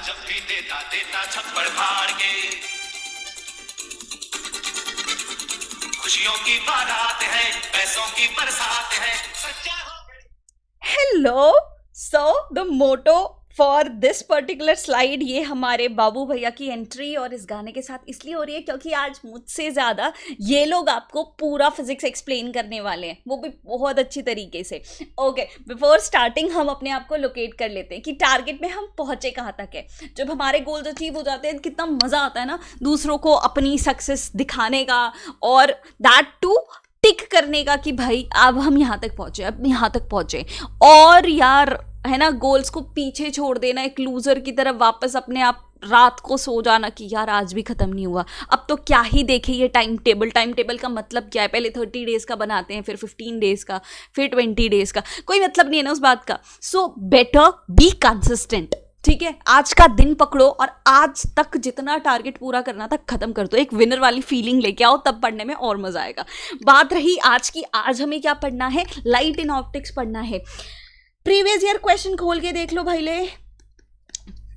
जब भी देता देता छप्पड़ फाड़ के, खुशियों की बारात है, पैसों की बरसात है, सच्चा हो। Hello. So the motto for this particular slide, ये हमारे बाबू भैया की एंट्री और इस गाने के साथ इसलिए हो रही है क्योंकि आज मुझसे ज़्यादा ये लोग आपको पूरा फिजिक्स एक्सप्लेन करने वाले हैं, वो भी बहुत अच्छी तरीके से। ओके, बिफोर स्टार्टिंग हम अपने आप को लोकेट कर लेते हैं कि टारगेट में हम पहुंचे कहाँ तक है। जब हमारे गोल्स अचीव हो जाते हैं कितना मज़ा आता है ना दूसरों को अपनी सक्सेस दिखाने का, और दैट टू टिक करने का कि भाई अब हम यहाँ तक पहुंचे, अब यहाँ तक पहुंचे। और यार है ना, गोल्स को पीछे छोड़ देना, एक लूजर की तरफ वापस अपने आप रात को सो जाना कि यार आज भी खत्म नहीं हुआ, अब तो क्या ही देखे ये टाइम टेबल। टाइम टेबल का मतलब क्या है? पहले 30 डेज का बनाते हैं, फिर 15 डेज का, फिर 20 डेज का, कोई मतलब नहीं है ना उस बात का। So better be consistent. ठीक है, आज का दिन पकड़ो और आज तक जितना टारगेट पूरा करना था खत्म कर दो, एक विनर वाली फीलिंग लेके आओ, तब पढ़ने में और मजा आएगा। बात रही आज की, आज हमें क्या पढ़ना है? लाइट इन ऑप्टिक्स पढ़ना है। प्रीवियस ईयर क्वेश्चन खोल के देख लो भाई ले,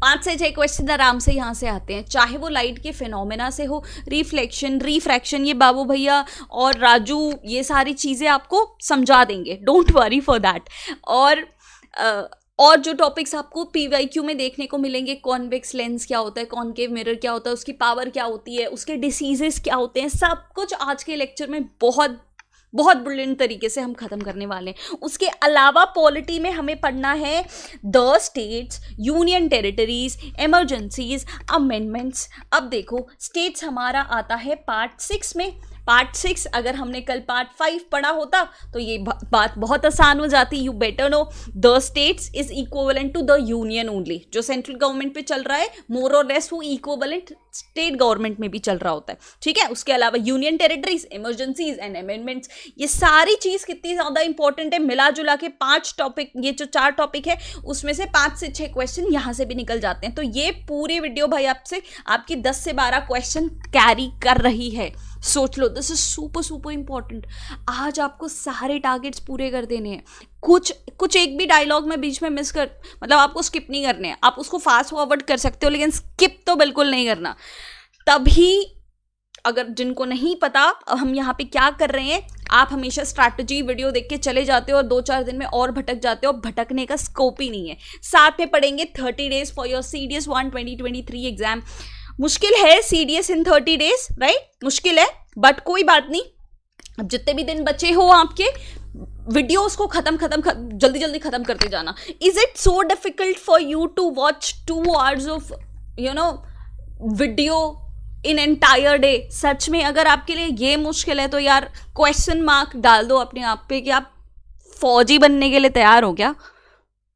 5 से 6 क्वेश्चन आराम से यहाँ से आते हैं, चाहे वो लाइट के फिनोमेना से हो, रिफ्लेक्शन, रिफ्रैक्शन, ये बाबू भैया और राजू ये सारी चीज़ें आपको समझा देंगे, डोंट वरी फॉर दैट। और जो टॉपिक्स आपको पीवाईक्यू में देखने को मिलेंगे, कॉन्वेक्स लेंस क्या होता है, कॉनकेव मिरर क्या होता है, उसकी पावर क्या होती है, उसके डिसीजेस क्या होते हैं, सब कुछ आज के लेक्चर में बहुत बहुत ब्रिलियंट तरीके से हम खत्म करने वाले हैं। उसके अलावा पॉलिटी में हमें पढ़ना है the states, union territories, emergencies, amendments. अब देखो, स्टेट्स हमारा आता है पार्ट 6 में। पार्ट 6 अगर हमने कल पार्ट 5 पढ़ा होता तो ये बात बहुत आसान हो जाती। You better know the states is equivalent to the union only. जो सेंट्रल गवर्नमेंट पे चल रहा है मोर और लेस, वो इक्विवेलेंट स्टेट गवर्नमेंट में भी चल रहा होता है। ठीक है, उसके अलावा union territories, emergencies and amendments, ये सारी चीज कितनी ज्यादा इंपॉर्टेंट है। मिला जुला के 5 टॉपिक, ये जो 4 टॉपिक है उसमें से 5 से 6 क्वेश्चन यहां से भी निकल जाते हैं। तो ये पूरी वीडियो भाई आपसे आपकी 10 से 12 क्वेश्चन कैरी कर रही है। सोच लो, this is super super important. आज आपको सारे टारगेट्स पूरे कर देने हैं। कुछ एक भी डायलॉग में बीच में मिस कर, मतलब आपको स्किप नहीं करने हैं। आप उसको फास्ट फॉरवर्ड कर सकते हो लेकिन स्किप तो बिल्कुल नहीं करना। तभी, अगर जिनको नहीं पता हम यहाँ पे क्या कर रहे हैं, आप हमेशा स्ट्रैटेजी वीडियो देख के चले जाते हो और 2-4 दिन में और भटक जाते हो। भटकने का स्कोप ही नहीं है। साथ में पढ़ेंगे 30 days for your CDS 1 2023 exam. मुश्किल है CDS इन 30 डेज, राइट? मुश्किल है, बट कोई बात नहीं। अब जितने भी दिन बचे हो आपके, वीडियोस को जल्दी जल्दी खत्म करते जाना। Is it so difficult for you to watch 2 hours of video in entire day? सच में अगर आपके लिए ये मुश्किल है तो यार क्वेश्चन मार्क डाल दो अपने आप पे कि आप फौजी बनने के लिए तैयार हो क्या?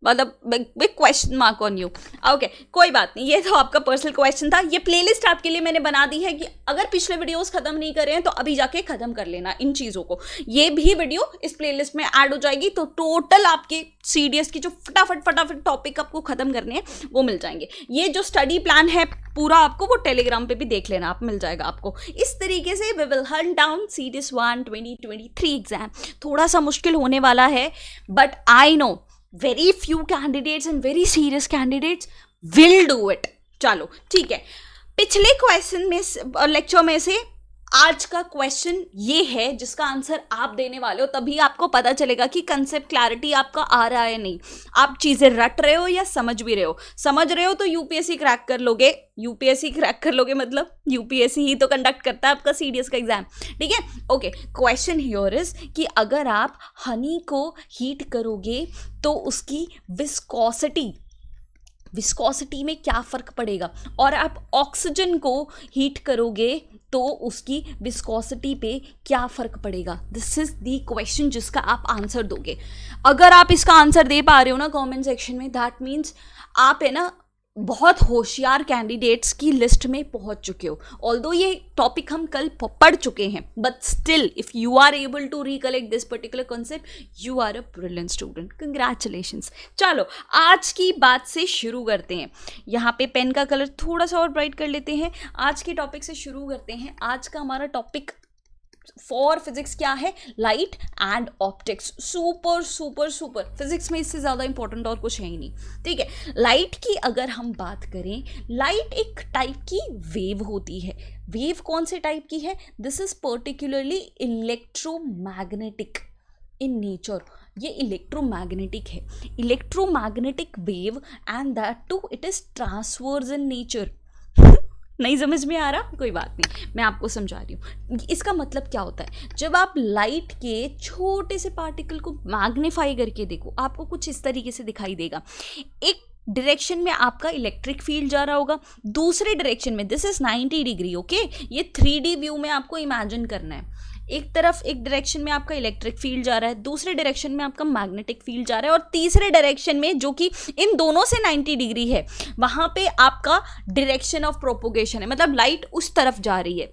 मतलब big question mark on you. Okay, कोई बात नहीं, ये तो आपका पर्सनल क्वेश्चन था। ये प्लेलिस्ट आपके लिए मैंने बना दी है कि अगर पिछले वीडियोस खत्म नहीं करे हैं तो अभी जाके खत्म कर लेना इन चीज़ों को। ये भी वीडियो इस प्लेलिस्ट में ऐड हो जाएगी, तो टोटल आपके CDS की जो फटाफट टॉपिक आपको खत्म करने हैं वो मिल जाएंगे। ये जो स्टडी प्लान है पूरा, आपको वो टेलीग्राम पे भी देख लेना, आप मिल जाएगा आपको। इस तरीके से we will hunt down CDS 1 2023 exam. थोड़ा सा मुश्किल होने वाला है, but I know very few candidates and very serious candidates will do it। चलो ठीक है, पिछले क्वेश्चन में, लेक्चर में से आज का क्वेश्चन ये है जिसका आंसर आप देने वाले हो। तभी आपको पता चलेगा कि कंसेप्ट क्लैरिटी आपका आ रहा है नहीं, आप चीजें रट रहे हो या समझ भी रहे हो। समझ रहे हो तो UPSC क्रैक कर लोगे। UPSC क्रैक कर लोगे मतलब UPSC ही तो कंडक्ट करता है आपका CDS का एग्जाम। ठीक है, ओके। क्वेश्चन हियर इज कि अगर आप हनी को हीट करोगे तो उसकी विस्कोसिटी में क्या फर्क पड़ेगा, और आप ऑक्सीजन को हीट करोगे तो उसकी विस्कोसिटी पे क्या फर्क पड़ेगा। दिस इज द क्वेश्चन जिसका आप आंसर दोगे। अगर आप इसका आंसर दे पा रहे हो ना कमेंट सेक्शन में, दैट मीन्स आप है ना बहुत होशियार कैंडिडेट्स की लिस्ट में पहुंच चुके हो। ऑल्दो ये टॉपिक हम कल पढ़ चुके हैं, but still if you are able to recollect this particular concept, you are a brilliant student. Congratulations. चलो आज की बात से शुरू करते हैं। यहाँ पे पेन का कलर थोड़ा सा और ब्राइट कर लेते हैं। आज के टॉपिक से शुरू करते हैं। आज का हमारा टॉपिक फॉर फिजिक्स क्या है, light and optics. Super super super, physics में इससे ज़्यादा इंपॉर्टेंट और कुछ है ही नहीं, ठीक है। लाइट की अगर हम बात करें, लाइट एक टाइप की वेव होती है। वेव कौन से टाइप की है, this is particularly electromagnetic in nature. ये इलेक्ट्रोमैग्नेटिक है, electromagnetic wave, and that too it is transverse in nature. नहीं समझ में आ रहा, कोई बात नहीं, मैं आपको समझा रही हूँ। इसका मतलब क्या होता है, जब आप लाइट के छोटे से पार्टिकल को मैग्नीफाई करके देखो, आपको कुछ इस तरीके से दिखाई देगा। एक डायरेक्शन में आपका इलेक्ट्रिक फील्ड जा रहा होगा, दूसरे डायरेक्शन में, दिस इज 90 डिग्री, ओके। ये 3D व्यू में आपको इमेजिन करना है। एक तरफ एक डायरेक्शन में आपका इलेक्ट्रिक फील्ड जा रहा है, दूसरे डायरेक्शन में आपका मैग्नेटिक फील्ड जा रहा है, और तीसरे डायरेक्शन में जो कि इन दोनों से 90 डिग्री है, वहां पे आपका डायरेक्शन ऑफ प्रोपोगेशन है, मतलब लाइट उस तरफ जा रही है।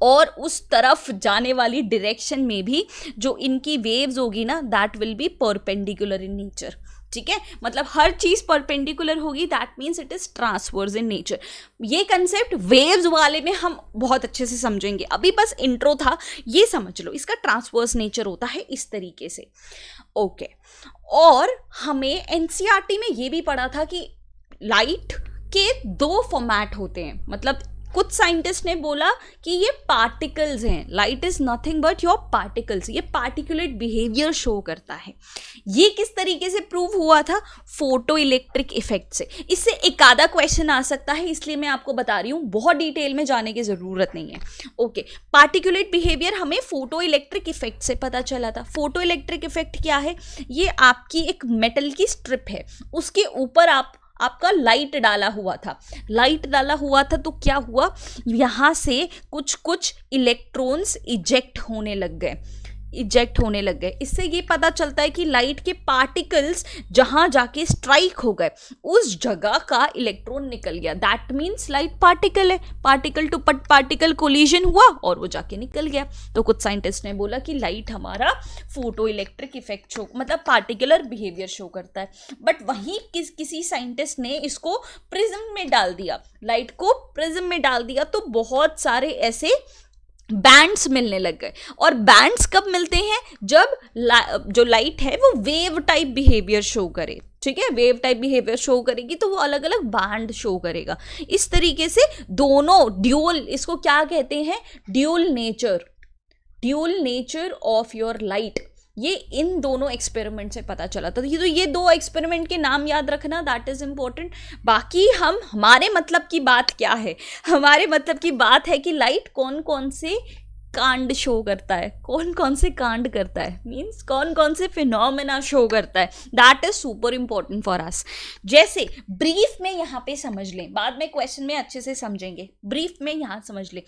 और उस तरफ जाने वाली डायरेक्शन में भी जो इनकी वेव्स होगी ना, that will B perpendicular in nature, ठीक है। मतलब हर चीज परपेंडिकुलर होगी, that means it is transverse in nature. ये कंसेप्ट वेव्स वाले में हम बहुत अच्छे से समझेंगे, अभी बस इंट्रो था, ये समझ लो। इसका ट्रांसवर्स नेचर होता है इस तरीके से, ओके। और हमें एनसीईआरटी में ये भी पढ़ा था कि लाइट के 2 फॉर्मेट होते हैं। मतलब कुछ साइंटिस्ट ने बोला कि ये पार्टिकल्स हैं, light is nothing but your particles, ये पार्टिकुलेट बिहेवियर शो करता है। ये किस तरीके से प्रूव हुआ था, फोटो इलेक्ट्रिक इफेक्ट से। इससे एक आधा क्वेश्चन आ सकता है, इसलिए मैं आपको बता रही हूँ, बहुत डिटेल में जाने की जरूरत नहीं है, ओके। पार्टिकुलेट बिहेवियर हमें फोटो इलेक्ट्रिक इफेक्ट से पता चला था। फोटो इलेक्ट्रिक इफेक्ट क्या है, ये आपकी एक मेटल की स्ट्रिप है, उसके ऊपर आपका लाइट डाला हुआ था। लाइट डाला हुआ था तो क्या हुआ, यहाँ से कुछ कुछ इलेक्ट्रॉन्स इजेक्ट होने लग गए। इससे ये पता चलता है कि लाइट के पार्टिकल्स जहां जाके स्ट्राइक हो गए, उस जगह का इलेक्ट्रॉन निकल गया, दैट मीन्स लाइट पार्टिकल है। पार्टिकल टू पार्टिकल कोलिजन हुआ और वो जाके निकल गया। तो कुछ साइंटिस्ट ने बोला कि लाइट हमारा फोटो इलेक्ट्रिक इफेक्ट शो, मतलब पार्टिकुलर बिहेवियर शो करता है। बट वहीं किसी साइंटिस्ट ने इसको प्रिज्म में डाल दिया, लाइट को प्रिज्म में डाल दिया, तो बहुत सारे ऐसे बैंड्स मिलने लग गए। और बैंड्स कब मिलते हैं, जब जो लाइट है वो वेव टाइप बिहेवियर शो करे, ठीक है। वेव टाइप बिहेवियर शो करेगी तो वो अलग अलग बैंड शो करेगा। इस तरीके से दोनों ड्यूल, इसको क्या कहते हैं, dual nature of your light, ये इन दोनों एक्सपेरिमेंट से पता चला था। तो ये 2 एक्सपेरिमेंट के नाम याद रखना, दैट इज इंपॉर्टेंट। बाकी हमारे मतलब की बात क्या है, हमारे मतलब की बात है कि लाइट कौन कौन से कांड शो करता है, कौन कौन से कांड करता है, मीन्स कौन कौन से फिनोमेना शो करता है, that is super important for us. जैसे ब्रीफ में यहाँ पे समझ लें, बाद में क्वेश्चन में अच्छे से समझेंगे, ब्रीफ में यहाँ समझ लें,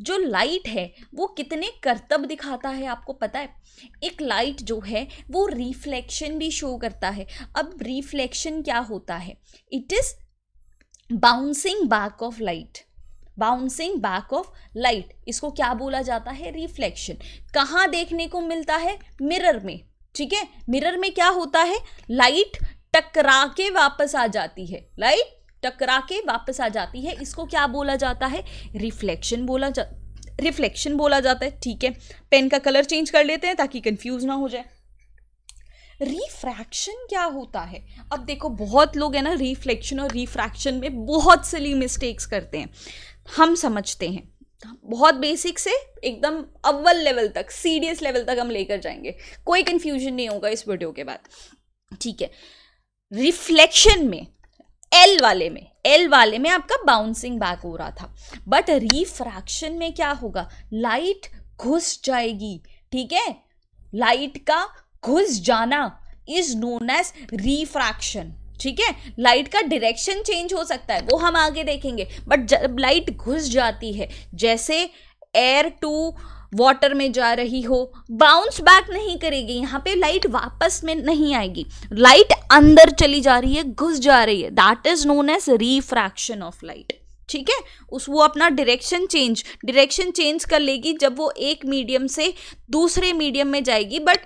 जो लाइट है वो कितने करतब दिखाता है आपको पता है। एक लाइट जो है वो रिफ्लेक्शन भी शो करता है। अब रिफ्लेक्शन क्या होता है, it is bouncing back of light, bouncing back of light, इसको क्या बोला जाता है, रिफ्लेक्शन। कहाँ देखने को मिलता है, मिरर में, ठीक है। मिरर में क्या होता है, लाइट टकरा के वापस आ जाती है, लाइट टकरा के वापस आ जाती है, इसको क्या बोला जाता है, रिफ्लेक्शन बोला जाता है, ठीक है। पेन का कलर चेंज कर लेते हैं ताकि कंफ्यूज ना हो जाए। रिफ्रैक्शन क्या होता है, अब देखो बहुत लोग है ना रिफ्लेक्शन और रिफ्रैक्शन में बहुत सिली मिस्टेक्स करते हैं। हम समझते हैं, बहुत बेसिक से एकदम अव्वल लेवल तक, सीडीएस लेवल तक हम लेकर जाएंगे, कोई कंफ्यूजन नहीं होगा इस वीडियो के बाद, ठीक है। रिफ्लेक्शन में एल वाले में आपका बाउंसिंग बैक हो रहा था, बट रिफ्रैक्शन में क्या होगा, लाइट घुस जाएगी, ठीक है। लाइट का घुस जाना इज नोन एज रिफ्रैक्शन, ठीक है। लाइट का डायरेक्शन चेंज हो सकता है, वो हम आगे देखेंगे, बट जब लाइट घुस जाती है, जैसे एयर टू वाटर में जा रही हो, बाउंस बैक नहीं करेगी, यहाँ पे लाइट वापस में नहीं आएगी, लाइट अंदर चली जा रही है, घुस जा रही है, that is known as refraction of light, ठीक है। वो अपना डायरेक्शन चेंज कर लेगी जब वो एक मीडियम से दूसरे मीडियम में जाएगी, बट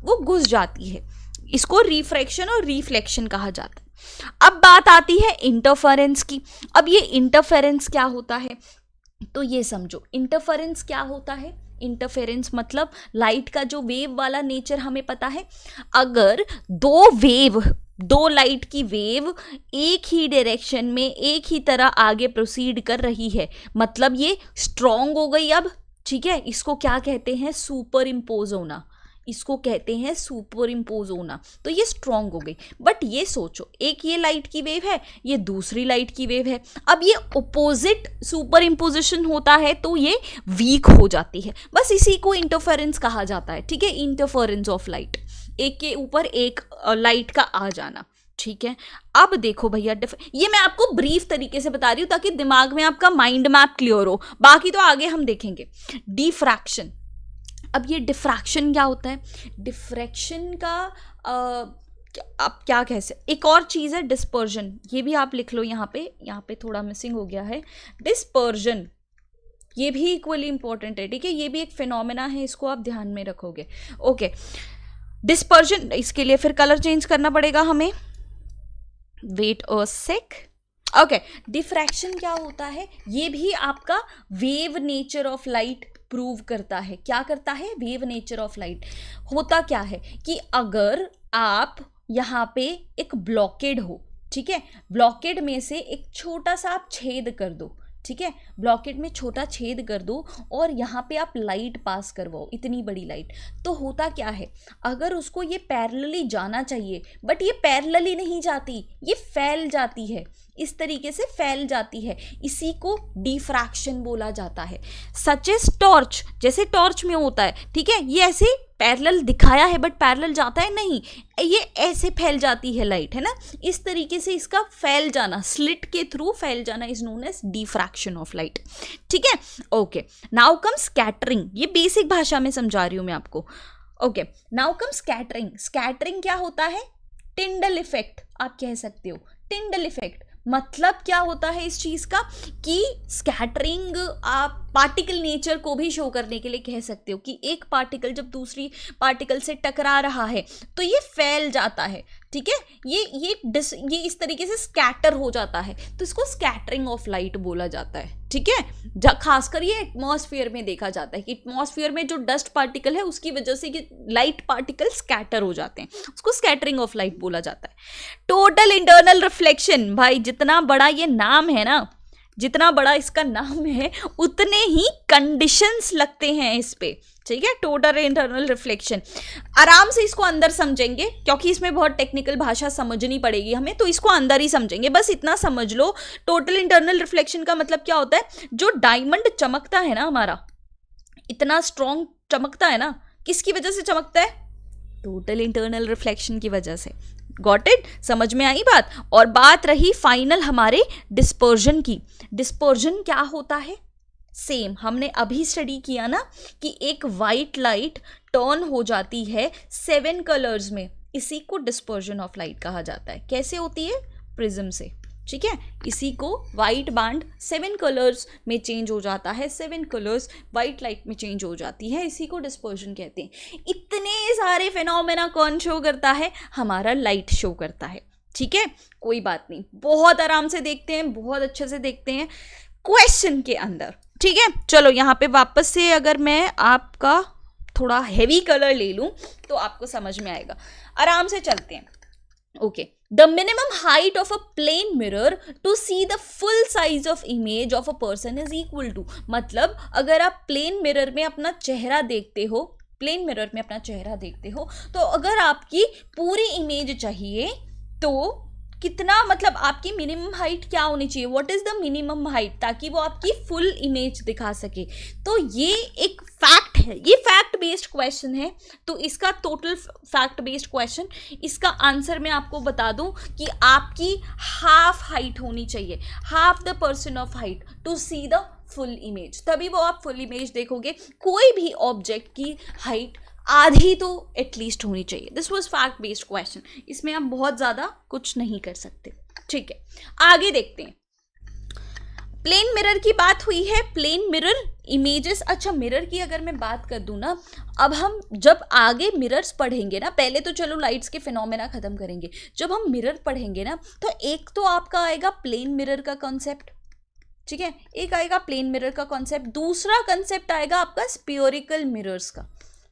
वो घुस जाती है, इसको रिफ्रैक्शन और रिफ्लेक्शन कहा जाता है। अब बात आती है इंटरफेरेंस की। अब ये इंटरफेरेंस क्या होता है, तो ये समझो इंटरफेरेंस क्या होता है, इंटरफेरेंस मतलब लाइट का जो वेव वाला नेचर हमें पता है। अगर दो लाइट की वेव एक ही डायरेक्शन में एक ही तरह आगे प्रोसीड कर रही है, मतलब ये स्ट्रॉन्ग हो गई अब, ठीक है। इसको क्या कहते हैं? सुपर इम्पोज होना। इसको कहते हैं सुपर इम्पोज होना। तो ये स्ट्रॉन्ग हो गई। बट ये सोचो, एक ये लाइट की वेव है, ये दूसरी लाइट की वेव है। अब ये ओपोजिट सुपर इम्पोजिशन होता है तो ये वीक हो जाती है। बस इसी को इंटरफेरेंस कहा जाता है, ठीक है। इंटरफेरेंस ऑफ लाइट, एक के ऊपर एक लाइट का आ जाना, ठीक है। अब देखो भैया, ये मैं आपको ब्रीफ तरीके से बता रही हूँ ताकि दिमाग में आपका माइंड मैप क्लियर हो, बाकी तो आगे हम देखेंगे। डिफ्रैक्शन। अब ये डिफ्रैक्शन क्या होता है? डिफ्रैक्शन का आप क्या कह सकते, एक और चीज़ है डिस्पर्जन, ये भी आप लिख लो यहाँ पे थोड़ा मिसिंग हो गया है। डिस्पर्जन ये भी इक्वली इंपॉर्टेंट है, ठीक है। ये भी एक फिनोमेना है, इसको आप ध्यान में रखोगे। ओके, डिस्पर्जन, इसके लिए फिर कलर चेंज करना पड़ेगा हमें। Wait a sec. Okay, diffraction क्या होता है? ये भी आपका wave nature of light prove करता है। क्या करता है? Wave nature of light. होता क्या है कि अगर आप यहाँ पे एक ब्लॉकेड हो, ठीक है, ब्लॉकेड में से एक छोटा सा आप छेद कर दो, ठीक है, ब्लॉकेड में छोटा छेद कर दो और यहाँ पे आप लाइट पास करवाओ, इतनी बड़ी लाइट, तो होता क्या है, अगर उसको ये पैरेलली जाना चाहिए बट ये पैरेलली नहीं जाती, ये फैल जाती है, इस तरीके से फैल जाती है, इसी को डिफ्रैक्शन बोला जाता है। सच एज टॉर्च, जैसे टॉर्च में होता है, ठीक है, ये ऐसे पैरेलल दिखाया है बट पैरेलल जाता है नहीं, ये ऐसे फैल जाती है लाइट, है ना। इस तरीके से इसका फैल जाना, स्लिट के थ्रू फैल जाना is known as diffraction of light, ठीक है। Okay, now come scattering. ये बेसिक भाषा में समझा रही हूं मैं आपको। Okay, now come scattering. Scattering क्या होता है? टिंडल इफेक्ट आप कह सकते हो। टिंडल इफेक्ट मतलब क्या होता है इस चीज का कि स्कैटरिंग आप पार्टिकल नेचर को भी शो करने के लिए कह सकते हो कि एक पार्टिकल जब दूसरी पार्टिकल से टकरा रहा है तो ये फैल जाता है, ठीक है, ये इस तरीके से स्कैटर हो जाता है, तो इसको स्कैटरिंग ऑफ लाइट बोला जाता है, ठीक है। खासकर ये एटमॉस्फेयर में देखा जाता है कि एटमॉस्फेयर में जो डस्ट पार्टिकल है उसकी वजह से ये लाइट पार्टिकल स्कैटर हो जाते हैं, उसको स्कैटरिंग ऑफ लाइट बोला जाता है। टोटल इंटरनल रिफ्लेक्शन, भाई जितना बड़ा ये नाम है ना, जितना बड़ा इसका नाम है उतने ही कंडीशंस लगते हैं इस पे, ठीक है। टोटल इंटरनल रिफ्लेक्शन, आराम से इसको अंदर समझेंगे क्योंकि इसमें बहुत टेक्निकल भाषा समझनी पड़ेगी हमें, तो इसको अंदर ही समझेंगे। बस इतना समझ लो, टोटल इंटरनल रिफ्लेक्शन का मतलब क्या होता है? जो डायमंड चमकता है ना हमारा, इतना स्ट्रॉन्ग चमकता है ना, किसकी वजह से चमकता है? टोटल इंटरनल रिफ्लेक्शन की वजह से। Got it? समझ में आई बात? और बात रही फाइनल हमारे डिस्पर्जन की। डिस्पर्जन क्या होता है? सेम हमने अभी स्टडी किया ना कि एक वाइट लाइट टर्न हो जाती है 7 कलर्स में, इसी को डिस्पर्जन ऑफ लाइट कहा जाता है। कैसे होती है? प्रिज्म से, ठीक है। इसी को वाइट बैंड 7 कलर्स में चेंज हो जाता है, 7 कलर्स वाइट लाइट में चेंज हो जाती है, इसी को डिस्पर्जन कहते हैं। इतने सारे फिनोमेना कौन शो करता है? हमारा लाइट शो करता है, ठीक है। कोई बात नहीं, बहुत आराम से देखते हैं, बहुत अच्छे से देखते हैं क्वेश्चन के अंदर, ठीक है। चलो यहाँ पे वापस से अगर मैं आपका थोड़ा हैवी कलर ले लूं तो आपको समझ में आएगा। आराम से चलते हैं। Okay, the minimum height of a plane mirror to see the full size of image of a person is equal to, मतलब अगर आप प्लेन मिरर में अपना चेहरा देखते हो, प्लेन मिरर में अपना चेहरा देखते हो, तो अगर आपकी पूरी इमेज चाहिए तो कितना, मतलब आपकी मिनिमम हाइट क्या होनी चाहिए? What is the minimum height, ताकि वो आपकी फुल इमेज दिखा सके। तो ये एक फैक्ट है, ये फैक्ट बेस्ड क्वेश्चन है, तो इसका टोटल फैक्ट बेस्ड क्वेश्चन, इसका आंसर मैं आपको बता दूं कि आपकी हाफ हाइट होनी चाहिए, half the person of height to see the full image, तभी वो आप फुल इमेज देखोगे। कोई भी ऑब्जेक्ट की हाइट आधी तो एटलीस्ट होनी चाहिए। This was fact based question, इसमें आप बहुत ज़्यादा कुछ नहीं कर सकते, ठीक है। आगे देखते हैं। प्लेन मिरर की बात हुई है, प्लेन मिरर इमेजेस। अच्छा, मिरर की अगर मैं बात कर दूं ना, अब हम जब आगे मिरर्स पढ़ेंगे ना, पहले तो चलो लाइट्स के फिनोमेना खत्म करेंगे, जब हम मिरर पढ़ेंगे ना तो एक तो आपका आएगा प्लेन मिरर का कॉन्सेप्ट, ठीक है, एक आएगा प्लेन मिरर का कॉन्सेप्ट, दूसरा कॉन्सेप्ट आएगा आपका स्पियोरिकल मिरर्स का,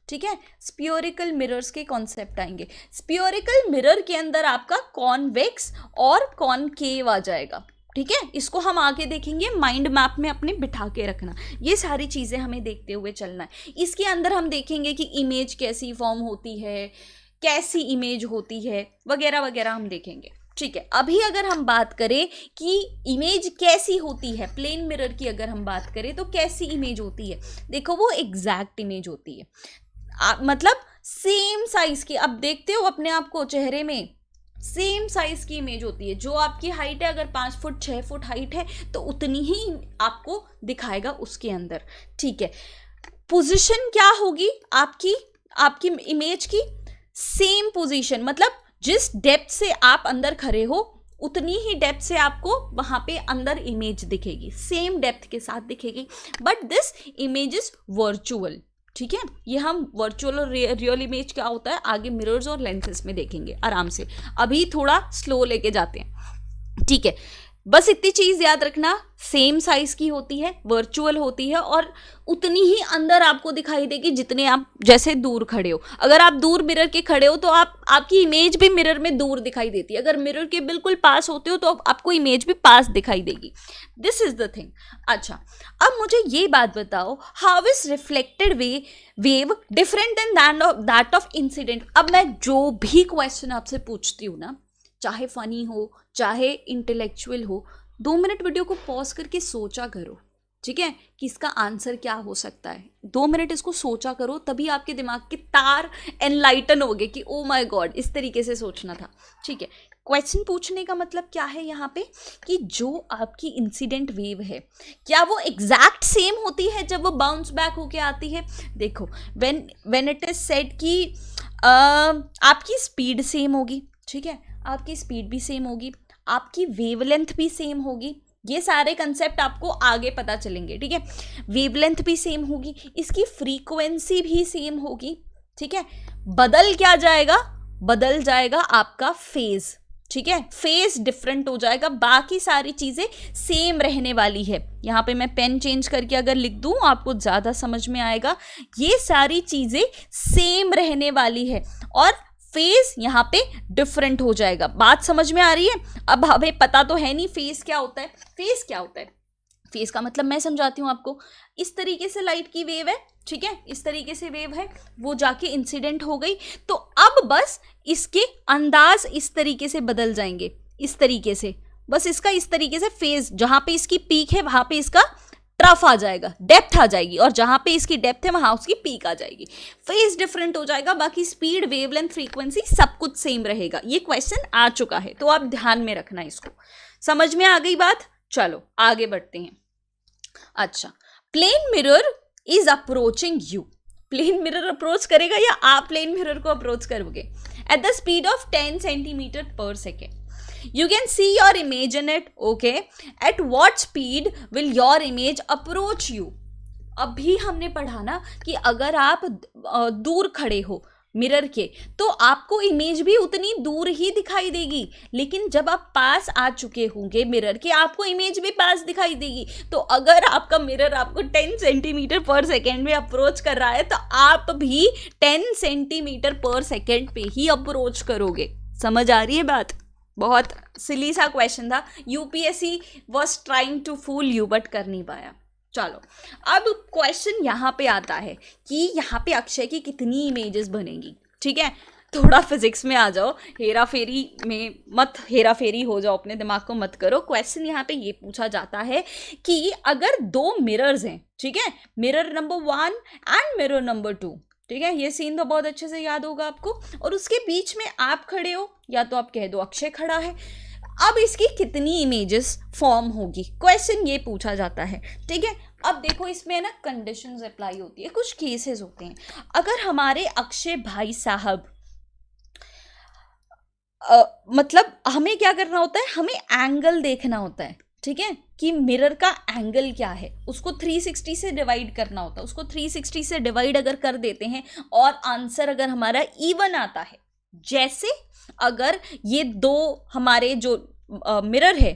ठीक है, स्पियोरिकल मिरर्स के कॉन्सेप्ट आएंगे। स्पियोरिकल मिरर के अंदर आपका कॉन्वेक्स और कॉनकेव आ जाएगा, ठीक है, इसको हम आगे देखेंगे, माइंड मैप में अपने बिठा के रखना, ये सारी चीज़ें हमें देखते हुए चलना है। इसके अंदर हम देखेंगे कि इमेज कैसी फॉर्म होती है, कैसी इमेज होती है, वगैरह वगैरह हम देखेंगे, ठीक है। अभी अगर हम बात करें कि इमेज कैसी होती है, प्लेन मिरर की अगर हम बात करें तो कैसी इमेज होती है, देखो वो एग्जैक्ट इमेज होती है, मतलब सेम साइज की, अब देखते हो अपने आप को चेहरे में, सेम साइज की इमेज होती है। जो आपकी हाइट है, अगर 5 फुट 6 फुट हाइट है तो उतनी ही आपको दिखाएगा उसके अंदर, ठीक है। पोजीशन क्या होगी आपकी इमेज की, सेम पोजीशन, मतलब जिस डेप्थ से आप अंदर खड़े हो उतनी ही डेप्थ से आपको वहां पे अंदर इमेज दिखेगी, सेम डेप्थ के साथ दिखेगी, but this image is virtual, ठीक है। ये हम वर्चुअल और रियल इमेज क्या होता है आगे मिरर्स और लेंसेज में देखेंगे आराम से, अभी थोड़ा स्लो लेके जाते हैं, ठीक है। बस इतनी चीज याद रखना, सेम साइज की होती है, वर्चुअल होती है और उतनी ही अंदर आपको दिखाई देगी जितने आप जैसे दूर खड़े हो। अगर आप दूर मिरर के खड़े हो तो आपकी इमेज भी मिरर में दूर दिखाई देती है, अगर मिरर के बिल्कुल पास होते हो तो आपको इमेज भी पास दिखाई देगी, दिस इज द थिंग। अच्छा, अब मुझे ये बात बताओ, how is reflected wave different than that of incident. अब मैं जो भी क्वेश्चन आपसे पूछती हूँ ना, चाहे फनी हो चाहे इंटेलेक्चुअल हो, 2 मिनट वीडियो को पॉज करके सोचा करो, ठीक है, कि इसका आंसर क्या हो सकता है। 2 मिनट इसको सोचा करो, तभी आपके दिमाग के तार एनलाइटन होंगे कि ओ माय गॉड इस तरीके से सोचना था, ठीक है। क्वेश्चन पूछने का मतलब क्या है यहाँ पे, कि जो आपकी इंसिडेंट वेव है क्या वो एग्जैक्ट सेम होती है जब वो बाउंस बैक होके आती है। देखो व्हेन इट इज सेड कि आपकी स्पीड सेम होगी, ठीक है, आपकी स्पीड भी सेम होगी, आपकी वेवलेंथ भी सेम होगी, ये सारे कंसेप्ट आपको आगे पता चलेंगे, ठीक है। वेवलेंथ भी सेम होगी, इसकी फ्रीक्वेंसी भी सेम होगी, ठीक है। बदल जाएगा आपका फेज, ठीक है, फेज डिफरेंट हो जाएगा, बाकी सारी चीजें सेम रहने वाली है। यहाँ पे मैं पेन चेंज करके अगर लिख दूं आपको ज्यादा समझ में आएगा, ये सारी चीजें सेम रहने वाली है और फेस यहाँ पे डिफरेंट हो जाएगा। बात समझ में आ रही है। अब हमें पता तो है नहीं फेस क्या होता है, फेस क्या होता है, फेस का मतलब मैं समझाती हूँ आपको। इस तरीके से लाइट की वेव है, ठीक है, इस तरीके से वेव है, वो जाके इंसिडेंट हो गई, तो अब बस इसके अंदाज इस तरीके से बदल जाएंगे, इस तरीके से, बस इसका इस तरीके से फेज, जहां पे इसकी पीक है वहां पे इसका ट्रफ आ जाएगा, डेप्थ आ जाएगी, और जहां पे इसकी डेप्थ है वहां उसकी पीक आ जाएगी। फेज डिफरेंट हो जाएगा, बाकी स्पीड, वेवलेंथ, फ्रीक्वेंसी सब कुछ सेम रहेगा। ये क्वेश्चन आ चुका है तो आप ध्यान में रखना इसको। समझ में आ गई बात? चलो आगे बढ़ते हैं। अच्छा, plane mirror is approaching you. Plane mirror approach करेगा या आप प्लेन मिरर को अप्रोच करोगे? At the speed of 10 centimetre per second. You can see your image in it, okay? At what speed will your image approach you? अभी हमने पढ़ा ना कि अगर आप दूर खड़े हो मिरर के तो आपको इमेज भी उतनी दूर ही दिखाई देगी, लेकिन जब आप पास आ चुके होंगे मिरर के आपको इमेज भी पास दिखाई देगी। तो अगर आपका मिरर आपको 10 सेंटीमीटर पर सेकेंड में अप्रोच कर रहा है तो आप भी 10 सेंटीमीटर पर सेकेंड पे ही अप्रोच करोगे। समझ आ रही है बात? बहुत सिली सा क्वेश्चन था, UPSC was trying to fool you but कर नहीं पाया। चलो अब क्वेश्चन यहाँ पे आता है कि यहाँ पे अक्षय की कितनी इमेजेस बनेंगी, ठीक है। थोड़ा फिजिक्स में आ जाओ, हेरा फेरी में मत हेरा फेरी हो जाओ, अपने दिमाग को मत करो। क्वेश्चन यहाँ पे ये पूछा जाता है कि अगर 2 मिरर्स हैं, ठीक है, mirror number 1 and mirror number 2, ठीक है, ये सीन तो बहुत अच्छे से याद होगा आपको, और उसके बीच में आप खड़े हो या तो आप कह दो अक्षय खड़ा है। अब इसकी कितनी इमेजेस फॉर्म होगी, क्वेश्चन ये पूछा जाता है, ठीक है। अब देखो इसमें ना कंडीशंस अप्लाई होती है, कुछ केसेस होते हैं। अगर हमारे अक्षय भाई साहब मतलब हमें क्या करना होता है, हमें एंगल देखना होता है, ठीक है, कि मिरर का एंगल क्या है, उसको 360 से डिवाइड करना होता है। उसको 360 से डिवाइड अगर कर देते हैं और आंसर अगर हमारा इवन आता है, जैसे अगर ये 2 हमारे जो मिरर है,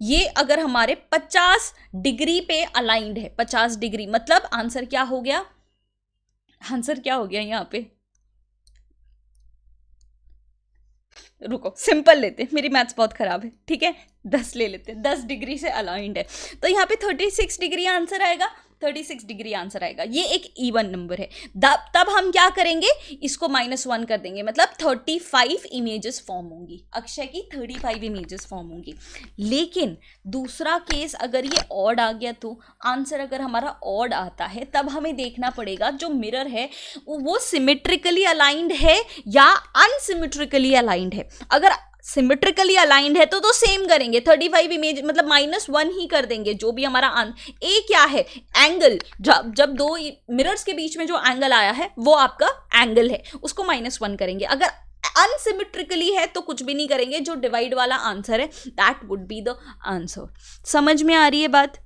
ये अगर हमारे 50 डिग्री पे अलाइंड है, 50 डिग्री, मतलब आंसर क्या हो गया, आंसर क्या हो गया यहाँ पे, रुको सिंपल लेते हैं, मेरी मैथ्स बहुत खराब है, ठीक है 10 ले लेते हैं, 10 डिग्री से अलाइंड है, तो यहाँ पे 36 डिग्री आंसर आएगा, 36 डिग्री आंसर आएगा। ये एक इवन नंबर है, तब हम क्या करेंगे, इसको -1 कर देंगे, मतलब 35 इमेजेस फॉर्म होंगी, अक्षय की 35 इमेजेस फॉर्म होंगी। लेकिन दूसरा केस अगर ये ऑड आ गया, तो आंसर अगर हमारा ऑड आता है, तब हमें देखना पड़ेगा जो मिरर है वो सिमेट्रिकली अलाइंड है या अनसिमेट्रिकली अलाइंड है। अगर सिमेट्रिकली अलाइंड है तो सेम करेंगे, 35 इमेज मतलब -1 ही कर देंगे, जो भी हमारा ए क्या है, एंगल, जब दो मिरर्स के बीच में जो एंगल आया है वो आपका एंगल है, उसको -1 करेंगे। अगर अनसिमेट्रिकली है तो कुछ भी नहीं करेंगे, जो डिवाइड वाला आंसर है that would be the answer. समझ में आ रही है बात,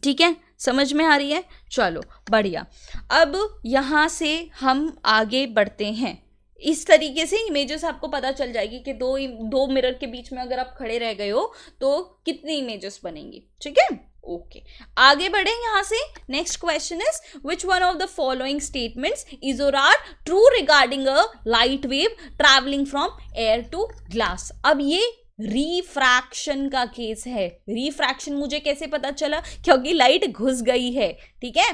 ठीक है, समझ में आ रही है, चलो बढ़िया। अब यहां से हम आगे बढ़ते हैं, इस तरीके से इमेजेस आपको पता चल जाएगी कि दो मिरर के बीच में अगर आप खड़े रह गए हो तो कितनी इमेजेस बनेंगी, ठीक है, ओके। आगे बढ़े यहां से, next question is which one of the following statements is or are true regarding a light wave travelling from air to glass. अब ये रिफ्रैक्शन का केस है। रिफ्रैक्शन मुझे कैसे पता चला, क्योंकि लाइट घुस गई है, ठीक है,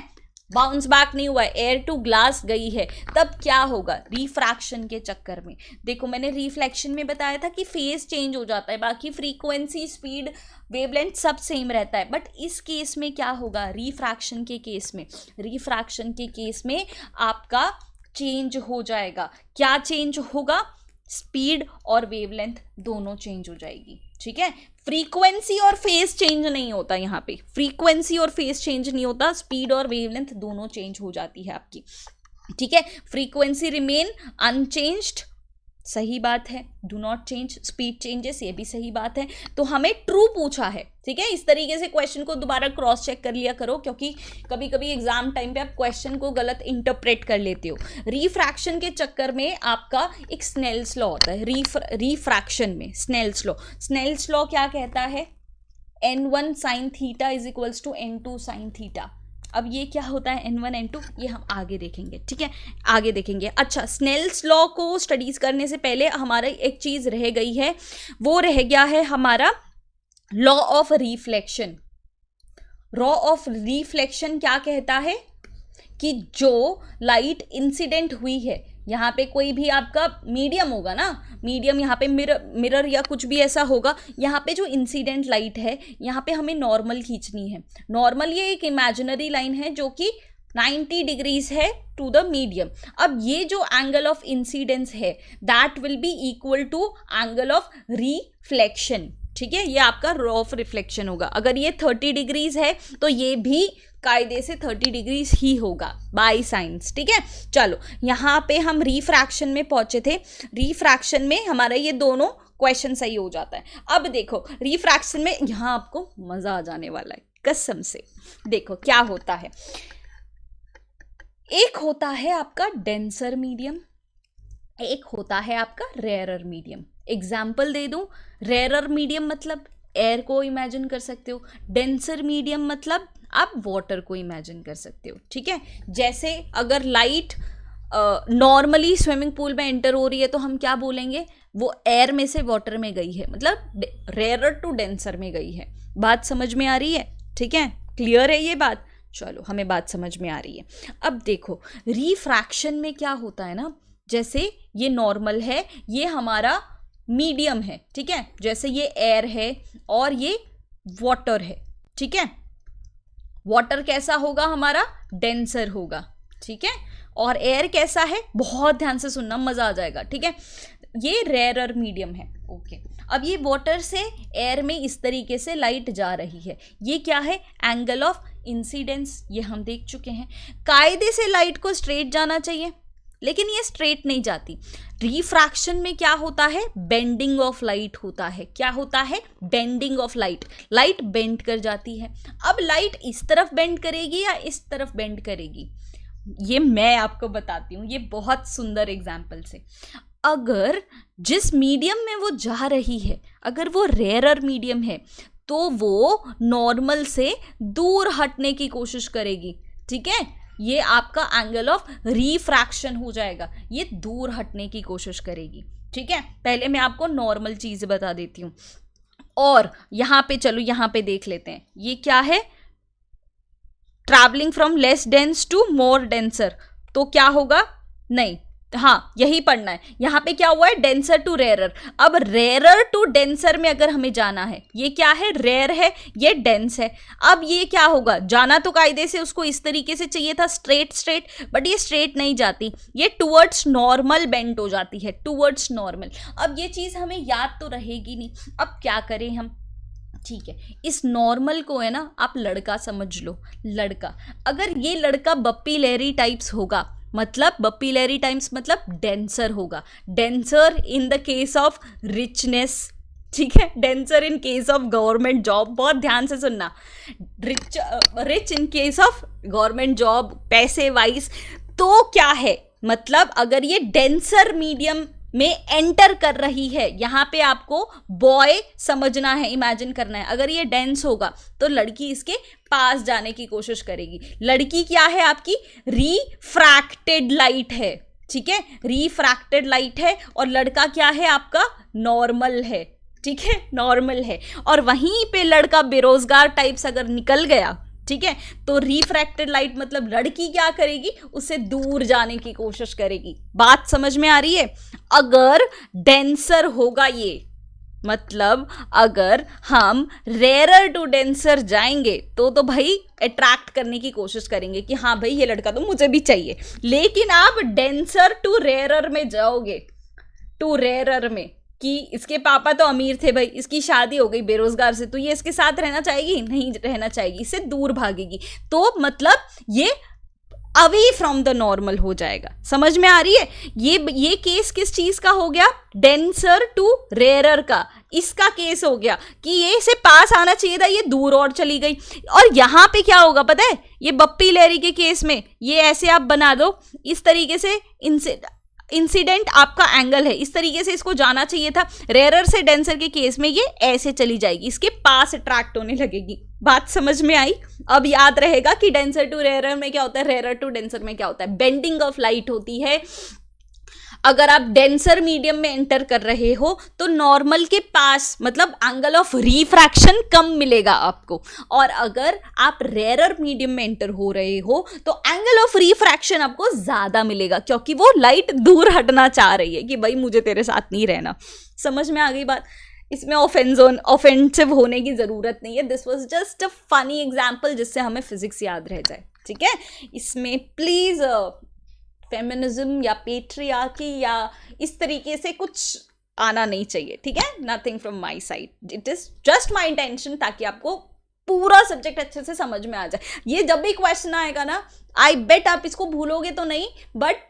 बाउंस बैक नहीं हुआ है, एयर टू ग्लास गई है, तब क्या होगा, रिफ्रैक्शन के चक्कर में। देखो मैंने रिफ्लेक्शन में बताया था कि फेज चेंज हो जाता है, बाकी फ्रीक्वेंसी, स्पीड, वेवलेंथ सब सेम रहता है, बट इस केस में क्या होगा, रिफ्रैक्शन के केस में, रिफ्रैक्शन के केस में आपका चेंज हो जाएगा। क्या चेंज होगा, स्पीड और वेवलेंथ दोनों चेंज हो जाएगी, ठीक है। फ्रीक्वेंसी और फेज चेंज नहीं होता, यहाँ पे फ्रीक्वेंसी और फेज चेंज नहीं होता, स्पीड और वेवलेंथ दोनों चेंज हो जाती है आपकी, ठीक है। फ्रीक्वेंसी रिमेन अनचेंज्ड, सही बात है, do not change, speed changes, ये भी सही बात है। तो हमें ट्रू पूछा है, ठीक है, इस तरीके से क्वेश्चन को दोबारा क्रॉस चेक कर लिया करो, क्योंकि कभी कभी एग्जाम टाइम पे आप क्वेश्चन को गलत इंटरप्रेट कर लेते हो। रिफ्रैक्शन के चक्कर में आपका एक स्नेल्स लॉ होता है, रिफ्रैक्शन में स्नेल्स लॉ क्या कहता है, n1 sin theta is equals to n2 sin theta. अब ये क्या होता है n1 n2, ये हम आगे देखेंगे, ठीक है, आगे देखेंगे। अच्छा, स्नेल्स लॉ को स्टडीज करने से पहले हमारा एक चीज रह गई है, वो रह गया है हमारा law of reflection. Law of reflection क्या कहता है कि जो लाइट इंसिडेंट हुई है, यहाँ पे कोई भी आपका मीडियम होगा ना, मीडियम यहाँ पे मिरर या कुछ भी ऐसा होगा, यहाँ पे जो इंसिडेंट लाइट है यहाँ पे हमें नॉर्मल खींचनी है। नॉर्मल ये एक इमेजिनरी लाइन है जो कि 90 डिग्रीज है टू द मीडियम। अब ये जो एंगल ऑफ इंसिडेंस है that will be equal to angle of reflection, ठीक है, ये आपका लॉ ऑफ रिफ्लेक्शन होगा। अगर ये 30 डिग्रीज है तो ये भी कायदे से 30 डिग्रीज ही होगा बाय साइंस, ठीक है। चलो यहाँ पे हम रिफ्रैक्शन में पहुंचे थे, रिफ्रैक्शन में हमारा ये दोनों क्वेश्चन सही हो जाता है। अब देखो रिफ्रैक्शन में यहाँ आपको मजा आ जाने वाला है कसम से। देखो क्या होता है, एक होता है आपका डेंसर मीडियम, एक होता है आपका रेयरर मीडियम। एग्जाम्पल दे दूं, रेयरर मीडियम मतलब एयर को इमेजिन कर सकते हो, डेंसर मीडियम मतलब आप वाटर को इमेजिन कर सकते हो, ठीक है। जैसे अगर लाइट नॉर्मली स्विमिंग पूल में एंटर हो रही है तो हम क्या बोलेंगे, वो एयर में से वाटर में गई है, मतलब रेयरर टू डेंसर में गई है। बात समझ में आ रही है, ठीक है, क्लियर है ये बात, चलो हमें बात समझ में आ रही है। अब देखो रिफ्रैक्शन में क्या होता है ना, जैसे ये नॉर्मल है, ये हमारा मीडियम है, ठीक है, जैसे ये एयर है और ये वाटर है, ठीक है। वाटर कैसा होगा हमारा, डेंसर होगा, ठीक है, और एयर कैसा है, बहुत ध्यान से सुनना मजा आ जाएगा, ठीक है, ये रेयरर मीडियम है, ओके। अब ये वाटर से एयर में इस तरीके से लाइट जा रही है, ये क्या है, एंगल ऑफ इंसिडेंस, ये हम देख चुके हैं। कायदे से लाइट को स्ट्रेट जाना चाहिए लेकिन ये स्ट्रेट नहीं जाती। रिफ्रैक्शन में क्या होता है, बेंडिंग ऑफ लाइट होता है। क्या होता है, bending of light, light bend कर जाती है। अब लाइट इस तरफ बेंड करेगी या इस तरफ बेंड करेगी, ये मैं आपको बताती हूँ, ये बहुत सुंदर एग्जाम्पल से। अगर जिस मीडियम में वो जा रही है अगर वो रेयरर मीडियम है तो वो नॉर्मल से दूर हटने की कोशिश करेगी, ठीक है। ये आपका एंगल ऑफ रिफ्रैक्शन हो जाएगा, ये दूर हटने की कोशिश करेगी, ठीक है। पहले मैं आपको नॉर्मल चीज बता देती हूँ। और यहाँ पे चलो, यहाँ पे देख लेते हैं ये क्या है, travelling from less dense to more denser, तो क्या होगा, नहीं, हाँ यही पढ़ना है। यहाँ पे क्या हुआ है, डेंसर टू रेयरर। अब रेयरर टू डेंसर में अगर हमें जाना है, ये क्या है, रेयर है, ये डेंस है। अब ये क्या होगा, जाना तो कायदे से उसको इस तरीके से चाहिए था, स्ट्रेट स्ट्रेट, बट ये स्ट्रेट नहीं जाती, ये टुवर्ड्स नॉर्मल बेंड हो जाती है, टुवर्ड्स नॉर्मल। अब ये चीज हमें याद तो रहेगी नहीं, अब क्या करें हम, ठीक है, इस नॉर्मल को है ना आप लड़का समझ लो, लड़का। अगर ये लड़का बप्पी लहरी टाइप्स होगा, मतलब बप्पी लहरी टाइप्स मतलब डेंसर होगा, denser in the case of richness, ठीक है, denser in case of government job, बहुत ध्यान से सुनना, rich in case of government job, पैसे वाइज। तो क्या है, मतलब अगर ये डेंसर मीडियम में एंटर कर रही है, यहां पे आपको बॉय समझना है, इमेजिन करना है। अगर ये डेंस होगा तो लड़की इसके पास जाने की कोशिश करेगी। लड़की क्या है आपकी, रिफ्रैक्टेड लाइट है, ठीक है, रिफ्रैक्टेड लाइट है। और लड़का क्या है आपका, नॉर्मल है, ठीक है, नॉर्मल है। और वहीं पे लड़का बेरोजगार टाइप्स अगर निकल गया, ठीक है, तो रिफ्रैक्टेड लाइट मतलब लड़की क्या करेगी, उससे दूर जाने की कोशिश करेगी। बात समझ में आ रही है। अगर डेंसर होगा ये, मतलब अगर हम रेयरर टू डेंसर जाएंगे तो भाई अट्रैक्ट करने की कोशिश करेंगे कि हाँ भाई ये लड़का तो मुझे भी चाहिए। लेकिन आप डेंसर टू रेयरर में जाओगे, टू रेयरर में, कि इसके पापा तो अमीर थे भाई, इसकी शादी हो गई बेरोजगार से, तो ये इसके साथ रहना चाहेगी, नहीं रहना चाहेगी, इससे दूर भागेगी। तो मतलब ये अवे फ्रॉम द नॉर्मल हो जाएगा। समझ में आ रही है। ये केस किस चीज का हो गया, डेंसर टू रेयरर का, इसका केस हो गया कि ये इसे पास आना चाहिए था, ये दूर और चली गई। और यहां पे क्या होगा पता है, ये बप्पी लहरी के केस में ये ऐसे आप बना दो, इस तरीके से इंसिडेंट आपका एंगल है, इस तरीके से इसको जाना चाहिए था। रेयरर से डेंसर के केस में ये ऐसे चली जाएगी, इसके पास अट्रैक्ट होने लगेगी। बात समझ में आई। अब याद रहेगा कि डेंसर टू रेयरर में क्या होता है, रेयरर टू डेंसर में क्या होता है, बेंडिंग ऑफ लाइट होती है। अगर आप डेंसर मीडियम में एंटर कर रहे हो तो नॉर्मल के पास, मतलब एंगल ऑफ रिफ्रैक्शन कम मिलेगा आपको। और अगर आप रेयरर मीडियम में एंटर हो रहे हो तो एंगल ऑफ रिफ्रैक्शन आपको ज्यादा मिलेगा, क्योंकि वो लाइट दूर हटना चाह रही है कि भाई मुझे तेरे साथ नहीं रहना। समझ में आ गई बात। इसमें ऑफेंसिव होने की जरूरत नहीं है। This was just a funny example जिससे हमें फिजिक्स याद रह जाए, ठीक है। इसमें प्लीज फेमिनिज्म या पेट्रियार्की या इस तरीके से कुछ आना नहीं चाहिए, ठीक है। Nothing from my side, it is just my intention, ताकि आपको पूरा सब्जेक्ट अच्छे से समझ में आ जाए। ये जब भी क्वेश्चन आएगा ना, आई बेट आप इसको भूलोगे तो नहीं, बट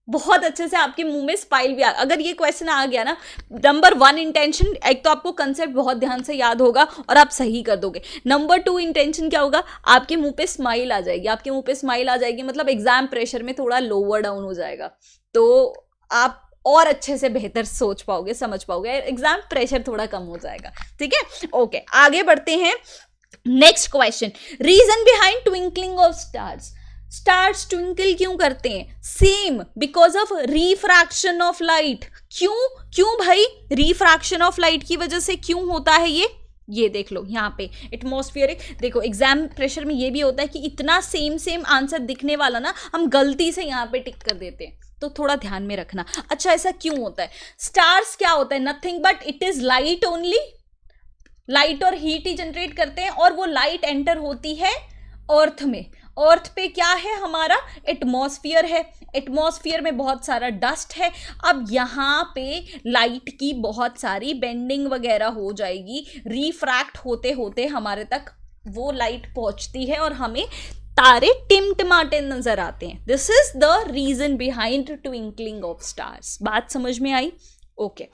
बहुत अच्छे से आपके मुंह में स्माइल भी आ। अगर ये क्वेश्चन आ गया ना, नंबर 1 इंटेंशन, एक तो आपको कंसेप्ट बहुत ध्यान से याद होगा और आप सही कर दोगे। नंबर 2 इंटेंशन क्या होगा, आपके मुंह पे स्माइल आ जाएगी। आपके मुंह पे स्माइल आ जाएगी मतलब एग्जाम प्रेशर में थोड़ा लोअर डाउन हो जाएगा, तो आप और अच्छे से बेहतर सोच पाओगे, समझ पाओगे, एग्जाम प्रेशर थोड़ा कम हो जाएगा, ठीक है। ओके, आगे बढ़ते हैं। Next question, reason behind twinkling of stars. Stars twinkle क्यों करते हैं, same because of refraction of light. क्यों भाई, रिफ्रैक्शन ऑफ लाइट की वजह से क्यों होता है ये देख लो यहाँ पे एटमॉस्फेरिक। देखो एग्जाम प्रेशर में ये भी होता है कि इतना सेम आंसर दिखने वाला ना हम गलती से यहाँ पे टिक कर देते हैं, तो थोड़ा ध्यान में रखना। अच्छा, ऐसा क्यों होता है। स्टार्स क्या होता है, nothing but it is light only, light और हीट ही जनरेट करते हैं, और वो लाइट एंटर होती है अर्थ में। अर्थ पे क्या है हमारा, एटमॉस्फेयर है, एटमॉस्फेयर में बहुत सारा डस्ट है। अब यहाँ पे लाइट की बहुत सारी बेंडिंग वगैरह हो जाएगी, रिफ्रैक्ट होते होते हमारे तक वो लाइट पहुंचती है और हमें तारे टिमटिमाते नजर आते हैं। This is the reason behind twinkling of stars. बात समझ में आई। ओके,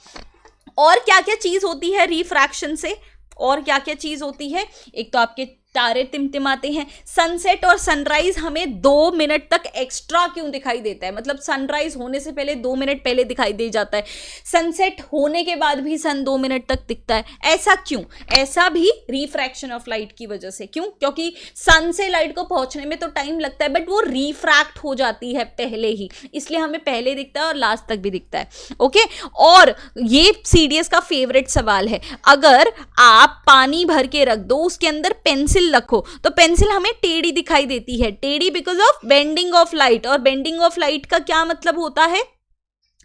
और क्या क्या चीज होती है रिफ्रैक्शन से, और क्या क्या चीज होती है। एक तो आपके तारे टिमटिमाते हैं। सनसेट और सनराइज हमें 2 मिनट तक एक्स्ट्रा क्यों दिखाई देता है, मतलब सनराइज होने से पहले 2 मिनट पहले दिखाई दे जाता है, सनसेट होने के बाद भी सन 2 मिनट तक दिखता है, ऐसा क्यों? ऐसा भी रिफ्रैक्शन ऑफ लाइट की वजह से। क्यों? क्योंकि सन से लाइट को पहुंचने में तो टाइम लगता है, बट वो रिफ्रैक्ट हो जाती है पहले ही, इसलिए हमें पहले दिखता है और लास्ट तक भी दिखता है। ओके, और ये सीडीएस का फेवरेट सवाल है, अगर आप पानी भर के रख दो, उसके अंदर पेंसिल रखो, तो पेंसिल हमें टेढ़ी दिखाई देती है, टेढ़ी because of bending of light. और बेंडिंग ऑफ लाइट का क्या मतलब होता है?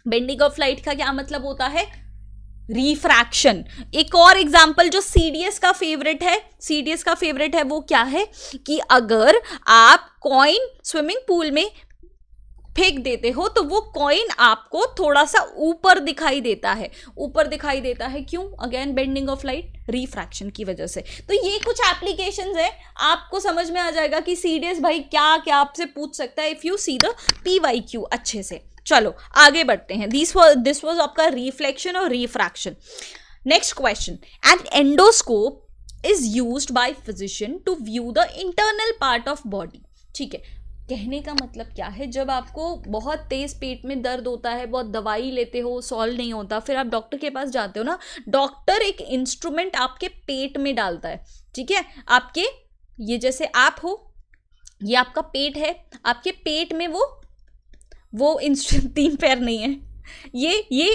बेंडिंग ऑफ लाइट का क्या मतलब होता है? रिफ्रैक्शन। एक और एग्जांपल जो सीडीएस का फेवरेट है, वो क्या है कि अगर आप कॉइन स्विमिंग पूल में फेंक देते हो तो वो कॉइन आपको थोड़ा सा ऊपर दिखाई देता है, क्यों? Again bending of light, refraction की वजह से। तो ये कुछ एप्लीकेशंस है, आपको समझ में आ जाएगा कि सीडीएस भाई क्या क्या आपसे पूछ सकता है if you see the PYQ अच्छे से। चलो आगे बढ़ते हैं। दिस वाज आपका रिफ्लेक्शन और refraction. Next question, an endoscope is used by physician to view the internal part of body. ठीक है, कहने का मतलब क्या है, जब आपको बहुत तेज पेट में दर्द होता है, बहुत दवाई लेते हो, सॉल्व नहीं होता, फिर आप डॉक्टर के पास जाते हो ना, डॉक्टर एक इंस्ट्रूमेंट आपके पेट में डालता है। ठीक है, आपके ये जैसे आप हो, ये आपका पेट है, आपके पेट में वो इंस्ट्रूमेंट, 3 पैर नहीं है, ये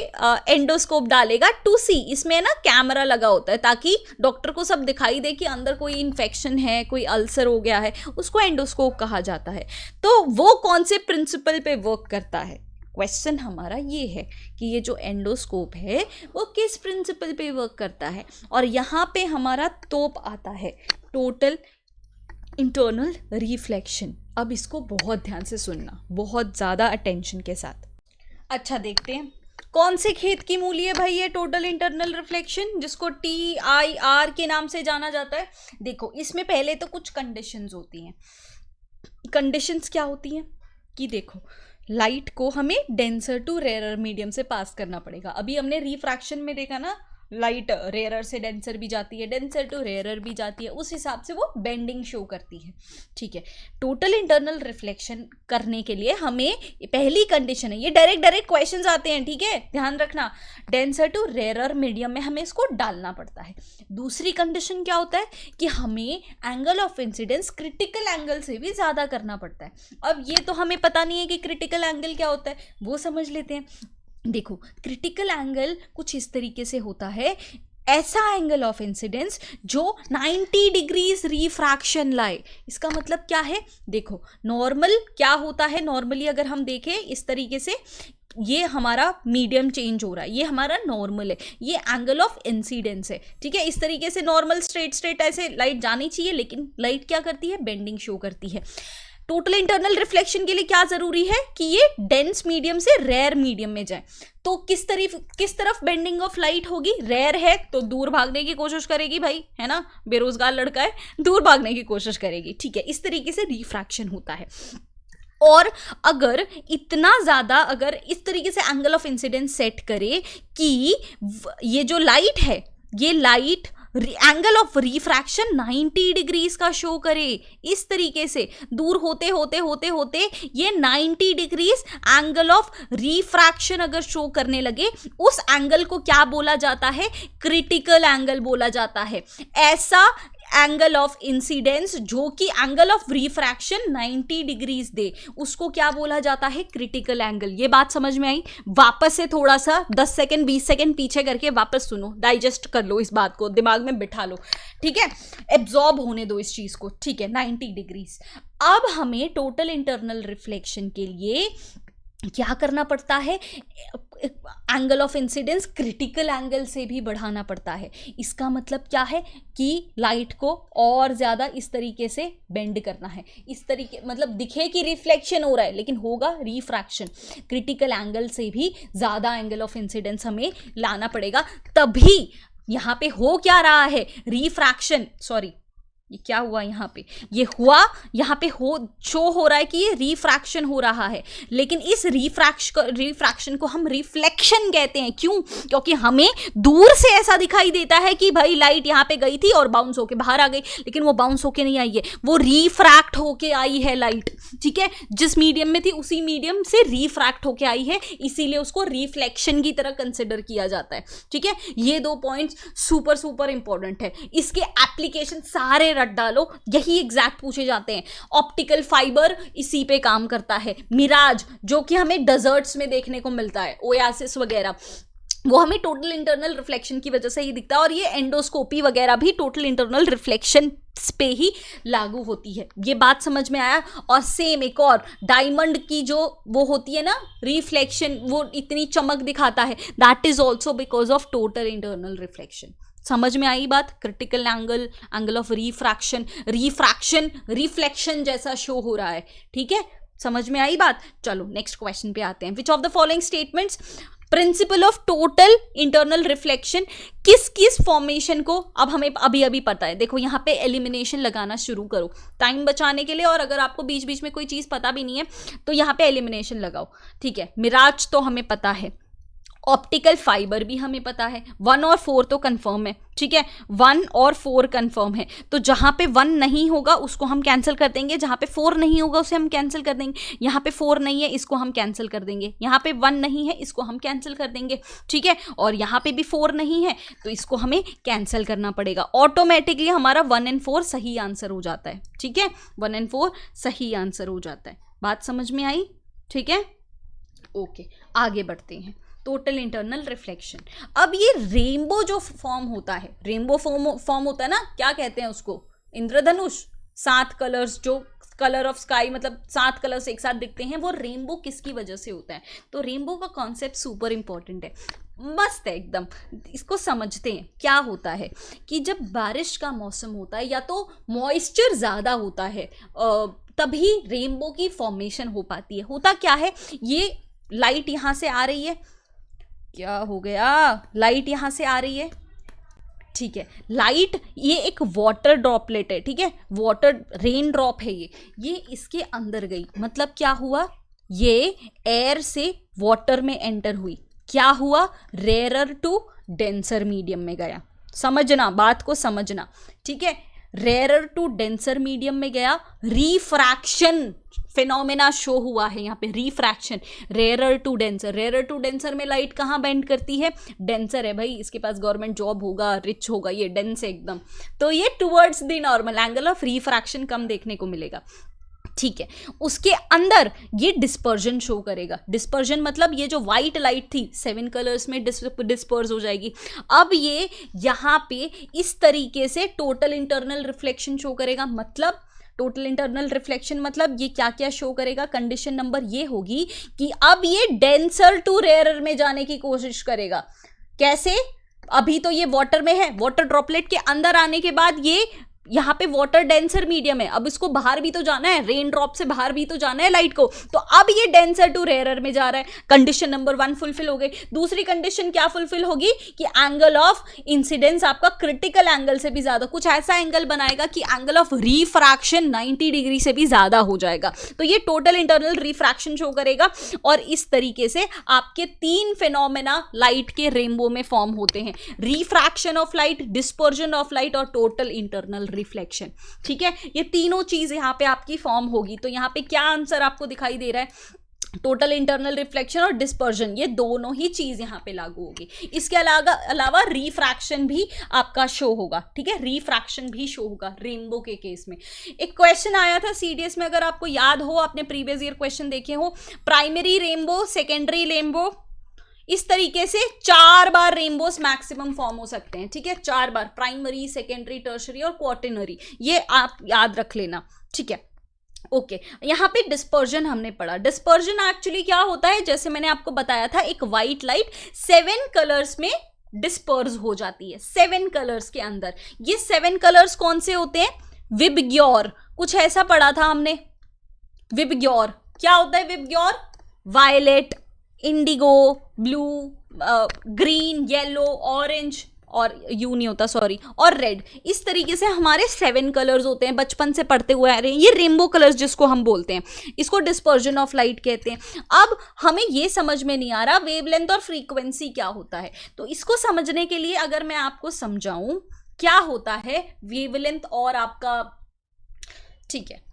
एंडोस्कोप डालेगा टू सी। इसमें ना कैमरा लगा होता है ताकि डॉक्टर को सब दिखाई दे कि अंदर कोई इन्फेक्शन है, कोई अल्सर हो गया है, उसको एंडोस्कोप कहा जाता है। तो वो कौन से प्रिंसिपल पे वर्क करता है? क्वेश्चन हमारा ये है कि ये जो एंडोस्कोप है वो किस प्रिंसिपल पे वर्क करता है। और यहाँ पे हमारा तोप आता है, टोटल इंटरनल रिफ्लेक्शन। अब इसको बहुत ध्यान से सुनना, बहुत ज़्यादा अटेंशन के साथ। अच्छा, देखते हैं कौन से खेत की मूली है भाई ये टोटल इंटरनल रिफ्लेक्शन, जिसको TIR के नाम से जाना जाता है। देखो, इसमें पहले तो कुछ कंडीशंस होती हैं। कंडीशंस क्या होती हैं कि देखो, लाइट को हमें डेंसर टू रेयरर मीडियम से पास करना पड़ेगा। अभी हमने रिफ्रैक्शन में देखा ना, लाइट रेयरर से डेंसर भी जाती है, डेंसर टू रेयरर भी जाती है, उस हिसाब से वो बेंडिंग शो करती है। ठीक है, टोटल इंटरनल रिफ्लेक्शन करने के लिए हमें पहली कंडीशन है, ये डायरेक्ट क्वेश्चंस आते हैं, ठीक है, ध्यान रखना, डेंसर टू रेयरर मीडियम में हमें इसको डालना पड़ता है। दूसरी कंडीशन क्या होता है कि हमें angle of incidence critical angle से भी ज़्यादा करना पड़ता है। अब ये तो हमें पता नहीं है कि क्रिटिकल एंगल क्या होता है, वो समझ लेते हैं। देखो, क्रिटिकल एंगल कुछ इस तरीके से होता है, ऐसा एंगल ऑफ इंसिडेंस जो 90 डिग्रीज रिफ्रैक्शन लाए। इसका मतलब क्या है? देखो, नॉर्मल क्या होता है, नॉर्मली अगर हम देखें इस तरीके से, ये हमारा मीडियम चेंज हो रहा है, ये हमारा नॉर्मल है, ये एंगल ऑफ इंसिडेंस है। ठीक है, इस तरीके से नॉर्मल स्ट्रेट ऐसे लाइट जानी चाहिए, लेकिन लाइट क्या करती है? बेंडिंग शो करती है। टोटल इंटरनल रिफ्लेक्शन के लिए क्या जरूरी है कि ये डेंस मीडियम से रेयर मीडियम में जाए। तो किस तरफ बेंडिंग ऑफ लाइट होगी? रेयर है तो दूर भागने की कोशिश करेगी भाई, है ना, बेरोजगार लड़का है, दूर भागने की कोशिश करेगी। ठीक है, इस तरीके से रिफ्रैक्शन होता है। और अगर इतना ज़्यादा, अगर इस तरीके से एंगल ऑफ इंसिडेंस सेट करे कि ये जो लाइट है, ये light angle of refraction 90 degrees का शो करे, इस तरीके से दूर होते होते ये 90 डिग्रीज एंगल ऑफ रिफ्रैक्शन अगर शो करने लगे, उस एंगल को क्या बोला जाता है? क्रिटिकल एंगल बोला जाता है। ऐसा एंगल ऑफ इंसिडेंस जो कि एंगल ऑफ रिफ्रैक्शन 90 डिग्रीज दे, उसको क्या बोला जाता है? Critical angle. ये बात समझ में आई? वापस से थोड़ा सा 10 सेकंड 20 सेकंड पीछे करके वापस सुनो, डाइजेस्ट कर लो, इस बात को दिमाग में बिठा लो, ठीक है, एब्जॉर्ब होने दो इस चीज को। ठीक है, 90 डिग्रीज। अब हमें टोटल इंटरनल रिफ्लेक्शन के लिए क्या करना पड़ता है? Angle of incidence critical angle से भी बढ़ाना पड़ता है। इसका मतलब क्या है कि लाइट को और ज़्यादा इस तरीके से बेंड करना है, इस तरीके, मतलब दिखे कि रिफ्लेक्शन हो रहा है लेकिन होगा रिफ्रैक्शन। क्रिटिकल एंगल से भी ज़्यादा एंगल ऑफ इंसिडेंस हमें लाना पड़ेगा, तभी यहाँ पे हो क्या रहा है? रिफ्रैक्शन, सॉरी, ये क्या हुआ यहाँ पे, ये हुआ यहाँ पे शो हो रहा है कि ये रिफ्रैक्शन हो रहा है, लेकिन इस रिफ्रैक्शन को हम रिफ्लेक्शन कहते हैं। क्यों? क्योंकि हमें दूर से ऐसा दिखाई देता है कि भाई लाइट यहाँ पे गई थी और बाउंस होके बाहर आ गई, लेकिन वो बाउंस होके नहीं आई है, वो रिफ्रैक्ट होके आई है लाइट, ठीक है। जिस मीडियम में थी उसी मीडियम से रिफ्रैक्ट होके आई है, इसीलिए उसको रिफ्लेक्शन की तरह कंसिडर किया जाता है, ठीक है। ये 2 पॉइंट्स सुपर सुपर इंपॉर्टेंट है, इसके एप्लीकेशन सारे रट डालो, यही एग्जैक्ट पूछे जाते हैं। ऑप्टिकल फाइबर इसी पे काम करता है। मिराज जो कि हमें डेजर्ट्स में देखने को मिलता है, ओएसिस वगैरह, वो हमें टोटल इंटरनल रिफ्लेक्शन की वजह से ही दिखता है, और ये एंडोस्कोपी वगैरह भी टोटल इंटरनल रिफ्लेक्शन पे ही लागू होती है। ये बात समझ में आया। और सेम एक और डायमंड की जो वो होती है ना रिफ्लेक्शन, वो इतनी चमक दिखाता है, that is also because of total internal reflection. समझ में आई बात? Critical angle, angle of refraction, reflection जैसा शो हो रहा है, ठीक है। समझ में आई बात? चलो नेक्स्ट क्वेश्चन पे आते हैं। विच of the following statements principle of total internal reflection, किस किस फॉर्मेशन को, अब हमें अभी अभी पता है, देखो यहाँ पे एलिमिनेशन लगाना शुरू करो टाइम बचाने के लिए, और अगर आपको बीच बीच में कोई चीज़ पता भी नहीं है तो यहाँ पे एलिमिनेशन लगाओ, ठीक है। मिराज तो हमें पता है, ऑप्टिकल फाइबर भी हमें पता है, 1 और 4 तो कंफर्म है, ठीक है। 1 और 4 कंफर्म है, तो जहाँ पे 1 नहीं होगा उसको हम कैंसिल कर देंगे, जहाँ पे 4 नहीं होगा उसे हम कैंसिल कर देंगे। यहाँ पे 4 नहीं है, इसको हम कैंसिल कर देंगे। यहाँ पे 1 नहीं है, इसको हम कैंसिल कर देंगे, ठीक है। और यहाँ पे भी 4 नहीं है, तो इसको हमें कैंसिल करना पड़ेगा। ऑटोमेटिकली हमारा 1 और 4 सही आंसर हो जाता है, ठीक है। 1 और 4 सही आंसर हो जाता है। बात समझ में आई? ठीक है, ओके, आगे बढ़ते हैं। Total internal reflection. अब ये रेनबो जो फॉर्म होता है, रेनबो फॉर्म होता है ना, क्या कहते हैं उसको? इंद्रधनुष। 7 कलर्स, जो कलर ऑफ स्काई, मतलब 7 कलर्स एक साथ दिखते हैं, वो रेनबो किसकी वजह से होता है? तो रेनबो का कॉन्सेप्ट सुपर इंपॉर्टेंट है, मस्त है एकदम। इसको समझते हैं। क्या होता है कि जब बारिश का मौसम होता है या तो मॉइस्चर ज़्यादा होता है, तभी रेनबो की फॉर्मेशन हो पाती है। होता क्या है, ये लाइट यहाँ से आ रही है, क्या हो गया, लाइट यहाँ से आ रही है, ठीक है। लाइट, ये एक वाटर ड्रॉपलेट है, ठीक है, वाटर रेन ड्रॉप है, ये इसके अंदर गई, मतलब क्या हुआ, ये एयर से वाटर में एंटर हुई, क्या हुआ, रेयरर टू डेंसर मीडियम में गया। समझना, बात को समझना, ठीक है। रेयरर टू डेंसर मीडियम में गया, रिफ्रैक्शन फिनोमेना शो हुआ है यहाँ पे, refraction, rarer to denser. Rarer to denser में लाइट कहाँ बेंड करती है? डेंसर है भाई, इसके पास गवर्नमेंट जॉब होगा, रिच होगा, ये डेंस है एकदम, तो ये towards the normal, angle of refraction कम देखने को मिलेगा, ठीक है। उसके अंदर ये डिस्पर्जन शो करेगा। डिस्पर्जन मतलब ये जो व्हाइट लाइट थी 7 कलर्स में डिस्पर्स हो जाएगी। अब ये यहाँ पे इस तरीके से टोटल इंटरनल रिफ्लेक्शन शो करेगा। मतलब टोटल इंटरनल रिफ्लेक्शन मतलब ये क्या क्या शो करेगा? कंडीशन नंबर ये होगी कि अब ये डेंसर टू रेयरर में जाने की कोशिश करेगा। कैसे? अभी तो ये वाटर में है, वाटर ड्रॉपलेट के अंदर आने के बाद ये यहाँ पे वाटर डेंसर मीडियम है, अब इसको बाहर भी तो जाना है, रेन ड्रॉप से बाहर भी तो जाना है लाइट को, तो अब ये डेंसर टू रेयरर में जा रहा है। कंडीशन नंबर 1 फुलफिल हो गई। दूसरी कंडीशन क्या फुलफिल होगी कि एंगल ऑफ इंसिडेंस आपका क्रिटिकल एंगल से भी ज्यादा, कुछ ऐसा एंगल बनाएगा कि एंगल ऑफ रिफ्रैक्शन 90 डिग्री से भी ज्यादा हो जाएगा। तो ये टोटल इंटरनल रिफ्रैक्शन शो करेगा, और इस तरीके से आपके 3 फिनोमेना लाइट के रेनबो में फॉर्म होते हैं, refraction of light, dispersion of light और टोटल इंटरनल रिफ्लेक्शन, ठीक है। ये तीनों चीज यहाँ पे आपकी फॉर्म होगी। तो यहाँ पे क्या आंसर आपको दिखाई दे रहा है? टोटल इंटरनल रिफ्लेक्शन और डिस्पर्जन, ये दोनों ही चीज यहाँ पे लागू होगी। इसके अलावा रिफ्रैक्शन भी आपका शो होगा, ठीक है, रिफ्रैक्शन भी शो होगा रेनबो के केस में। एक क्वेश्चन आया था सीडीएस में, अगर आपको याद हो, आपने प्रीवियस ईयर क्वेश्चन देखे हो, प्राइमरी रेनबो, सेकेंडरी रेनबो, इस तरीके से 4 बार रेनबोस मैक्सिमम फॉर्म हो सकते हैं, ठीक है, 4 बार, प्राइमरी, सेकेंडरी, टर्शरी और क्वार्टिनरी, ये आप याद रख लेना, ठीक है, ओके। यहाँ पे डिस्पर्जन हमने पढ़ा। डिस्पर्जन एक्चुअली क्या होता है, जैसे मैंने आपको बताया था, एक व्हाइट लाइट 7 कलर्स में डिस्पर्स हो जाती है, 7 कलर्स के अंदर। ये 7 कलर्स कौन से होते हैं? विबग्योर, कुछ ऐसा पढ़ा था हमने, विबग्योर। क्या होता है VIBGYOR? Violet, indigo, blue, green, yellow, orange और यू नहीं होता सॉरी, और रेड। इस तरीके से हमारे 7 कलर्स होते हैं, बचपन से पढ़ते हुए आ रहे हैं, ये रेनबो कलर्स जिसको हम बोलते हैं, इसको डिस्पर्जन ऑफ लाइट कहते हैं। अब हमें ये समझ में नहीं आ रहा वेवलेंथ और फ्रीक्वेंसी क्या होता है, तो इसको समझने के लिए अगर मैं आपको समझाऊं क्या होता है वेवलेंथ और आपका, ठीक है,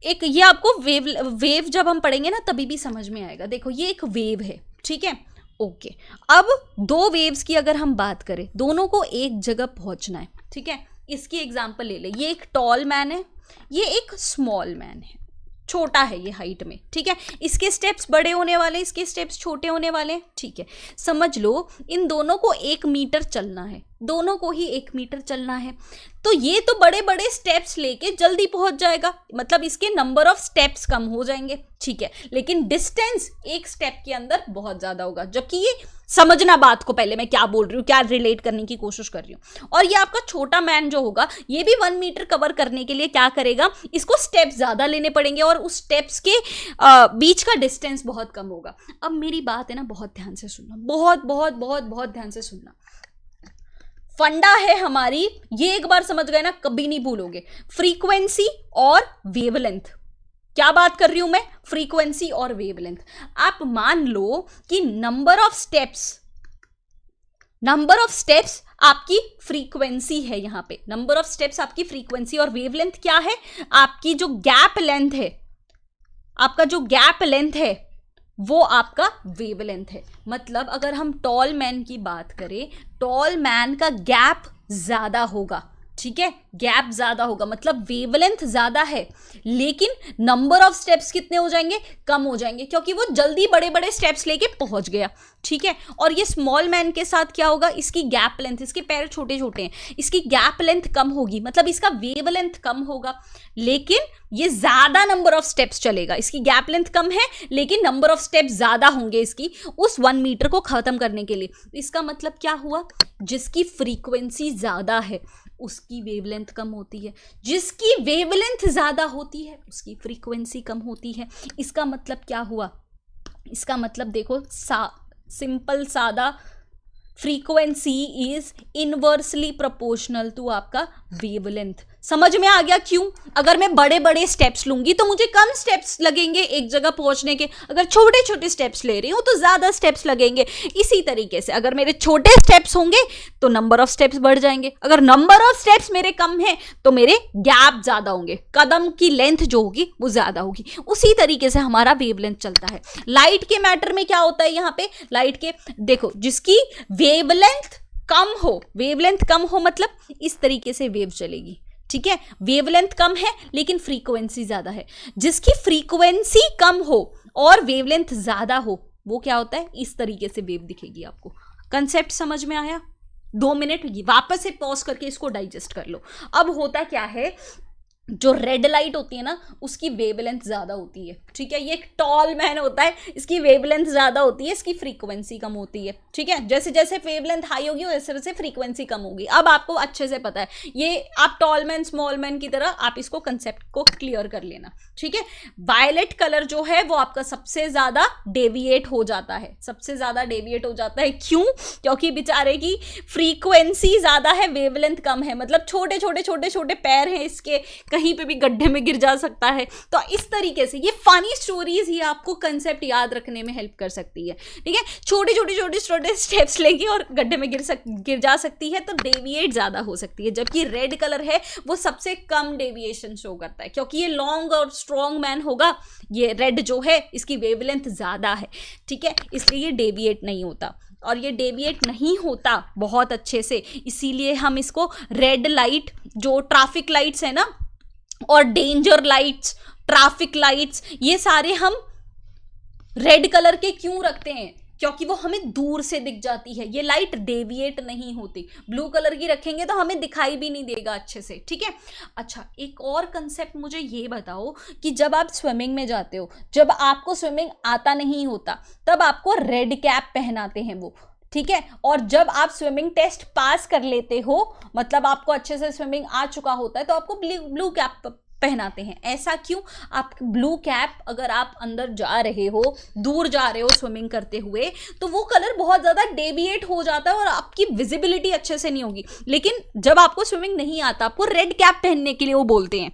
एक ये आपको वेव जब हम पढ़ेंगे ना तभी भी समझ में आएगा। देखो ये एक वेव है, ठीक है, ओके। अब दो वेव्स की अगर हम बात करें, दोनों को एक जगह पहुंचना है, ठीक है। इसकी एग्जांपल ले ले, ये एक टॉल मैन है, ये एक स्मॉल मैन है, छोटा है ये हाइट में, ठीक है। इसके स्टेप्स बड़े होने वाले, इसके स्टेप्स छोटे होने वाले, ठीक है। समझ लो इन दोनों को 1 मीटर चलना है, दोनों को ही 1 मीटर चलना है, तो ये तो बड़े बड़े स्टेप्स लेके जल्दी पहुंच जाएगा, मतलब इसके नंबर ऑफ स्टेप्स कम हो जाएंगे, ठीक है, लेकिन डिस्टेंस एक स्टेप के अंदर बहुत ज्यादा होगा। जबकि ये समझना बात को, पहले मैं क्या बोल रही हूँ, क्या रिलेट करने की कोशिश कर रही हूँ। और ये आपका छोटा मैन जो होगा ये भी 1 मीटर कवर करने के लिए क्या करेगा, इसको स्टेप्स ज्यादा लेने पड़ेंगे और उस स्टेप्स के बीच का डिस्टेंस बहुत कम होगा। अब मेरी बात है ना, बहुत ध्यान से सुनना, बहुत बहुत बहुत बहुत ध्यान से सुनना, फंडा है हमारी, ये एक बार समझ गए ना कभी नहीं भूलोगे। फ्रीक्वेंसी और वेवलेंथ, क्या बात कर रही हूं मैं, फ्रीक्वेंसी और वेवलेंथ। आप मान लो कि नंबर ऑफ स्टेप्स आपकी फ्रीक्वेंसी है, यहां पे नंबर ऑफ स्टेप्स आपकी फ्रीक्वेंसी, और वेवलेंथ क्या है, आपकी जो गैप लेंथ है, आपका जो गैप लेंथ है वो आपका वेवलेंथ है। मतलब अगर हम टॉल मैन की बात करें, टॉल मैन का गैप ज्यादा होगा, ठीक है, गैप ज्यादा होगा, मतलब वेवलेंथ ज्यादा है, लेकिन नंबर ऑफ स्टेप्स कितने हो जाएंगे, कम हो जाएंगे, क्योंकि वो जल्दी बड़े बड़े स्टेप्स लेके पहुंच गया, ठीक है। और ये स्मॉल मैन के साथ क्या होगा, इसकी गैप लेंथ, इसके पैर छोटे छोटे हैं, इसकी गैप लेंथ कम होगी, मतलब इसका वेवलेंथ कम होगा, लेकिन ये ज्यादा नंबर ऑफ स्टेप्स चलेगा। इसकी गैप लेंथ कम है लेकिन नंबर ऑफ स्टेप्स ज्यादा होंगे इसकी उस 1 मीटर को खत्म करने के लिए। इसका मतलब क्या हुआ, जिसकी फ्रीक्वेंसी ज्यादा है उसकी वेवलेंथ कम होती है, जिसकी वेवलेंथ ज्यादा होती है उसकी फ्रीक्वेंसी कम होती है। इसका मतलब क्या हुआ, इसका मतलब देखो सिंपल सादा, frequency is inversely proportional to आपका वेवलेंथ। समझ में आ गया क्यों? अगर मैं बड़े बड़े स्टेप्स लूंगी तो मुझे कम स्टेप्स लगेंगे एक जगह पहुंचने के, अगर छोटे छोटे स्टेप्स ले रही हूं तो ज्यादा स्टेप्स लगेंगे। इसी तरीके से अगर मेरे छोटे स्टेप्स होंगे तो नंबर ऑफ स्टेप्स बढ़ जाएंगे, अगर नंबर ऑफ स्टेप्स मेरे कम है तो मेरे गैप ज्यादा होंगे, कदम की लेंथ जो होगी वो ज्यादा होगी। उसी तरीके से हमारा वेवलेंथ चलता है। लाइट के मैटर में क्या होता है, यहाँ पे लाइट के देखो, जिसकी वेवलेंथ कम हो मतलब इस तरीके से वेव चलेगी, ठीक है। वेवलेंथ कम है लेकिन फ्रीक्वेंसी ज्यादा है। जिसकी फ्रीक्वेंसी कम हो और वेवलेंथ ज्यादा हो वो क्या होता है, इस तरीके से वेव दिखेगी आपको। कंसेप्ट समझ में आया? 2 मिनट वापस से पॉज करके इसको डाइजेस्ट कर लो। अब होता क्या है, जो रेड लाइट होती है ना उसकी वेवलेंथ ज्यादा होती है, ठीक है। ये एक टॉल मैन होता है, इसकी वेवलेंथ ज्यादा होती है, इसकी फ्रीक्वेंसी कम होती है, ठीक है। जैसे जैसे वेवलेंथ हाई होगी वैसे वैसे फ्रीक्वेंसी कम होगी। अब आपको अच्छे से पता है, ये आप टॉल मैन स्मॉल मैन की तरह आप इसको कंसेप्ट को क्लियर कर लेना, ठीक है। वायलेट कलर जो है वो आपका सबसे ज्यादा डेविएट हो जाता है, सबसे ज्यादा डेविएट हो जाता है। क्यों? क्योंकि बेचारे की फ्रीक्वेंसी ज्यादा है, वेवलेंथ कम है, मतलब छोटे छोटे छोटे छोटे पैर हैं इसके, कहीं पे भी गड्ढे में गिर जा सकता है। तो इस तरीके से ये फनी स्टोरीज ही आपको कंसेप्ट याद रखने में हेल्प कर सकती है, ठीक है। छोटे छोटे छोटे छोटे स्टेप्स लेगी और गड्ढे में गिर जा सकती है, तो डेविएट ज्यादा हो सकती है। जबकि रेड कलर है वो सबसे कम डेविएशन शो करता है, क्योंकि ये लॉन्ग और स्ट्रॉन्ग मैन होगा। ये रेड जो है इसकी वेवलेंथ ज्यादा है, ठीक है, इसलिए ये डेविएट नहीं होता। और ये डेविएट नहीं होता बहुत अच्छे से, इसीलिए हम इसको रेड लाइट, जो ट्रैफिक लाइट्स है ना, और डेंजर लाइट्स, ट्रैफिक लाइट्स, ये सारे हम रेड कलर के क्यों रखते हैं, क्योंकि वो हमें दूर से दिख जाती है, ये लाइट डेविएट नहीं होती। ब्लू कलर की रखेंगे तो हमें दिखाई भी नहीं देगा अच्छे से, ठीक है। अच्छा, एक और कंसेप्ट मुझे ये बताओ कि जब आप स्विमिंग में जाते हो, जब आपको स्विमिंग आता नहीं होता तब आपको रेड कैप पहनाते हैं वो, ठीक है। और जब आप स्विमिंग टेस्ट पास कर लेते हो, मतलब आपको अच्छे से स्विमिंग आ चुका होता है, तो आपको ब्लू कैप पहनाते हैं। ऐसा क्यों? आप ब्लू कैप अगर आप अंदर जा रहे हो, दूर जा रहे हो स्विमिंग करते हुए, तो वो कलर बहुत ज़्यादा डेविएट हो जाता है और आपकी विजिबिलिटी अच्छे से नहीं होगी। लेकिन जब आपको स्विमिंग नहीं आता, आपको रेड कैप पहनने के लिए वो बोलते हैं।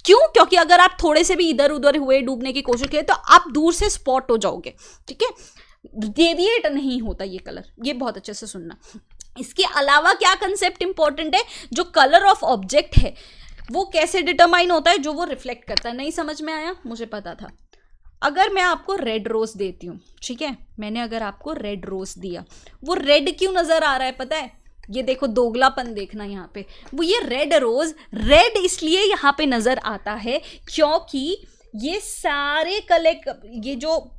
क्यों? क्योंकि अगर आप थोड़े से भी इधर उधर हुए, डूबने की कोशिश करें, तो आप दूर से स्पॉट हो जाओगे। ठीक है, डेविएट नहीं होता ये कलर, ये बहुत अच्छे से सुनना। इसके अलावा क्या कंसेप्ट इंपॉर्टेंट है? जो कलर ऑफ ऑब्जेक्ट है वो कैसे डिटरमाइन होता है? जो वो रिफ्लेक्ट करता है। नहीं समझ में आया? मुझे पता था। अगर मैं आपको रेड रोज देती हूँ, ठीक है, मैंने अगर आपको रेड रोज दिया, वो रेड क्यों नजर आ रहा है पता है? ये देखो, दोगलापन देखना यहाँ पे। वो ये रेड रोज रेड इसलिए यहाँ पे नजर आता है क्योंकि ये जो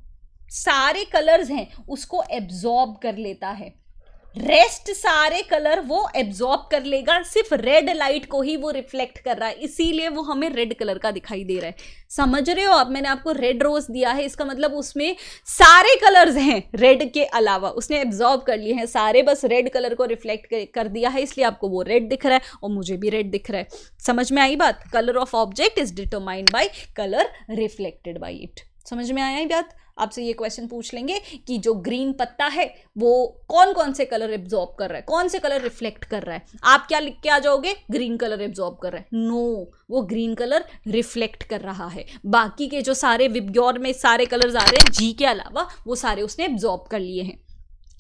सारे कलर्स हैं उसको एब्जॉर्ब कर लेता है। रेस्ट सारे कलर वो एब्जॉर्ब कर लेगा, सिर्फ रेड लाइट को ही वो रिफ्लेक्ट कर रहा है, इसीलिए वो हमें रेड कलर का दिखाई दे रहा है। समझ रहे हो? अब मैंने आपको रेड रोज दिया है, इसका मतलब उसमें सारे कलर्स हैं रेड के अलावा, उसने एब्जॉर्ब कर लिए हैं सारे, बस रेड कलर को रिफ्लेक्ट कर दिया है, इसलिए आपको वो रेड दिख रहा है और मुझे भी रेड दिख रहा है। समझ में आई बात? Colour of object is determined by colour reflected by it. समझ में आया ये बात? आपसे ये क्वेश्चन पूछ लेंगे कि जो ग्रीन पत्ता है वो कौन कौन से कलर एब्जॉर्ब कर रहा है, कौन से कलर रिफ्लेक्ट कर रहा है, आप क्या लिख के आ जाओगे? ग्रीन कलर एब्जॉर्ब कर रहा है। नो, वो ग्रीन कलर रिफ्लेक्ट कर रहा है। बाकी के जो सारे विबग्योर में सारे कलर्स आ रहे हैं जी के अलावा, वो सारे उसने एब्जॉर्ब कर लिए हैं।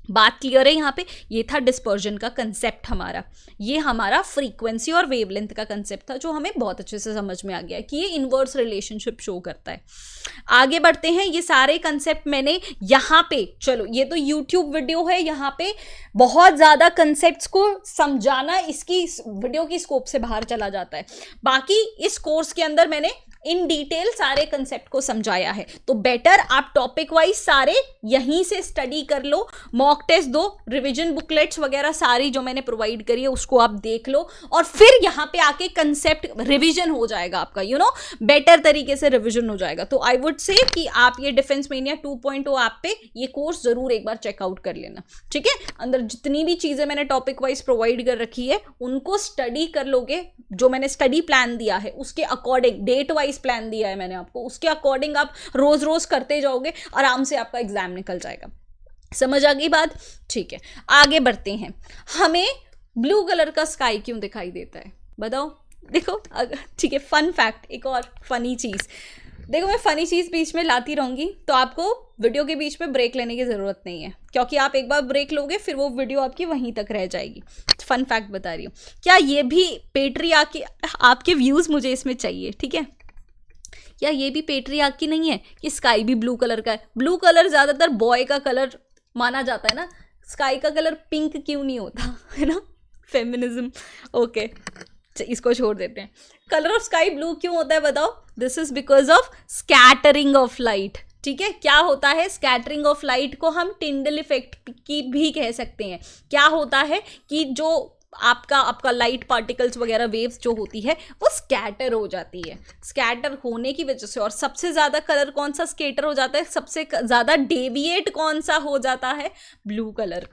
बात क्लियर है यहाँ पे? ये था डिस्पर्जन का कंसेप्ट हमारा। ये हमारा फ्रीक्वेंसी और वेवलेंथ का कंसेप्ट था जो हमें बहुत अच्छे से समझ में आ गया कि ये इनवर्स रिलेशनशिप शो करता है। आगे बढ़ते हैं। ये सारे कंसेप्ट मैंने यहाँ पे, चलो ये तो यूट्यूब वीडियो है, यहाँ पे बहुत ज़्यादा कंसेप्ट्स को समझाना इसकी वीडियो की स्कोप से बाहर चला जाता है। बाकी इस कोर्स के अंदर मैंने इन डिटेल सारे कंसेप्ट को समझाया है, तो बेटर आप टॉपिक वाइज सारे यहीं से स्टडी कर लो, मॉक टेस्ट दो, रिवीजन बुकलेट्स वगैरह सारी जो मैंने प्रोवाइड करी है उसको आप देख लो, और फिर यहाँ पे आके कंसेप्ट रिवीजन हो जाएगा आपका, बेटर तरीके से रिवीजन हो जाएगा। तो आई वुड से कि आप ये डिफेंस मेनिया 2.0 ऐप पे ये कोर्स जरूर एक बार चेकआउट कर लेना। ठीक है, अंदर जितनी भी चीजें मैंने टॉपिक वाइज प्रोवाइड कर रखी है उनको स्टडी कर लोगे, जो मैंने स्टडी प्लान दिया है उसके अकॉर्डिंग, डेट वाइज प्लान दिया है मैंने आपको, उसके अकॉर्डिंग आप रोज रोज करते जाओगे, आराम से आपका एग्जाम निकल जाएगा। समझ आ गई बात? ठीक है, आगे बढ़ते हैं। हमें ब्लू कलर का स्काई क्यों दिखाई देता है बताओ? देखो, ठीक है, फन फैक्ट, एक और फनी चीज देखो, मैं फनी चीज बीच में लाती रहूंगी तो आपको वीडियो के बीच में ब्रेक लेने की जरूरत नहीं है, क्योंकि आप एक बार ब्रेक लोगे फिर वो वीडियो आपकी वहीं तक रह जाएगी। फन फैक्ट बता रही हूँ। क्या ये भी पेट्रियार्की, आपके व्यूज मुझे इसमें चाहिए, ठीक है? क्या ये भी पेट्रियार्की नहीं है कि स्काई भी ब्लू कलर का है? ब्लू कलर ज्यादातर बॉय का कलर माना जाता है ना, स्काई का कलर पिंक क्यों नहीं होता है ना? फेमिनिज्म। ओके, इसको छोड़ देते हैं। कलर ऑफ स्काई ब्लू क्यों होता है बताओ? This is because of scattering of light. ठीक है, क्या होता है? स्कैटरिंग ऑफ लाइट को हम टिंडल इफेक्ट की भी कह सकते हैं। क्या होता है कि जो आपका लाइट पार्टिकल्स वगैरह वेव्स जो होती है वो स्कैटर हो जाती है। स्कैटर होने की वजह से, और सबसे ज़्यादा कलर कौन सा स्कैटर हो जाता है, सबसे ज़्यादा डेविएट कौन सा हो जाता है? Blue colour.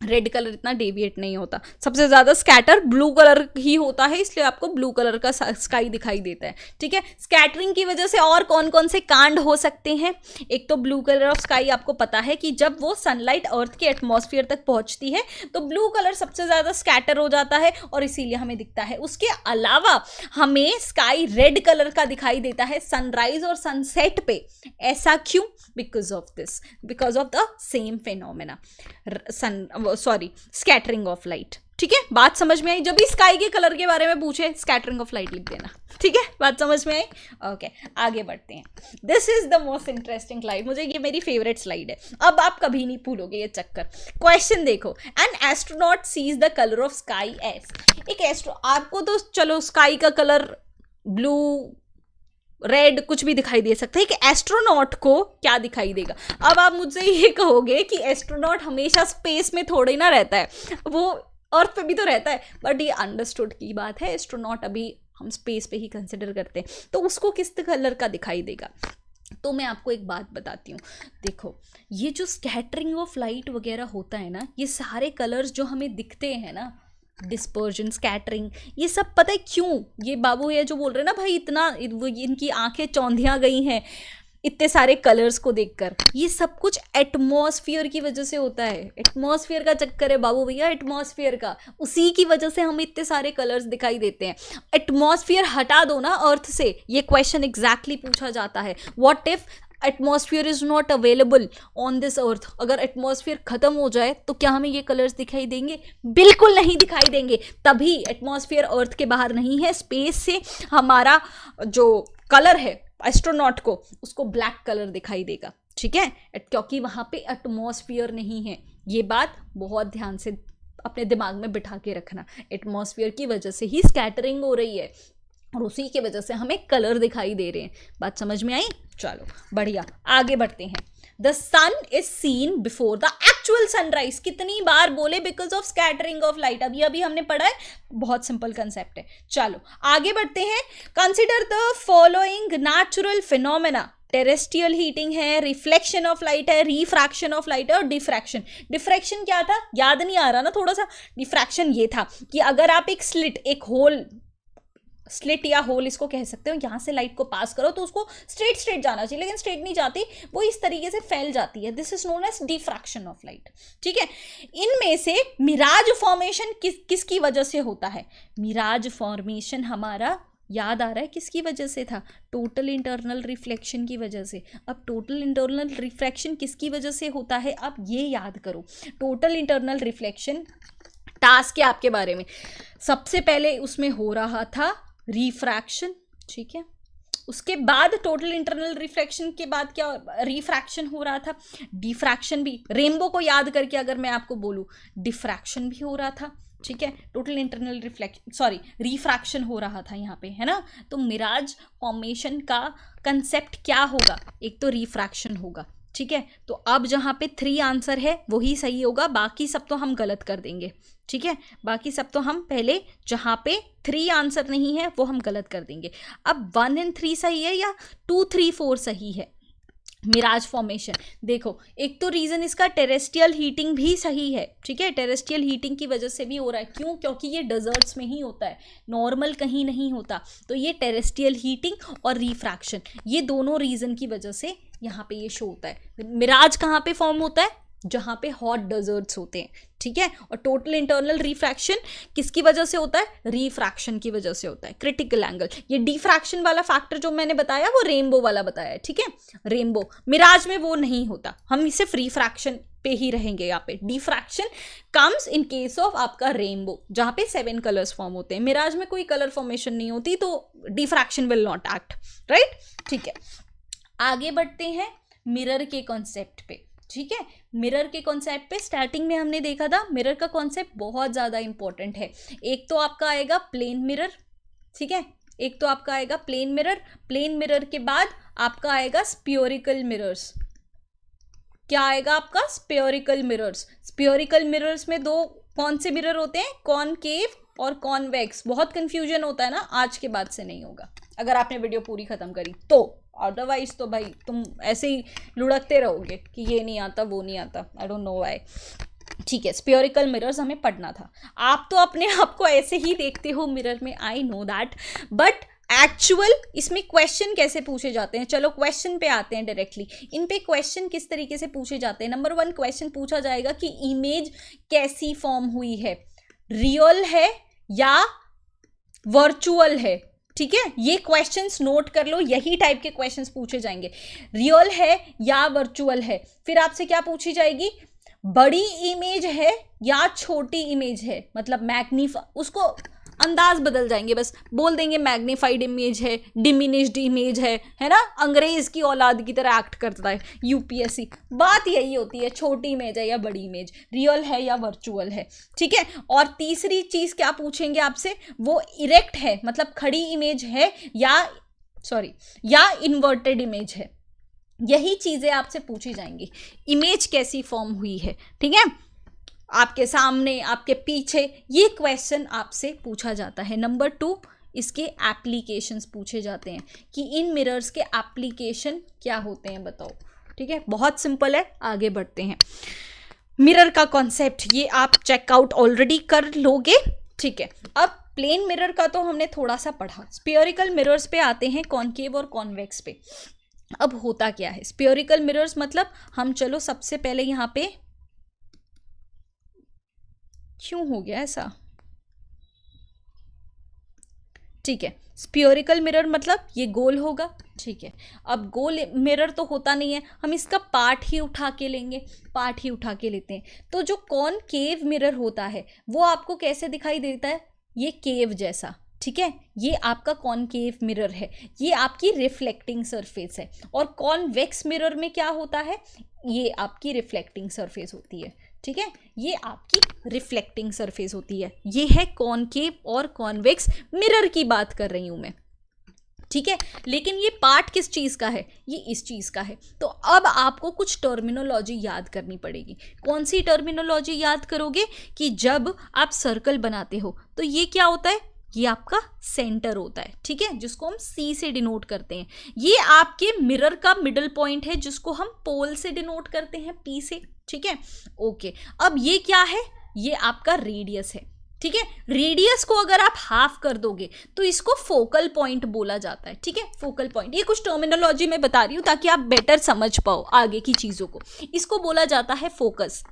रेड कलर इतना डेविएट नहीं होता, सबसे ज़्यादा स्कैटर ब्लू कलर ही होता है, इसलिए आपको ब्लू कलर का स्काई दिखाई देता है। ठीक है, स्कैटरिंग की वजह से और कौन कौन से कांड हो सकते हैं? एक तो ब्लू कलर ऑफ स्काई, आपको पता है कि जब वो सनलाइट अर्थ के एटमॉस्फेयर तक पहुंचती है तो ब्लू कलर सबसे ज़्यादा स्कैटर हो जाता है और इसीलिए हमें दिखता है। उसके अलावा हमें स्काई रेड कलर का दिखाई देता है सनराइज और सनसेट पे। ऐसा क्यों? Because of this, because of the same phenomena, scattering of light. ठीक है, बात समझ में आई? जब भी स्काई के कलर के बारे में पूछे स्कैटरिंग ऑफ लाइट लिख देना। ठीक है, बात समझ में आई? ओके, आगे बढ़ते हैं। This is the most interesting slide, मुझे ये मेरी फेवरेट स्लाइड है, अब आप कभी नहीं भूलोगे ये चक्कर। क्वेश्चन देखो, an astronaut sees the colour of sky as. एक आपको तो चलो स्काई का कलर ब्लू, रेड कुछ भी दिखाई दे सकता है, कि एस्ट्रोनॉट को क्या दिखाई देगा? अब आप मुझसे ये कहोगे कि एस्ट्रोनॉट हमेशा स्पेस में थोड़ी ना रहता है, वो अर्थ पे भी तो रहता है, बट ये अंडरस्टूड की बात है, एस्ट्रोनॉट अभी हम स्पेस पे ही कंसिडर करते हैं, तो उसको किस कलर का दिखाई देगा? तो मैं आपको एक बात बताती हूँ। देखो, ये जो स्कैटरिंग ऑफ लाइट वगैरह होता है ना, ये सारे कलर्स जो हमें दिखते हैं ना, डिस्पर्जन, स्कैटरिंग, ये सब पता है क्यों? ये बाबू ये जो बोल रहे हैं ना भाई इतना इनकी आंखें चौंधियां गई हैं इतने सारे कलर्स को देखकर, ये सब कुछ एटमॉस्फेयर की वजह से होता है। एटमॉस्फेयर का चक्कर है बाबू भैया, एटमॉस्फेयर का, उसी की वजह से हमें इतने सारे कलर्स दिखाई देते हैं। एटमॉस्फेयर हटा दो ना अर्थ से, ये क्वेश्चन एग्जैक्टली पूछा जाता है। What if atmosphere is not available on this earth? अगर एटमॉस्फेयर खत्म हो जाए तो क्या हमें ये कलर्स दिखाई देंगे? बिल्कुल नहीं दिखाई देंगे। तभी एटमॉस्फेयर अर्थ के बाहर नहीं है, स्पेस से हमारा जो कलर है एस्ट्रोनॉट को, उसको ब्लैक कलर दिखाई देगा, ठीक है, क्योंकि वहां पे एटमॉस्फेयर नहीं है। ये बात बहुत ध्यान से अपने दिमाग में बिठा के रखना। एटमॉस्फेयर की वजह से ही स्कैटरिंग हो रही है और उसी की वजह से हमें कलर दिखाई दे रहे हैं। बात समझ में आई? चलो बढ़िया, आगे बढ़ते हैं। The sun is seen before the actual sunrise. कितनी बार बोले? Because of scattering of light. अभी हमने पढ़ा है, बहुत सिंपल कंसेप्ट है। चलो आगे बढ़ते हैं। Consider the following natural phenomena. Terrestrial heating है, रिफ्लेक्शन ऑफ लाइट है, रिफ्रैक्शन ऑफ लाइट है और डिफ्रैक्शन। डिफ्रैक्शन क्या था? याद नहीं आ रहा ना थोड़ा सा? डिफ्रैक्शन ये था कि अगर आप एक स्लिट, एक होल, स्लिट या होल इसको कह सकते हो, यहाँ से लाइट को पास करो तो उसको स्ट्रेट जाना चाहिए, लेकिन स्ट्रेट नहीं जाती, वो इस तरीके से फैल जाती है। This is known as diffraction of light, ठीक है। इनमें से मिराज फॉर्मेशन किसकी वजह से होता है? मिराज फॉर्मेशन हमारा याद आ रहा है किसकी वजह से था? टोटल इंटरनल रिफ्लेक्शन की वजह से। अब टोटल इंटरनल रिफ्लेक्शन किसकी वजह से होता है? अब ये याद करो, टोटल इंटरनल रिफ्लेक्शन टास्क है आपके बारे में। सबसे पहले उसमें हो रहा था रिफ्रैक्शन, ठीक है, उसके बाद टोटल इंटरनल रिफ्लेक्शन के बाद क्या? रिफ्रैक्शन हो रहा था, डिफ्रैक्शन भी। रेनबो को याद करके अगर मैं आपको बोलूं, डिफ्रैक्शन भी हो रहा था, ठीक है, टोटल इंटरनल रिफ्रैक्शन हो रहा था यहाँ पे, है ना। तो मिराज फॉर्मेशन का कंसेप्ट क्या होगा? एक तो रिफ्रैक्शन होगा, ठीक है। तो अब जहाँ पे 3 आंसर है वही सही होगा, बाकी सब तो हम गलत कर देंगे, ठीक है। बाकी सब तो हम पहले जहाँ पे 3 आंसर नहीं है वो हम गलत कर देंगे। अब 1 और 3 सही है या 2, 3, 4 सही है? मिराज फॉर्मेशन देखो, एक तो रीजन इसका टेरेस्ट्रियल हीटिंग भी सही है, ठीक है, टेरेस्ट्रियल हीटिंग की वजह से भी हो रहा है। क्यों? क्योंकि ये डेजर्ट्स में ही होता है, नॉर्मल कहीं नहीं होता। तो ये टेरेस्ट्रियल हीटिंग और रिफ्रैक्शन, ये दोनों रीजन की वजह से यहाँ पे ये शो होता है। मिराज कहाँ पे फॉर्म होता है? जहाँ पे हॉट डेजर्ट्स होते हैं, ठीक है। और टोटल इंटरनल रिफ्रैक्शन किसकी वजह से होता है? रिफ्रैक्शन की वजह से होता है, क्रिटिकल एंगल। ये डिफ्रैक्शन वाला फैक्टर जो मैंने बताया वो रेनबो वाला बताया है, ठीक है, रेनबो। मिराज में वो नहीं होता, हम सिर्फ रिफ्रैक्शन पे ही रहेंगे। यहाँ पे diffraction comes in case of आपका रेनबो, जहाँ पे 7 कलर्स फॉर्म होते हैं। मिराज में कोई कलर फॉर्मेशन नहीं होती, तो diffraction will not act, right, ठीक है। आगे बढ़ते हैं मिरर के कॉन्सेप्ट पे, ठीक है। मिरर के कॉन्सेप्ट पे स्टार्टिंग में हमने देखा था, मिरर का कॉन्सेप्ट बहुत ज़्यादा इंपॉर्टेंट है। एक तो आपका आएगा प्लेन मिरर, ठीक है, एक तो आपका आएगा प्लेन मिरर। प्लेन मिरर के बाद आपका आएगा स्फेरिकल मिरर्स। क्या आएगा आपका? Spherical mirrors. स्फेरिकल मिरर्स में 2 कौन से मिरर होते हैं? कॉनकेव और कॉन्वेक्स। बहुत कंफ्यूजन होता है ना, आज के बाद से नहीं होगा अगर आपने वीडियो पूरी खत्म करी तो, अदरवाइज तो भाई तुम ऐसे ही लुढ़कते रहोगे कि ये नहीं आता वो नहीं आता, आई डोंट नो व्हाई, ठीक है। स्फेरिकल मिरर्स हमें पढ़ना था। आप तो अपने आप को ऐसे ही देखते हो मिरर में, I know that, but actual इसमें क्वेश्चन कैसे पूछे जाते हैं? चलो क्वेश्चन पे आते हैं डायरेक्टली। इन पे क्वेश्चन किस तरीके से पूछे जाते हैं? नंबर 1 क्वेश्चन पूछा जाएगा कि इमेज कैसी फॉर्म हुई है, रियल है या वर्चुअल है, ठीक है। ये क्वेश्चंस नोट कर लो, यही टाइप के क्वेश्चंस पूछे जाएंगे, रियल है या वर्चुअल है। फिर आपसे क्या पूछी जाएगी? बड़ी इमेज है या छोटी इमेज है, मतलब उसको अंदाज बदल जाएंगे, बस बोल देंगे मैग्नीफाइड इमेज है, डिमिनिश्ड इमेज है ना। अंग्रेज की औलाद की तरह एक्ट करता है यूपीएससी। बात यही होती है, छोटी इमेज है या बड़ी इमेज, रियल है या वर्चुअल है, ठीक है। और तीसरी चीज क्या पूछेंगे आपसे? वो इरेक्ट है, मतलब खड़ी इमेज है या इन्वर्टेड इमेज है। यही चीजें आपसे पूछी जाएंगी, इमेज कैसी फॉर्म हुई है, ठीक है, आपके सामने आपके पीछे, ये क्वेश्चन आपसे पूछा जाता है। नंबर 2 इसके एप्लीकेशंस पूछे जाते हैं कि इन मिरर्स के एप्लीकेशन क्या होते हैं, बताओ, ठीक है। बहुत सिंपल है, आगे बढ़ते हैं। मिरर का कॉन्सेप्ट ये आप चेकआउट ऑलरेडी कर लोगे, ठीक है, अब प्लेन मिरर का तो हमने थोड़ा सा पढ़ा, स्फेरिकल मिरर्स पे आते हैं, कॉनकेव और कॉन्वेक्स पे। अब होता क्या है स्फेरिकल मिरर्स मतलब, हम चलो सबसे पहले यहाँ पे, क्यों हो गया ऐसा, ठीक है, स्फेरिकल मिरर मतलब ये गोल होगा, ठीक है। अब गोल मिरर तो होता नहीं है, हम इसका पार्ट ही उठा के लेंगे, पार्ट ही उठा के लेते हैं। तो जो कॉनकेव मिरर होता है वो आपको कैसे दिखाई देता है, ये केव जैसा, ठीक है, ये आपका कॉनकेव मिरर है, ये आपकी रिफ्लेक्टिंग सरफेस है। और कॉन्वेक्स मिरर में क्या होता है, ये आपकी रिफ्लेक्टिंग सरफेस होती है, ठीक है, ये आपकी रिफ्लेक्टिंग सरफेस होती है। ये है कॉनकेव और कॉन्वेक्स मिरर की बात कर रही हूं मैं, ठीक है। लेकिन ये पार्ट किस चीज का है, ये इस चीज का है। तो अब आपको कुछ टर्मिनोलॉजी याद करनी पड़ेगी। कौन सी टर्मिनोलॉजी याद करोगे, कि जब आप सर्कल बनाते हो तो ये क्या होता है, ये आपका सेंटर होता है, ठीक है, जिसको हम सी से डिनोट करते हैं। ये आपके मिरर का मिडल पॉइंट है, जिसको हम पोल से डिनोट करते हैं, पी से, ठीक है, ओके। अब ये क्या है, ये आपका रेडियस है, ठीक है। रेडियस को अगर आप हाफ कर दोगे तो इसको फोकल पॉइंट बोला जाता है, ठीक है, फोकल पॉइंट। ये कुछ टर्मिनोलॉजी में बता रही हूं ताकि आप बेटर समझ पाओ आगे की चीजों को। इसको बोला जाता है फोकस,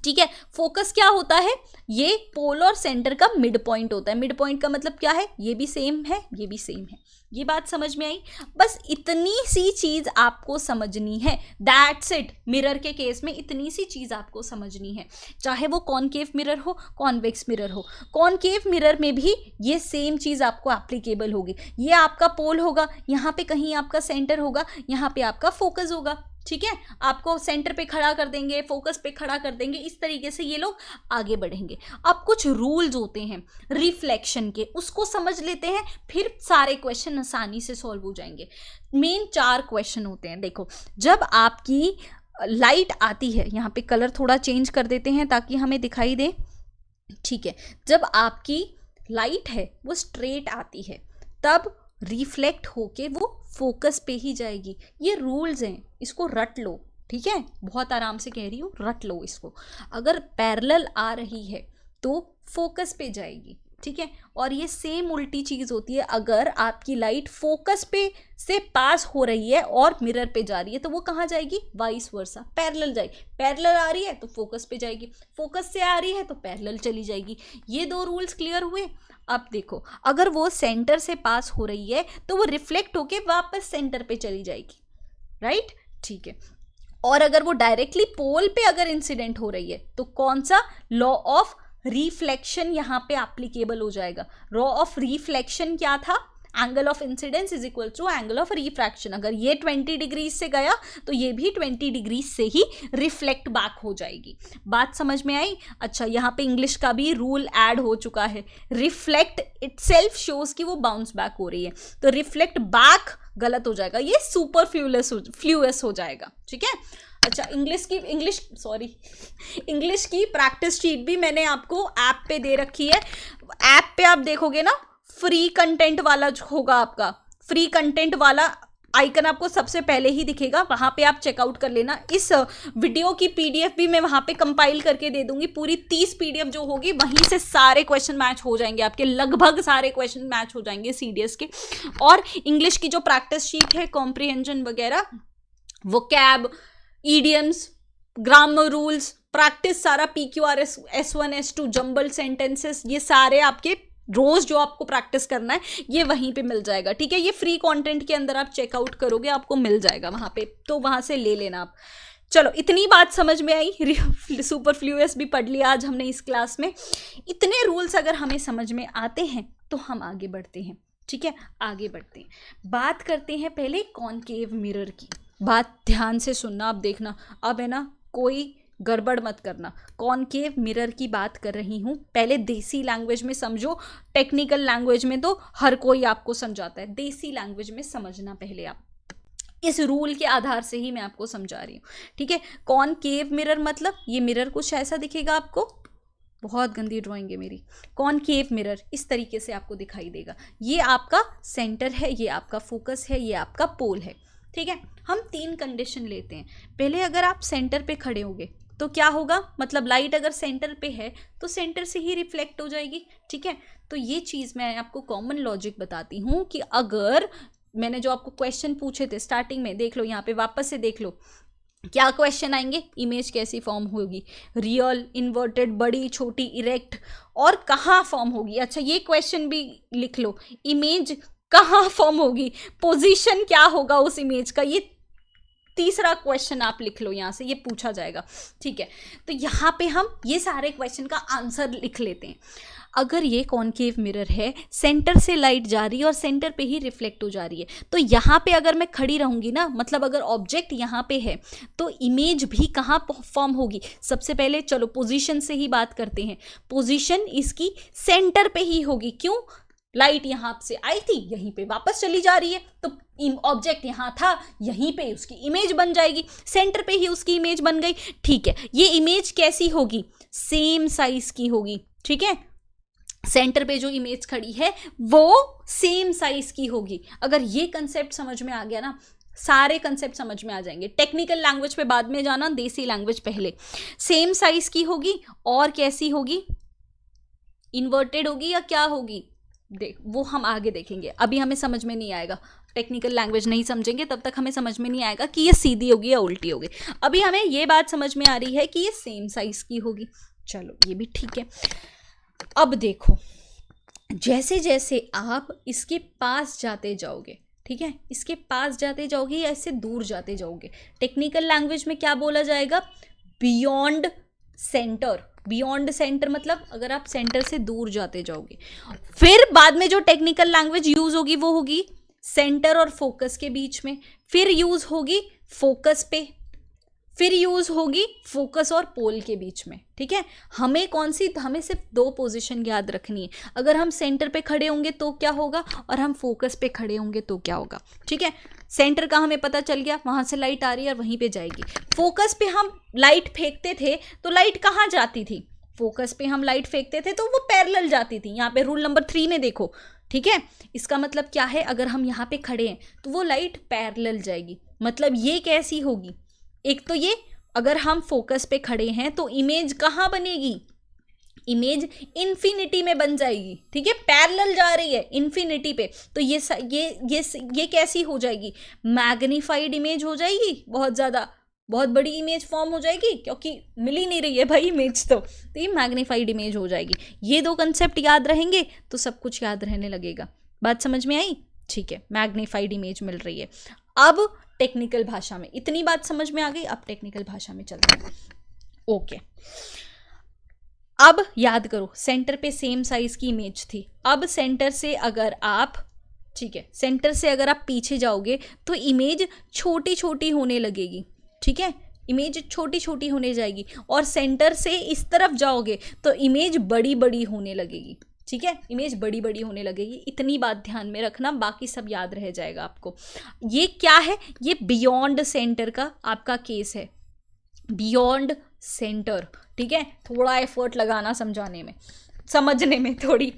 ठीक है। फोकस क्या होता है, ये पोल और सेंटर का मिड पॉइंट होता है। मिड पॉइंट का मतलब क्या है, ये भी सेम है, ये भी सेम है। ये बात समझ में आई, बस इतनी सी चीज आपको समझनी है, दैट्स इट। मिरर के केस में इतनी सी चीज आपको समझनी है, चाहे वो कॉनकेव मिरर हो, कॉन्वेक्स मिरर हो। कॉनकेव मिरर में भी ये सेम चीज आपको एप्लीकेबल होगी। ये आपका पोल होगा, यहाँ पे कहीं आपका सेंटर होगा, यहाँ पे आपका फोकस होगा, ठीक है। आपको सेंटर पे खड़ा कर देंगे, फोकस पे खड़ा कर देंगे, इस तरीके से ये लोग आगे बढ़ेंगे। अब कुछ रूल्स होते हैं रिफ्लेक्शन के, उसको समझ लेते हैं, फिर सारे क्वेश्चन आसानी से सॉल्व हो जाएंगे। मेन 4 क्वेश्चन होते हैं। देखो, जब आपकी लाइट आती है, यहाँ पे कलर थोड़ा चेंज कर देते हैं ताकि हमें दिखाई दे, ठीक है। जब आपकी लाइट है वो स्ट्रेट आती है, तब रिफ्लेक्ट होके वो फोकस पे ही जाएगी। ये रूल्स हैं, इसको रट लो, ठीक है, बहुत आराम से कह रही हूँ, रट लो इसको। अगर पैरेलल आ रही है तो फोकस पे जाएगी, ठीक है। और ये सेम उल्टी चीज होती है, अगर आपकी लाइट फोकस पे से पास हो रही है और मिरर पे जा रही है तो वो कहाँ जाएगी, वाइस वर्सा, पैरेलल जाएगी। पैरेलल आ रही है तो फोकस पे जाएगी, फोकस से आ रही है तो पैरेलल चली जाएगी। ये 2 रूल्स क्लियर हुए। अब देखो, अगर वो सेंटर से पास हो रही है तो वो रिफ्लेक्ट होके वापस सेंटर पे चली जाएगी, राइट, ठीक है। और अगर वो डायरेक्टली पोल पे अगर इंसिडेंट हो रही है तो कौन सा लॉ ऑफ रिफ्लेक्शन यहाँ पे एप्लीकेबल हो जाएगा। लॉ ऑफ रिफ्लेक्शन क्या था, angle of incidence is equal to angle of refraction. अगर ये 20 डिग्री से गया तो ये भी 20 डिग्री से ही रिफ्लेक्ट बैक हो जाएगी। बात समझ में आई। अच्छा, यहाँ पे इंग्लिश का भी रूल ऐड हो चुका है, रिफ्लेक्ट इटसेल्फ शोज कि वो बाउंस बैक हो रही है, तो रिफ्लेक्ट बैक गलत हो जाएगा, ये सुपर फ्लूएस हो जाएगा, ठीक है। अच्छा, इंग्लिश की प्रैक्टिस शीट भी मैंने आपको ऐप पे दे रखी है। ऐप पे आप देखोगे ना, फ्री कंटेंट वाला जो होगा, आपका फ्री कंटेंट वाला आइकन आपको सबसे पहले ही दिखेगा, वहां पे आप चेकआउट कर लेना। इस वीडियो की पीडीएफ भी मैं वहां पे कंपाइल करके दे दूंगी, पूरी 30 पीडीएफ जो होगी वहीं से सारे क्वेश्चन मैच हो जाएंगे, आपके लगभग सारे क्वेश्चन मैच हो जाएंगे सीडीएस के। और इंग्लिश की जो प्रैक्टिस शीट है, कॉम्प्रिहेंशन वगैरह, vocab, idioms, grammar rules, practice सारा, PQRS, S1 S2, jumble sentences, ये सारे आपके रोज जो आपको प्रैक्टिस करना है ये वहीं पे मिल जाएगा, ठीक है। ये फ्री कंटेंट के अंदर आप चेकआउट करोगे, आपको मिल जाएगा वहां पे, तो वहां से ले लेना आप। चलो, इतनी बात समझ में आई। सुपर फ्लूएस भी पढ़ लिया आज हमने इस क्लास में। इतने रूल्स अगर हमें समझ में आते हैं तो हम आगे बढ़ते हैं, ठीक है, आगे बढ़ते हैं। बात करते हैं पहले कॉनकेव मिरर की। बात ध्यान से सुनना, अब देखना, अब है ना, कोई गड़बड़ मत करना। कॉनकेव मिरर की बात कर रही हूँ, पहले देसी लैंग्वेज में समझो, टेक्निकल लैंग्वेज में तो हर कोई आपको समझाता है, देसी लैंग्वेज में समझना पहले आप। इस रूल के आधार से ही मैं आपको समझा रही हूँ, ठीक है। कॉनकेव मिरर मतलब ये मिरर कुछ ऐसा दिखेगा आपको, बहुत गंदी ड्राइंग है मेरी। कॉनकेव मिरर इस तरीके से आपको दिखाई देगा। ये आपका सेंटर है, ये आपका फोकस है, ये आपका पोल है, ठीक है। हम 3 कंडीशन लेते हैं। पहले अगर आप सेंटर पे खड़े होगे तो क्या होगा, मतलब लाइट अगर सेंटर पे है तो सेंटर से ही रिफ्लेक्ट हो जाएगी, ठीक है। तो ये चीज़ मैं आपको कॉमन लॉजिक बताती हूँ कि अगर मैंने जो आपको क्वेश्चन पूछे थे स्टार्टिंग में, देख लो यहाँ पे वापस से देख लो, क्या क्वेश्चन आएंगे, इमेज कैसी फॉर्म होगी, रियल, इन्वर्टेड, बड़ी, छोटी, इरेक्ट, और कहाँ फॉर्म होगी। अच्छा ये क्वेश्चन भी लिख लो, इमेज कहाँ फॉर्म होगी, पोजीशन क्या होगा उस इमेज का, ये तीसरा क्वेश्चन आप लिख लो, यहाँ से ये पूछा जाएगा, ठीक है। तो यहाँ पे हम ये सारे क्वेश्चन का आंसर लिख लेते हैं। अगर ये कॉनकेव मिरर है, सेंटर से लाइट जा रही है और सेंटर पे ही रिफ्लेक्ट हो जा रही है, तो यहाँ पे अगर मैं खड़ी रहूँगी ना, मतलब अगर ऑब्जेक्ट यहाँ पे है तो इमेज भी कहाँ फॉर्म होगी। सबसे पहले चलो पोजीशन से ही बात करते हैं, पोजीशन इसकी सेंटर पे ही होगी। क्यों, लाइट यहाँ से आई थी, यहीं पे वापस चली जा रही है, तो ऑब्जेक्ट यहाँ था, यहीं पे उसकी इमेज बन जाएगी, सेंटर पे ही उसकी इमेज बन गई, ठीक है। ये इमेज कैसी होगी, सेम साइज की होगी, ठीक है। सेंटर पे जो इमेज खड़ी है वो सेम साइज की होगी। अगर ये कंसेप्ट समझ में आ गया ना, सारे कंसेप्ट समझ में आ जाएंगे। टेक्निकल लैंग्वेज पे बाद में जाना, देसी लैंग्वेज पहले। सेम साइज की होगी और कैसी होगी, इन्वर्टेड होगी या क्या होगी, देख वो हम आगे देखेंगे, अभी हमें समझ में नहीं आएगा। टेक्निकल लैंग्वेज नहीं समझेंगे तब तक हमें समझ में नहीं आएगा कि ये सीधी होगी या उल्टी होगी। अभी हमें ये बात समझ में आ रही है कि ये सेम साइज की होगी, चलो ये भी ठीक है। अब देखो, जैसे जैसे आप इसके पास जाते जाओगे, ठीक है, इसके पास जाते जाओगे या इससे दूर जाते जाओगे, टेक्निकल लैंग्वेज में क्या बोला जाएगा, बियॉन्ड सेंटर। बियॉन्ड सेंटर मतलब अगर आप सेंटर से दूर जाते जाओगे। फिर बाद में जो टेक्निकल लैंग्वेज यूज होगी वो होगी सेंटर और फोकस के बीच में, फिर यूज होगी फोकस पे, फिर यूज होगी फोकस और पोल के बीच में, ठीक है। हमें कौन सी, हमें सिर्फ दो पोजीशन याद रखनी है। अगर हम सेंटर पे खड़े होंगे तो क्या होगा, और हम फोकस पे खड़े होंगे तो क्या होगा, ठीक है। सेंटर का हमें पता चल गया, वहां से लाइट आ रही है और वहीं पे जाएगी। फोकस पे हम लाइट फेंकते थे तो लाइट कहाँ जाती थी, फोकस पे हम लाइट फेंकते थे तो वो पैरेलल जाती थी। यहाँ पे रूल नंबर 3 में देखो, ठीक है। इसका मतलब क्या है, अगर हम यहाँ पे खड़े हैं तो वो लाइट पैरेलल जाएगी। मतलब ये कैसी होगी, एक तो ये अगर हम फोकस पे खड़े हैं तो इमेज कहाँ बनेगी, इमेज इन्फिनिटी में बन जाएगी, ठीक है, पैरेलल जा रही है इन्फिनिटी पे, तो ये कैसी हो जाएगी, मैग्नीफाइड इमेज हो जाएगी, बहुत ज़्यादा, बहुत बड़ी इमेज फॉर्म हो जाएगी, क्योंकि मिल ही नहीं रही है भाई इमेज, तो ये मैग्नीफाइड इमेज हो जाएगी। ये दो कंसेप्ट याद रहेंगे तो सब कुछ याद रहने लगेगा। बात समझ में आई, ठीक है, मैग्नीफाइड इमेज मिल रही है। अब टेक्निकल भाषा में इतनी बात समझ में आ गई, अब टेक्निकल भाषा में चलते हैं। ओके, अब याद करो, सेंटर पे सेम साइज की इमेज थी। अब सेंटर से अगर आप, ठीक है, सेंटर से अगर आप पीछे जाओगे तो इमेज छोटी छोटी होने लगेगी, ठीक है, इमेज छोटी छोटी होने जाएगी। और सेंटर से इस तरफ जाओगे तो इमेज बड़ी बड़ी होने लगेगी, ठीक है, इमेज बड़ी बड़ी होने लगेगी। इतनी बात ध्यान में रखना, बाकी सब याद रह जाएगा आपको। ये क्या है, ये बियॉन्ड सेंटर का आपका केस है, बियॉन्ड सेंटर, ठीक है। थोड़ा एफर्ट लगाना समझाने में, समझने में थोड़ी,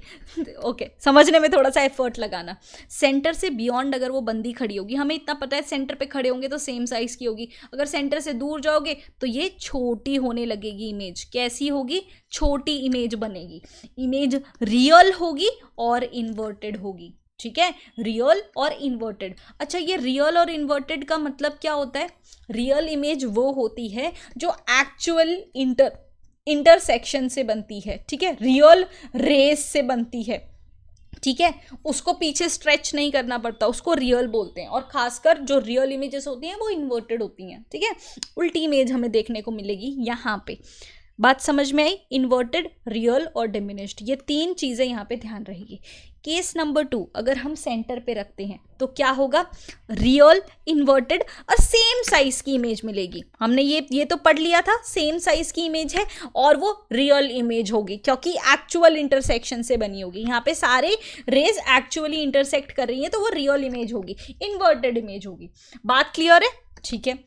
ओके, समझने में थोड़ा सा एफर्ट लगाना। सेंटर से बियॉन्ड अगर वो बंदी खड़ी होगी, हमें इतना पता है सेंटर पे खड़े होंगे तो सेम साइज की होगी। अगर सेंटर से दूर जाओगे तो ये छोटी होने लगेगी इमेज। कैसी होगी, छोटी इमेज बनेगी। इमेज रियल होगी और इन्वर्टेड होगी, ठीक है, रियल और इन्वर्टेड। अच्छा, ये रियल और इन्वर्टेड का मतलब क्या होता है, रियल इमेज वो होती है जो एक्चुअल इंटरसेक्शन से बनती है, ठीक है, रियल रेस से बनती है, ठीक है, उसको पीछे स्ट्रेच नहीं करना पड़ता, उसको रियल बोलते हैं। और खासकर जो रियल इमेजेस होती हैं वो इन्वर्टेड होती हैं, ठीक है, उल्टी इमेज हमें देखने को मिलेगी यहाँ पे। बात समझ में आई, इन्वर्टेड, रियल और डिमिनिश्ड, ये तीन चीज़ें यहाँ पे ध्यान रहेगी। केस नंबर 2, अगर हम सेंटर पे रखते हैं तो क्या होगा, रियल, इन्वर्टेड और सेम साइज की इमेज मिलेगी। हमने ये तो पढ़ लिया था, सेम साइज की इमेज है और वो रियल इमेज होगी क्योंकि एक्चुअल इंटरसेक्शन से बनी होगी। यहाँ पे सारे रेज एक्चुअली इंटरसेक्ट कर रही हैं तो वो रियल इमेज होगी, इन्वर्टेड इमेज होगी। बात क्लियर है, ठीक है।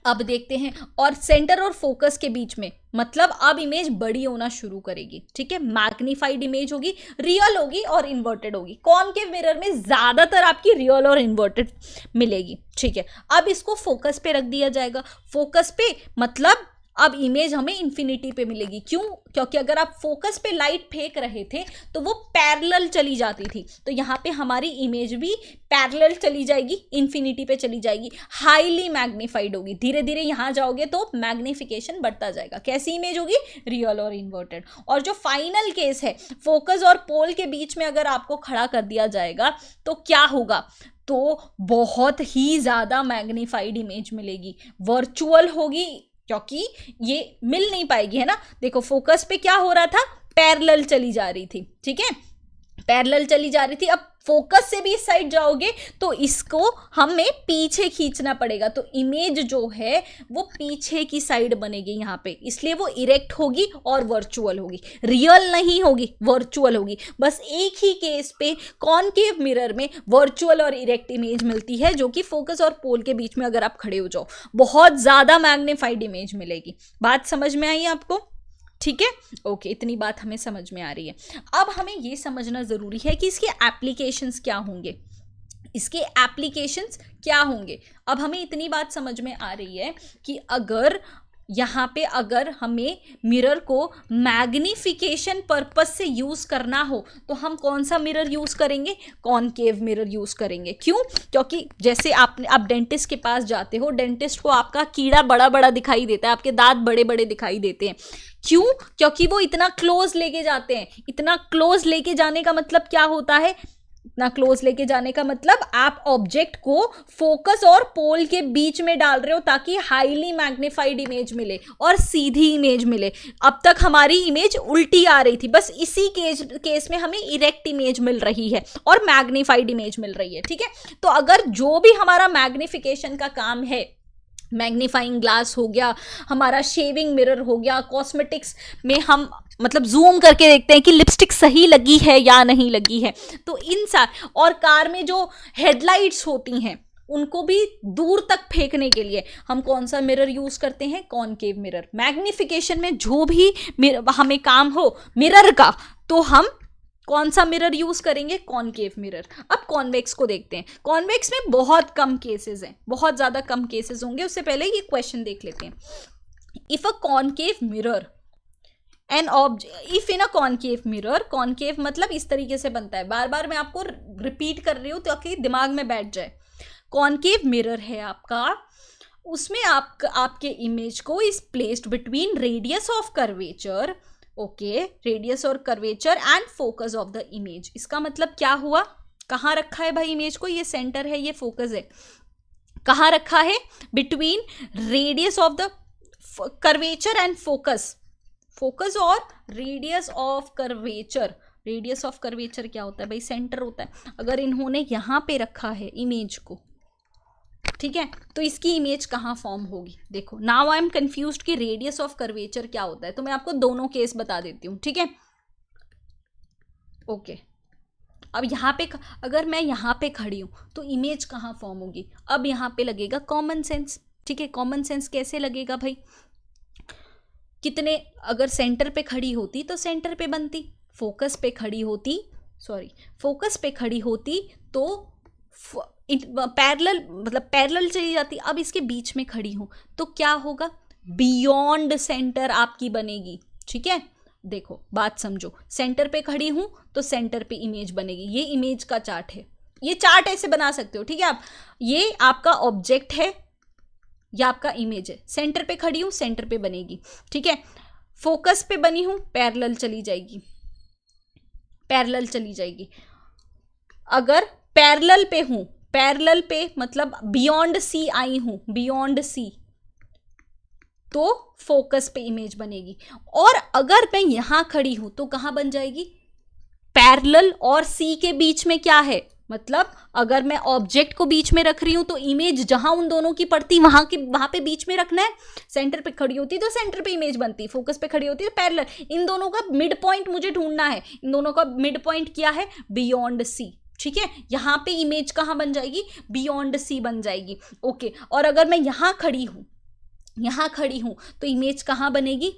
अब देखते हैं, और सेंटर और फोकस के बीच में, मतलब अब इमेज बड़ी होना शुरू करेगी, ठीक है, मैग्नीफाइड इमेज होगी, रियल होगी और इन्वर्टेड होगी। कॉनकेव मिरर में ज्यादातर आपकी रियल और इन्वर्टेड मिलेगी, ठीक है। अब इसको फोकस पे रख दिया जाएगा। फोकस पे मतलब अब इमेज हमें इन्फिनिटी पे मिलेगी। क्यों? क्योंकि अगर आप फोकस पे लाइट फेंक रहे थे तो वो पैरेलल चली जाती थी, तो यहाँ पे हमारी इमेज भी पैरेलल चली जाएगी, इन्फिनिटी पे चली जाएगी, हाईली मैग्नीफाइड होगी। धीरे धीरे यहाँ जाओगे तो मैग्निफिकेशन बढ़ता जाएगा। कैसी इमेज होगी? रियल और इन्वर्टेड। और जो फाइनल केस है, फोकस और पोल के बीच में अगर आपको खड़ा कर दिया जाएगा तो क्या होगा? तो बहुत ही ज़्यादा मैग्नीफाइड इमेज मिलेगी, वर्चुअल होगी, क्योंकि ये मिल नहीं पाएगी, है ना। देखो फोकस पे क्या हो रहा था? पैरेलल चली जा रही थी, ठीक है, पैरेलल चली जा रही थी। अब फोकस से भी इस साइड जाओगे तो इसको हमें पीछे खींचना पड़ेगा, तो इमेज जो है वो पीछे की साइड बनेगी यहाँ पे, इसलिए वो इरेक्ट होगी और वर्चुअल होगी, रियल नहीं होगी, वर्चुअल होगी। बस एक ही केस पे कॉनकेव मिरर में वर्चुअल और इरेक्ट इमेज मिलती है, जो कि फोकस और पोल के बीच में अगर आप खड़े हो जाओ बहुत ज़्यादा मैग्नीफाइड इमेज मिलेगी। बात समझ में आई आपको? ठीक है, ओके, इतनी बात हमें समझ में आ रही है। अब हमें ये समझना ज़रूरी है कि इसके एप्लीकेशंस क्या होंगे, इसके एप्लीकेशंस क्या होंगे। अब हमें इतनी बात समझ में आ रही है कि अगर यहाँ पे अगर हमें मिरर को मैग्निफिकेशन पर्पस से यूज़ करना हो तो हम कौन सा मिरर यूज़ करेंगे? कॉनकेव मिरर यूज़ करेंगे। क्यों? क्योंकि जैसे आप डेंटिस्ट के पास जाते हो, डेंटिस्ट को आपका कीड़ा बड़ा बड़ा दिखाई देता है, आपके दांत बड़े बड़े दिखाई देते हैं। क्यों? क्योंकि वो इतना क्लोज लेके जाते हैं। इतना क्लोज लेके जाने का मतलब क्या होता है? इतना क्लोज लेके जाने का मतलब आप ऑब्जेक्ट को फोकस और पोल के बीच में डाल रहे हो ताकि हाईली मैग्नीफाइड इमेज मिले और सीधी इमेज मिले। अब तक हमारी इमेज उल्टी आ रही थी, बस इसी केस में हमें इरेक्ट इमेज मिल रही है और मैग्नीफाइड इमेज मिल रही है, ठीक है। तो अगर जो भी हमारा मैग्निफिकेशन का काम है, मैग्नीफाइंग ग्लास हो गया, हमारा शेविंग मिरर हो गया, कॉस्मेटिक्स में हम मतलब जूम करके देखते हैं कि लिपस्टिक सही लगी है या नहीं लगी है, तो इन और कार में जो हेडलाइट्स होती हैं उनको भी दूर तक फेंकने के लिए हम कौन सा मिरर यूज करते हैं? Concave mirror. मैग्निफिकेशन में जो भी हमें काम हो मिरर का, तो हम कौन सा मिरर यूज करेंगे? Concave mirror. अब कॉन्वेक्स को देखते हैं। कॉन्वेक्स में बहुत कम केसेस हैं, बहुत ज्यादा कम केसेस होंगे। उससे पहले ये क्वेश्चन देख लेते हैं। If a concave mirror an object, if in a concave mirror, concave मतलब इस तरीके से बनता है, बार बार मैं आपको रिपीट कर रही हूँ ताकि दिमाग में बैठ जाए। कॉनकेव मिरर है आपका, उसमें आपके इमेज को is placed between radius of curvature, okay, radius और curvature and focus of the image. इसका मतलब क्या हुआ? कहाँ रखा है भाई इमेज को? ये सेंटर है, ये फोकस है। कहाँ रखा है? Between radius of the curvature and focus, focus और radius of curvature. Radius of curvature क्या होता है भाई? सेंटर होता है। अगर इन्होंने यहाँ पे रखा है इमेज को, ठीक है, तो इसकी इमेज कहाँ फॉर्म होगी? देखो, नाउ आई एम कंफ्यूज्ड कि रेडियस ऑफ कर्वेचर क्या होता है, तो मैं आपको दोनों केस बता देती हूँ, ठीक है, ओके। अब यहाँ पे अगर मैं यहाँ पे खड़ी हूँ तो इमेज कहाँ फॉर्म होगी? अब यहाँ पे लगेगा कॉमन सेंस, ठीक है। कॉमन सेंस कैसे लगेगा भाई? कितने, अगर सेंटर पे खड़ी होती तो सेंटर पे बनती, फोकस पे खड़ी होती, फोकस पे खड़ी होती तो पैरेलल, मतलब पैरेलल चली जाती। अब इसके बीच में खड़ी हूं तो क्या होगा? बियॉन्ड सेंटर आपकी बनेगी, ठीक है। देखो बात समझो, सेंटर पे खड़ी हूं तो सेंटर पे इमेज बनेगी। ये इमेज का चार्ट है, ये चार्ट ऐसे बना सकते हो, ठीक है आप। ये आपका ऑब्जेक्ट है या आपका इमेज है, सेंटर पे खड़ी हूं सेंटर पे बनेगी, ठीक है। फोकस पे बनी हूं, पैरेलल चली जाएगी, पैरेलल चली जाएगी। अगर पैरेलल पे हूं, पैरेलल पे मतलब बियॉन्ड सी आई हूं, बियॉन्ड सी, तो फोकस पे इमेज बनेगी। और अगर मैं यहां खड़ी हूं तो कहां बन जाएगी? पैरेलल और सी के बीच में क्या है? मतलब अगर मैं ऑब्जेक्ट को बीच में रख रही हूं तो इमेज जहां उन दोनों की पड़ती वहां पे बीच में रखना है। सेंटर पे खड़ी होती तो सेंटर पे इमेज बनती, फोकस पे खड़ी होती तो पैरेलल। इन दोनों का मिड पॉइंट मुझे ढूंढना है। इन दोनों का मिड पॉइंट क्या है? बियॉन्ड सी, ठीक है। यहाँ पे इमेज कहाँ बन जाएगी? बियॉन्ड सी बन जाएगी, ओके। और अगर मैं यहाँ खड़ी हूँ तो इमेज कहाँ बनेगी?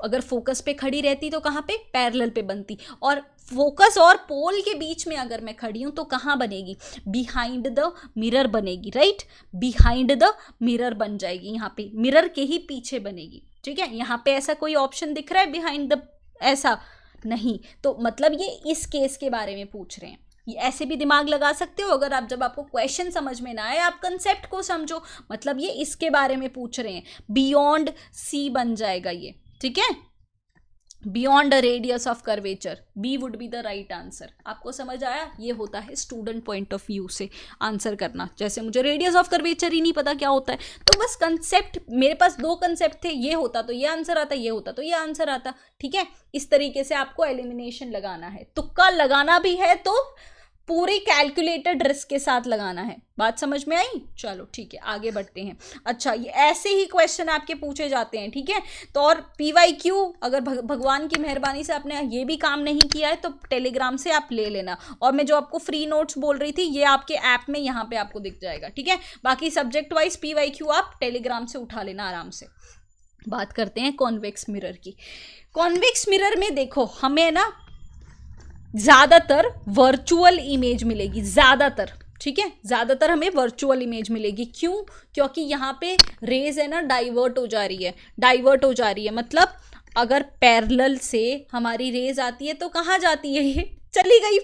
अगर फोकस पे खड़ी रहती तो कहाँ पे? पैरेलल पे बनती। और फोकस और पोल के बीच में अगर मैं खड़ी हूं तो कहाँ बनेगी? बिहाइंड द मिरर बनेगी, राइट। बिहाइंड द मिरर बन जाएगी, यहाँ पे मिरर के ही पीछे बनेगी, ठीक है, यहाँ पे ऐसा कोई ऑप्शन दिख रहा है बिहाइंड द, ऐसा नहीं, तो मतलब ये इस केस के बारे में पूछ रहे हैं। ये ऐसे भी दिमाग लगा सकते हो, अगर आप, जब आपको क्वेश्चन समझ में ना आए आप कंसेप्ट को समझो, मतलब ये इसके बारे में पूछ रहे हैं। बियॉन्ड सी बन जाएगा ये, ठीक है, beyond a radius of curvature, B would be the right answer. आपको समझ आया, ये होता है स्टूडेंट पॉइंट ऑफ व्यू से आंसर करना। जैसे मुझे रेडियस ऑफ कर्वेचर ही नहीं पता क्या होता है, तो बस कंसेप्ट, मेरे पास दो कंसेप्ट थे, ये होता तो ये आंसर आता, ये होता तो ये आंसर आता, ठीक है। इस तरीके से आपको एलिमिनेशन लगाना है, तुक्का लगाना भी है तो पूरी कैलकुलेटेड रिस्क के साथ लगाना है। बात समझ में आई? चलो ठीक है, आगे बढ़ते हैं। अच्छा, ये ऐसे ही क्वेश्चन आपके पूछे जाते हैं, ठीक है। तो और PYQ, अगर भगवान की मेहरबानी से आपने ये भी काम नहीं किया है तो टेलीग्राम से आप ले लेना, और मैं जो आपको फ्री नोट्स बोल रही थी ये आपके ऐप में यहाँ पे आपको दिख जाएगा, ठीक है। बाकी सब्जेक्ट वाइज PYQ आप टेलीग्राम से उठा लेना आराम से। बात करते हैं कॉन्वेक्स मिरर की। कॉन्वेक्स मिरर में देखो, हमें ना ज़्यादातर वर्चुअल इमेज मिलेगी, ज़्यादातर, ठीक है, ज़्यादातर हमें वर्चुअल इमेज मिलेगी। क्यों? क्योंकि यहाँ पे रेज है ना डाइवर्ट हो जा रही है, डाइवर्ट हो जा रही है, मतलब अगर पैरेलल से हमारी रेज आती है तो कहाँ जाती है, ये चली गई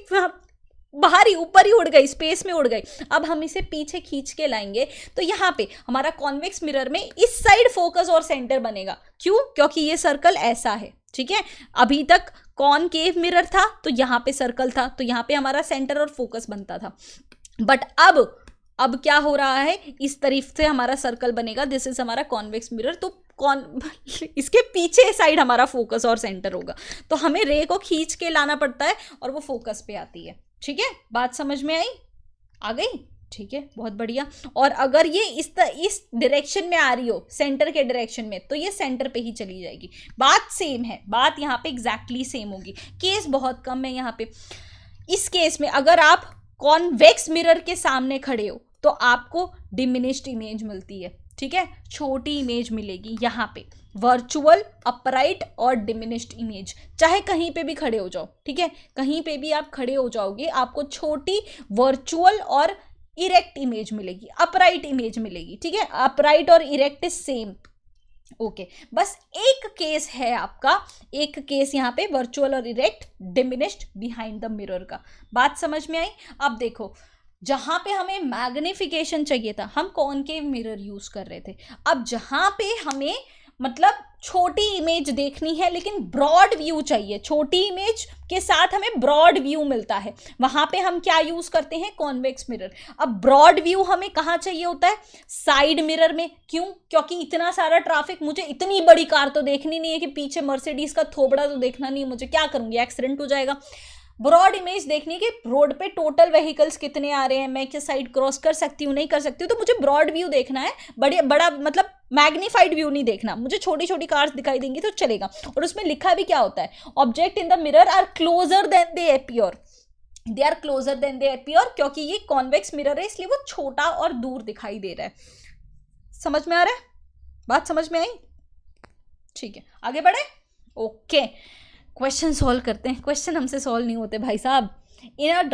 बाहर ही, ऊपर ही उड़ गई, स्पेस में उड़ गई। अब हम इसे पीछे खींच के लाएंगे तो यहाँ पे हमारा कॉन्वेक्स मिरर में इस साइड फोकस और सेंटर बनेगा। क्यों? क्योंकि ये सर्कल ऐसा है, ठीक है। अभी तक कॉनकेव मिरर था तो यहाँ पे सर्कल था, तो यहाँ पे हमारा सेंटर और फोकस बनता था। बट अब क्या हो रहा है, इस तरफ से हमारा सर्कल बनेगा, दिस इज हमारा कॉन्वेक्स मिरर, तो इसके पीछे साइड हमारा फोकस और सेंटर होगा, तो हमें रे को खींच के लाना पड़ता है और वो फोकस पे आती है, ठीक है। बात समझ में आई? आ गई? ठीक है, बहुत बढ़िया। और अगर ये इस डायरेक्शन में आ रही हो, सेंटर के डायरेक्शन में, तो ये सेंटर पे ही चली जाएगी। बात सेम है, बात यहाँ पे एग्जैक्टली सेम होगी। केस बहुत कम है यहाँ पे। इस केस में अगर आप कॉन्वेक्स मिरर के सामने खड़े हो तो आपको डिमिनिश्ड इमेज मिलती है, ठीक है, छोटी इमेज मिलेगी यहाँ पे, वर्चुअल, अपराइट और डिमिनिश्ड इमेज। चाहे कहीं पे भी खड़े हो जाओ, ठीक है, कहीं पे भी आप खड़े हो जाओगे, आपको छोटी वर्चुअल और इरेक्ट इमेज मिलेगी, अपराइट इमेज मिलेगी, ठीक है। अपराइट और इरेक्ट इज सेम, ओके। बस एक केस है आपका, एक केस यहाँ पे वर्चुअल और erect, diminished behind the mirror का। बात समझ में आई? अब देखो, जहां पे हमें मैग्निफिकेशन चाहिए था हम कॉनकेव मिरर यूज कर रहे थे। अब जहां पे हमें मतलब छोटी इमेज देखनी है लेकिन ब्रॉड व्यू चाहिए, छोटी इमेज के साथ हमें ब्रॉड व्यू मिलता है, वहां पे हम क्या यूज करते हैं, कॉन्वेक्स मिरर। अब ब्रॉड व्यू हमें कहाँ चाहिए होता है, साइड मिरर में। क्यों? क्योंकि इतना सारा ट्रैफिक, मुझे इतनी बड़ी कार तो देखनी नहीं है कि पीछे मर्सिडीज का थोबड़ा तो देखना नहीं है मुझे, क्या करूंगी, एक्सीडेंट हो जाएगा। ब्रॉड इमेज देखनी कि रोड पे टोटल व्हीकल्स कितने आ रहे हैं, मैं किस साइड क्रॉस कर सकती हूँ, नहीं कर सकती हूँ, तो मुझे ब्रॉड व्यू देखना है, बड़ा मतलब मैग्नीफाइड व्यू नहीं देखना मुझे। छोटी छोटी कार्स दिखाई देंगी तो चलेगा। और उसमें लिखा भी क्या होता है, object in the mirror are closer than they appear, they are closer than they appear, क्योंकि ये कॉन्वेक्स मिरर है इसलिए वो छोटा और दूर दिखाई दे रहा है। समझ में आ रहा है? बात समझ में आई? ठीक है, आगे बढ़े। ओके, क्वेश्चन सॉल्व करते हैं। क्वेश्चन हमसे सॉल्व नहीं होते भाई साहब। इन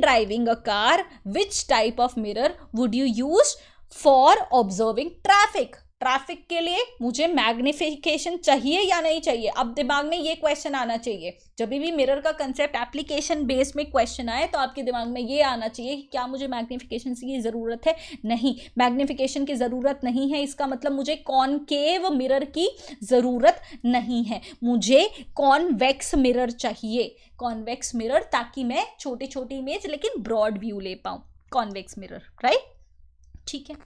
driving a car which type of mirror would you use for observing traffic? Traffic के लिए मुझे मैग्निफिकेशन चाहिए या नहीं चाहिए? अब दिमाग में ये क्वेश्चन आना चाहिए, जब भी मिरर का कंसेप्ट एप्लीकेशन बेस में क्वेश्चन आए तो आपके दिमाग में ये आना चाहिए कि क्या मुझे मैग्निफिकेशन की ज़रूरत है? नहीं, मैग्निफिकेशन की ज़रूरत नहीं है। इसका मतलब मुझे कॉनकेव मिरर की ज़रूरत नहीं है, मुझे कॉन्वेक्स मिरर चाहिए, कॉन्वेक्स मिरर, ताकि मैं छोटी छोटी इमेज लेकिन ब्रॉड व्यू ले पाऊँ। Convex mirror, right? ठीक है,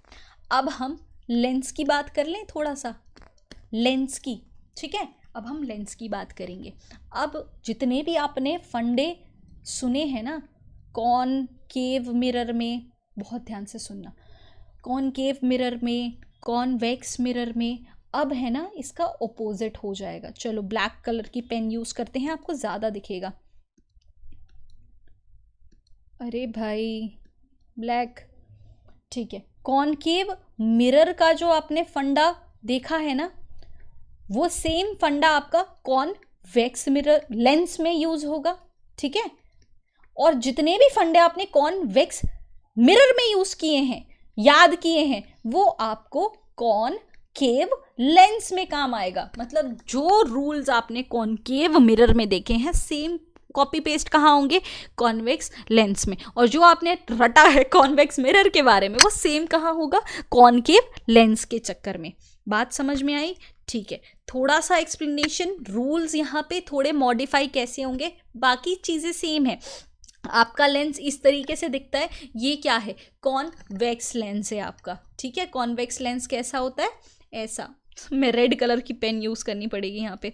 अब हम लेंस की बात कर लें थोड़ा सा, लेंस की, ठीक है। अब हम लेंस की बात करेंगे। अब जितने भी आपने फंडे सुने हैं ना कॉनकेव मिरर में, बहुत ध्यान से सुनना, कॉनकेव मिरर में, कॉन्वेक्स मिरर में, अब है ना इसका ऑपोजिट हो जाएगा। चलो ब्लैक कलर की पेन यूज करते हैं, आपको ज़्यादा दिखेगा। अरे भाई ब्लैक, ठीक है। कॉनकेव मिरर का जो आपने फंडा देखा है ना, वो सेम फंडा आपका कॉन्वेक्स मिरर लेंस में यूज होगा, ठीक है। और जितने भी फंडे आपने कॉन्वेक्स मिरर में यूज किए हैं, याद किए हैं, वो आपको कॉनकेव कॉनकेव लेंस में काम आएगा। मतलब जो रूल्स आपने कॉनकेव मिरर में देखे हैं सेम कॉपी पेस्ट कहाँ होंगे, कॉन्वेक्स लेंस में। और जो आपने रटा है कॉन्वेक्स मिरर के बारे में वो सेम कहाँ होगा, कॉनकेव लेंस के चक्कर में। बात समझ में आई? ठीक है, थोड़ा सा एक्सप्लेनेशन, रूल्स यहाँ पे थोड़े मॉडिफाई कैसे होंगे, बाकी चीज़ें सेम है। आपका लेंस इस तरीके से दिखता है, ये क्या है, कॉन्वेक्स लेंस है आपका। ठीक है, कॉन्वेक्स लेंस कैसा होता है, ऐसा, मैं रेड कलर की पेन यूज़ करनी पड़ेगी यहाँ पे।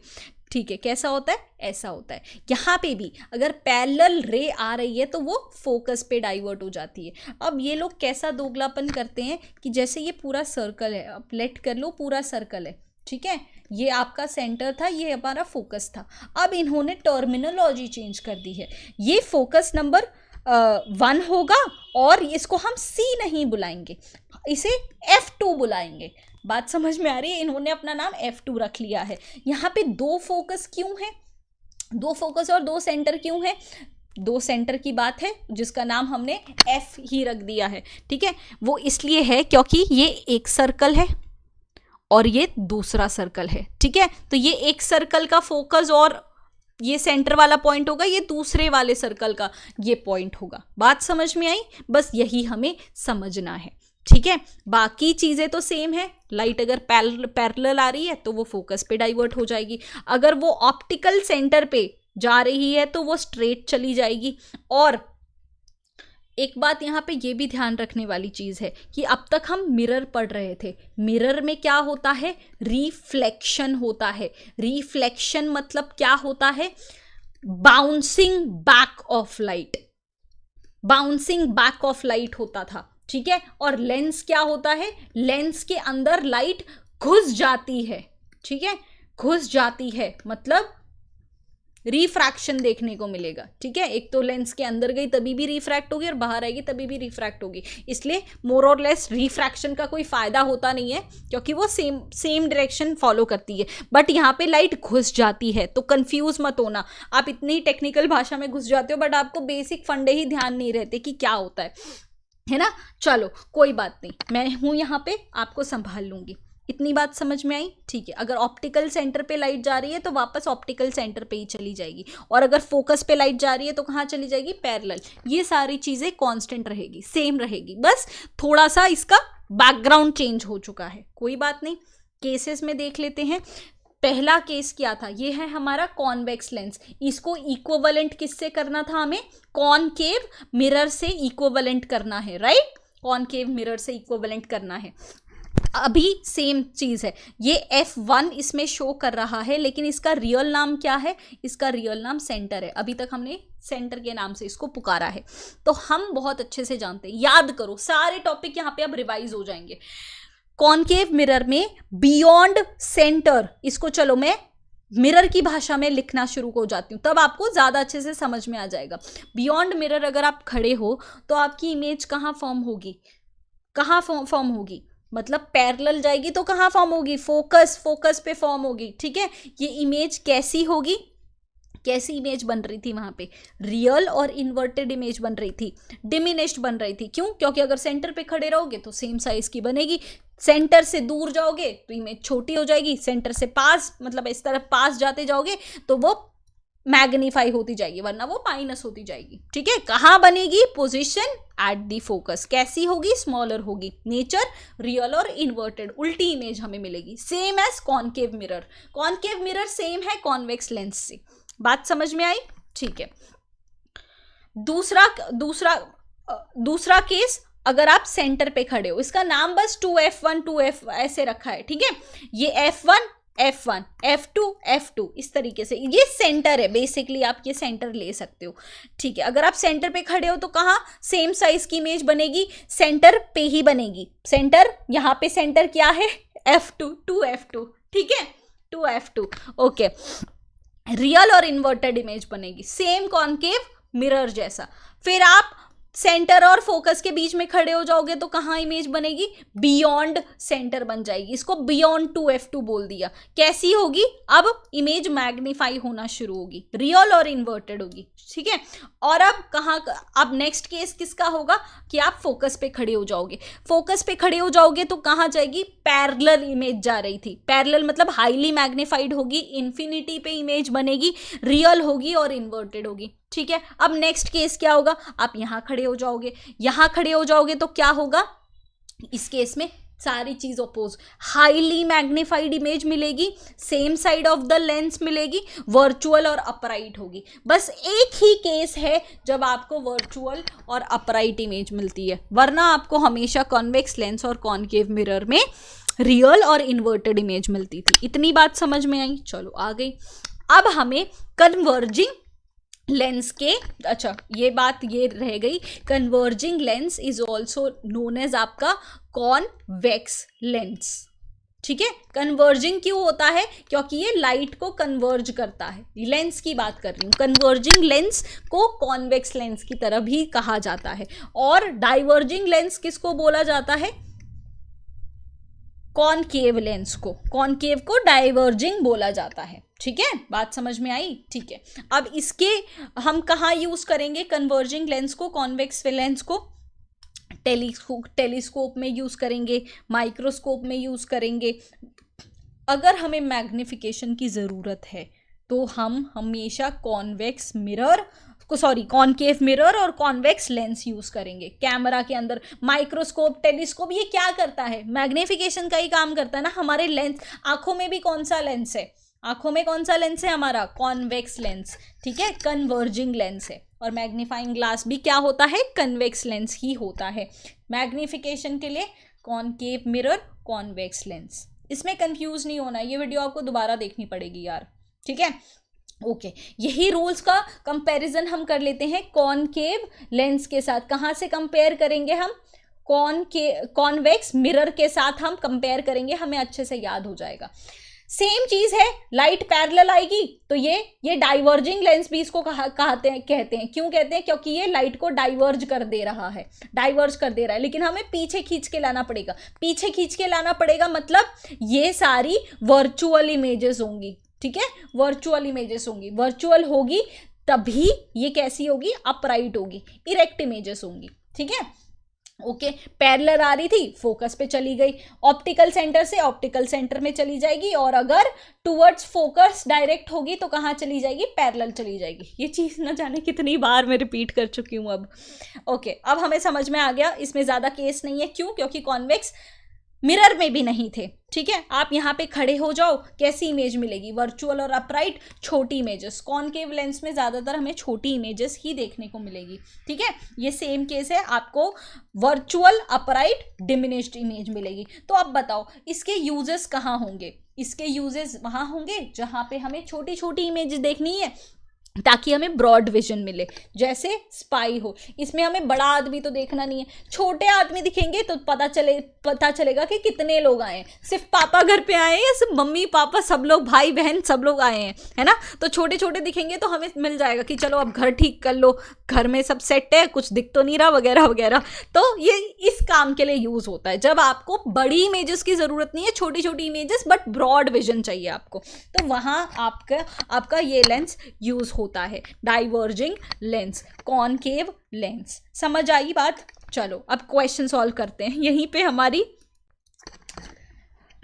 ठीक है, कैसा होता है, ऐसा होता है। यहाँ पे भी अगर पैरेलल रे आ रही है तो वो फोकस पे डाइवर्ट हो जाती है। अब ये लोग कैसा दोगलापन करते हैं कि जैसे ये पूरा सर्कल है, अब लेट कर लो पूरा सर्कल है, ठीक है, ये आपका सेंटर था, ये हमारा फोकस था। अब इन्होंने टर्मिनोलॉजी चेंज कर दी है, ये फोकस नंबर 1 होगा और इसको हम C नहीं बुलाएंगे, इसे F2 बुलाएंगे। बात समझ में आ रही है? इन्होंने अपना नाम F2 रख लिया है। यहाँ पे 2 फोकस क्यों है, 2 फोकस और 2 सेंटर क्यों है? 2 सेंटर की बात है जिसका नाम हमने F ही रख दिया है। ठीक है, वो इसलिए है क्योंकि ये एक सर्कल है और ये दूसरा सर्कल है। ठीक है, तो ये एक सर्कल का फोकस और ये सेंटर वाला पॉइंट होगा, ये दूसरे वाले सर्कल का ये पॉइंट होगा। बात समझ में आई? बस यही हमें समझना है। ठीक है, बाकी चीज़ें तो सेम है। लाइट अगर पैरेलल आ रही है तो वो फोकस पे डाइवर्ट हो जाएगी, अगर वो ऑप्टिकल सेंटर पे जा रही है तो वो स्ट्रेट चली जाएगी। और एक बात यहाँ पे ये भी ध्यान रखने वाली चीज़ है कि अब तक हम मिरर पढ़ रहे थे, मिरर में क्या होता है, रिफ्लेक्शन होता है। रिफ्लेक्शन मतलब क्या होता है, bouncing back of light, bouncing back of light होता था। ठीक है, और लेंस क्या होता है, लेंस के अंदर लाइट घुस जाती है। ठीक है, घुस जाती है मतलब रिफ्रैक्शन देखने को मिलेगा। ठीक है, एक तो लेंस के अंदर गई तभी भी रिफ्रैक्ट होगी और बाहर आएगी तभी भी रिफ्रैक्ट होगी, इसलिए मोर और लेस रिफ्रैक्शन का कोई फायदा होता नहीं है क्योंकि वो सेम डायरेक्शन फॉलो करती है। बट यहाँ पे लाइट घुस जाती है, तो कंफ्यूज मत होना, आप इतनी टेक्निकल भाषा में घुस जाते हो बट आपको बेसिक फंडे ही ध्यान नहीं रहते कि क्या होता है ना। चलो कोई बात नहीं, मैं हूँ यहाँ पे, आपको संभाल लूंगी। इतनी बात समझ में आई? ठीक है, अगर ऑप्टिकल सेंटर पे लाइट जा रही है तो वापस ऑप्टिकल सेंटर पे ही चली जाएगी, और अगर फोकस पे लाइट जा रही है तो कहाँ चली जाएगी, पैरेलल। ये सारी चीज़ें कांस्टेंट रहेगी, सेम रहेगी, बस थोड़ा सा इसका बैकग्राउंड चेंज हो चुका है। कोई बात नहीं, केसेस में देख लेते हैं। पहला केस क्या था, ये है हमारा कॉन्वेक्स लेंस, इसको इक्विवेलेंट किससे करना था, हमें कॉनकेव मिरर से इक्विवेलेंट करना है, राइट, कॉनकेव मिरर से इक्विवेलेंट करना है। अभी सेम चीज़ है, ये F1 इसमें शो कर रहा है लेकिन इसका रियल नाम क्या है, इसका रियल नाम सेंटर है। अभी तक हमने सेंटर के नाम से इसको पुकारा है, तो हम बहुत अच्छे से जानते हैं, याद करो सारे टॉपिक यहाँ पे अब रिवाइज हो जाएंगे। कॉनकेव मिरर में बियॉन्ड सेंटर, इसको चलो मैं मिरर की भाषा में लिखना शुरू हो जाती हूँ तब आपको ज़्यादा अच्छे से समझ में आ जाएगा। बियॉन्ड मिरर अगर आप खड़े हो तो आपकी इमेज कहाँ फॉर्म होगी, कहाँ फॉर्म होगी, मतलब पैरेलल जाएगी तो कहाँ फॉर्म होगी, फोकस पे फॉर्म होगी। ठीक है, ये इमेज कैसी होगी, कैसी इमेज बन रही थी वहाँ पे, रियल और इन्वर्टेड इमेज बन रही थी, डिमिनिश्ड बन रही थी। क्यों? क्योंकि अगर सेंटर पे खड़े रहोगे तो सेम साइज की बनेगी, सेंटर से दूर जाओगे तो इमेज छोटी हो जाएगी, सेंटर से पास मतलब इस तरफ पास जाते जाओगे तो वो मैग्नीफाई होती जाएगी, वरना वो माइनस होती जाएगी। ठीक है, कहाँ बनेगी, पोजीशन एट दी फोकस, कैसी होगी, स्मॉलर होगी। नेचर रियल और इन्वर्टेड, उल्टी इमेज हमें मिलेगी, same as concave mirror. Concave mirror same है कॉन्वेक्स लेंस से। बात समझ में आई? ठीक है, दूसरा केस, अगर आप सेंटर पे खड़े हो, इसका नाम बस 2F1 2F ऐसे रखा है। ठीक है, ये F1 F1 F2 F2 इस तरीके से, ये सेंटर है बेसिकली, आप ये सेंटर ले सकते हो। ठीक है, अगर आप सेंटर पे खड़े हो तो कहाँ सेम साइज की इमेज बनेगी, सेंटर पे ही बनेगी। सेंटर, यहाँ पे सेंटर क्या है, F2 2F2। ठीक है, 2F2। ओके, रियल और इन्वर्टेड इमेज बनेगी सेम कॉनकेव मिरर जैसा। फिर आप सेंटर और फोकस के बीच में खड़े हो जाओगे तो कहाँ इमेज बनेगी, बियॉन्ड सेंटर बन जाएगी। इसको बियॉन्ड 2f2 बोल दिया। कैसी होगी, अब इमेज मैग्नीफाई होना शुरू होगी, रियल और इन्वर्टेड होगी, ठीक है। और अब कहाँ, अब नेक्स्ट केस किसका होगा कि आप फोकस पे खड़े हो जाओगे। फोकस पे खड़े हो जाओगे तो कहाँ जाएगी, पैरेलल इमेज जा रही थी, पैरेलल मतलब हाईली मैग्नीफाइड होगी, इन्फिनिटी पे इमेज बनेगी, रियल होगी और इन्वर्टेड होगी, ठीक है। अब नेक्स्ट केस क्या होगा, आप यहां खड़े हो जाओगे, यहां खड़े हो जाओगे तो क्या होगा, इस केस में सारी चीज अपोज, हाईली मैग्नीफाइड इमेज मिलेगी, same side of the lens मिलेगी, वर्चुअल और अपराइट होगी। बस एक ही केस है जब आपको वर्चुअल और अपराइट इमेज मिलती है, वरना आपको हमेशा कॉन्वेक्स लेंस और कॉनकेव मिरर में रियल और इन्वर्टेड इमेज मिलती थी। इतनी बात समझ में आई, चलो आ गई। अब हमें कन्वर्जिंग लेंस के, अच्छा ये बात ये रह गई, converging lens is also known as आपका कॉन्वेक्स लेंस, ठीक है। कन्वर्जिंग क्यों होता है, क्योंकि ये लाइट को कन्वर्ज करता है, लेंस की बात कर रही हूँ। कन्वर्जिंग लेंस को कॉन्वेक्स लेंस की तरह भी कहा जाता है। और डाइवर्जिंग लेंस किसको बोला जाता है, कॉनकेव लेंस को, कॉनकेव को डाइवर्जिंग बोला जाता है, ठीक है। बात समझ में आई, ठीक है। अब इसके हम कहाँ यूज करेंगे कन्वर्जिंग लेंस को, कॉन्वेक्स लेंस को, टेलीस्कोप में यूज करेंगे, माइक्रोस्कोप में यूज करेंगे। अगर हमें मैग्निफिकेशन की ज़रूरत है तो हम हमेशा कॉन्वेक्स मिरर कॉनकेव मिरर और कॉन्वेक्स लेंस यूज करेंगे कैमरा के अंदर। माइक्रोस्कोप, टेलीस्कोप ये क्या करता है, मैग्निफिकेशन का ही काम करता है ना। हमारे लेंस, आंखों में भी कौन सा लेंस है, आंखों में कौन सा लेंस है हमारा, कॉन्वेक्स लेंस, ठीक है, कन्वर्जिंग लेंस है। और मैग्नीफाइंग ग्लास भी क्या होता है, कन्वेक्स लेंस ही होता है। मैग्निफिकेशन के लिए कॉनकेव मिरर, कॉन्वेक्स लेंस, इसमें कंफ्यूज नहीं होना। ये वीडियो आपको दोबारा देखनी पड़ेगी यार, ठीक है। ओके यही रूल्स का कंपैरिजन हम कर लेते हैं कॉनकेव लेंस के साथ। कहाँ से कंपेयर करेंगे हम, कॉन्वेक्स मिरर के साथ हम कंपेयर करेंगे, हमें अच्छे से याद हो जाएगा। सेम चीज है, लाइट पैरेलल आएगी तो ये डाइवर्जिंग लेंस भी इसको कहते हैं। क्यों कहते हैं, क्योंकि ये लाइट को डाइवर्ज कर दे रहा है, लेकिन हमें पीछे खींच के लाना पड़ेगा। मतलब ये सारी वर्चुअल इमेजेस होंगी, ठीक है, वर्चुअल होगी तभी ये कैसी होगी, अपराइट होगी, इरेक्ट इमेजेस होंगी, ठीक है। ओके पैरेलल आ रही थी, फोकस पे चली गई, ऑप्टिकल सेंटर से ऑप्टिकल सेंटर में चली जाएगी, और अगर टुवर्ड्स फोकस डायरेक्ट होगी तो कहाँ चली जाएगी, पैरेलल चली जाएगी। ये चीज़ न जाने कितनी बार मैं रिपीट कर चुकी हूँ अब। ओके अब हमें समझ में आ गया, इसमें ज़्यादा केस नहीं है। क्यों, क्योंकि कॉन्वेक्स मिरर में भी नहीं थे, ठीक है। आप यहाँ पे खड़े हो जाओ, कैसी इमेज मिलेगी, वर्चुअल और अपराइट, छोटी इमेजेस। कॉनकेव लेंस में ज़्यादातर हमें छोटी इमेजेस ही देखने को मिलेगी, ठीक है। ये सेम केस है, आपको वर्चुअल, अपराइट, डिमिनिश्ड इमेज मिलेगी। तो अब बताओ इसके यूजेस कहाँ होंगे, इसके यूजेस वहाँ होंगे जहाँ पे हमें छोटी छोटी इमेज देखनी है ताकि हमें ब्रॉड विजन मिले, जैसे स्पाई हो। इसमें हमें बड़ा आदमी तो देखना नहीं है, छोटे आदमी दिखेंगे तो पता चलेगा कि कितने लोग आए हैं, सिर्फ पापा घर पे आए हैं या सिर्फ मम्मी पापा, सब लोग भाई बहन सब लोग आए हैं, है ना। तो छोटे छोटे दिखेंगे तो हमें मिल जाएगा कि चलो अब घर ठीक कर लो, घर में सब सेट है, कुछ दिख तो नहीं रहा, वगैरह वगैरह। तो ये इस काम के लिए यूज होता है, जब आपको बड़ी इमेजेस की जरूरत नहीं है, छोटी छोटी इमेजेस बट ब्रॉड विजन चाहिए आपको, तो वहां आपका ये लेंस यूज होता है, डाइवर्जिंग लेंस, कॉनकेव लेंस। समझ आई बात। चलो अब क्वेश्चन सॉल्व करते हैं, यहीं पे हमारी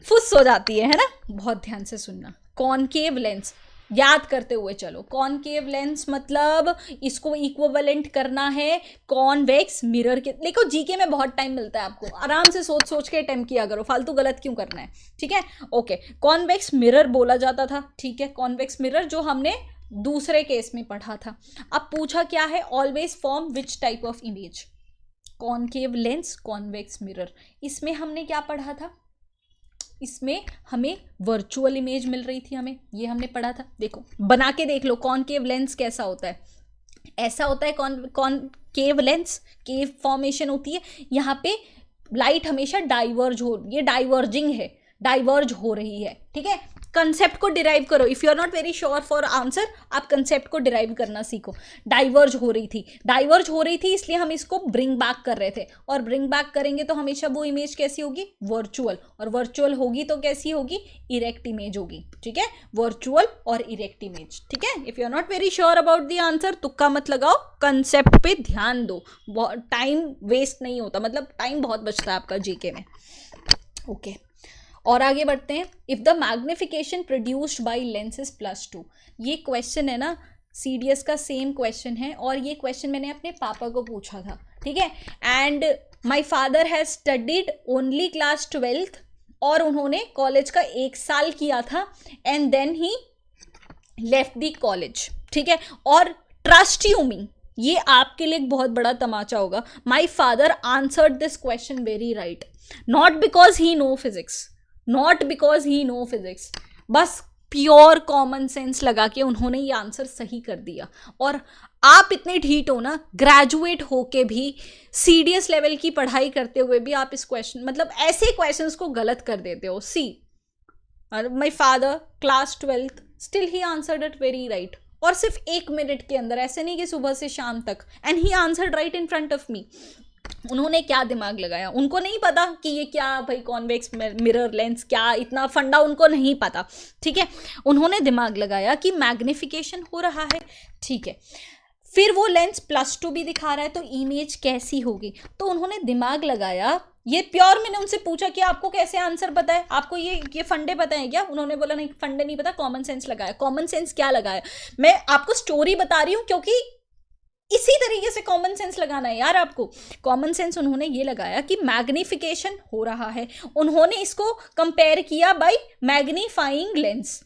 फुस हो जाती है ना। बहुत ध्यान से सुनना, कॉनकेव लेंस याद करते हुए चलो। कॉनकेव लेंस मतलब इसको इक्विवेलेंट करना है कॉन्वेक्स मिरर के। देखो जीके में बहुत टाइम मिलता है आपको, आराम से सोच सोच के अटेम्प्ट किया करो, फालतू गलत क्यों करना है, ठीक है। ओके कॉन्वेक्स मिरर बोला जाता था, ठीक है, कॉन्वेक्स मिरर जो हमने दूसरे केस में पढ़ा था। अब पूछा क्या है, always form which type of image, concave lens, convex mirror. इसमें हमने क्या पढ़ा था, इसमें हमें वर्चुअल इमेज मिल रही थी, हमें ये हमने पढ़ा था। देखो बना के देख लो, कॉनकेव लेंस कैसा होता है, ऐसा होता है कॉनकेव लेंस, केव फॉर्मेशन होती है, यहाँ पे लाइट हमेशा डाइवर्ज हो, ये डाइवर्जिंग है, डाइवर्ज हो रही है, ठीक है। कंसेप्ट को डिराइव करो. If you are not very sure for answer, आप कंसेप्ट को डिराइव करना सीखो. डाइवर्ज हो रही थी इसलिए हम इसको ब्रिंग बैक कर रहे थे, और ब्रिंग बैक करेंगे तो हमेशा वो इमेज कैसी होगी, वर्चुअल, और वर्चुअल होगी तो कैसी होगी, इरेक्ट इमेज होगी. ठीक है, वर्चुअल और इरेक्ट इमेज. ठीक है, if you are not very sure about the answer, तुक्का मत लगाओ, कंसेप्ट पे ध्यान दो. टाइम वेस्ट नहीं होता, मतलब टाइम बहुत बचता है आपका जीके में. ओके, और आगे बढ़ते हैं. If the magnification produced by lens is +2. ये क्वेश्चन है ना, CDS का सेम क्वेश्चन है, और ये क्वेश्चन मैंने अपने पापा को पूछा था. ठीक है, and my father has studied only class 12th, और उन्होंने कॉलेज का 1 साल किया था, and then he left the college. ठीक है, और ट्रस्ट यू मी, ये आपके लिए एक बहुत बड़ा तमाचा होगा. My father answered this question very right, not because he know physics, बस प्योर कॉमन सेंस लगा के उन्होंने ये आंसर सही कर दिया. और आप इतने ढीठ हो ना, ग्रेजुएट होके भी, CDS लेवल की पढ़ाई करते हुए भी आप इस क्वेश्चन, मतलब ऐसे क्वेश्चंस को गलत कर देते हो. See, my father class 12th, still he answered it very right, और सिर्फ 1 मिनट के अंदर, ऐसे नहीं कि सुबह से शाम तक, and he answered right in front of me. उन्होंने क्या दिमाग लगाया, उनको नहीं पता कि ये क्या भाई कॉन्वेक्स मिरर लेंस, क्या इतना फंडा उनको नहीं पता. ठीक है, उन्होंने दिमाग लगाया कि मैग्निफिकेशन हो रहा है. ठीक है, फिर वो लेंस +2 भी दिखा रहा है, तो इमेज कैसी होगी, तो उन्होंने दिमाग लगाया. ये प्योर, मैंने उनसे पूछा कि आपको कैसे आंसर पता है, आपको ये फंडे पता है क्या, उन्होंने बोला नहीं फंडे नहीं पता, कॉमन सेंस लगाया. कॉमन सेंस क्या लगाया, मैं आपको स्टोरी बता रही हूँ, क्योंकि इसी तरीके से कॉमन सेंस लगाना है यार आपको. कॉमन सेंस उन्होंने ये लगाया कि मैग्निफिकेशन हो रहा है, उन्होंने इसको कंपेयर किया बाय मैग्नीफाइंग लेंस.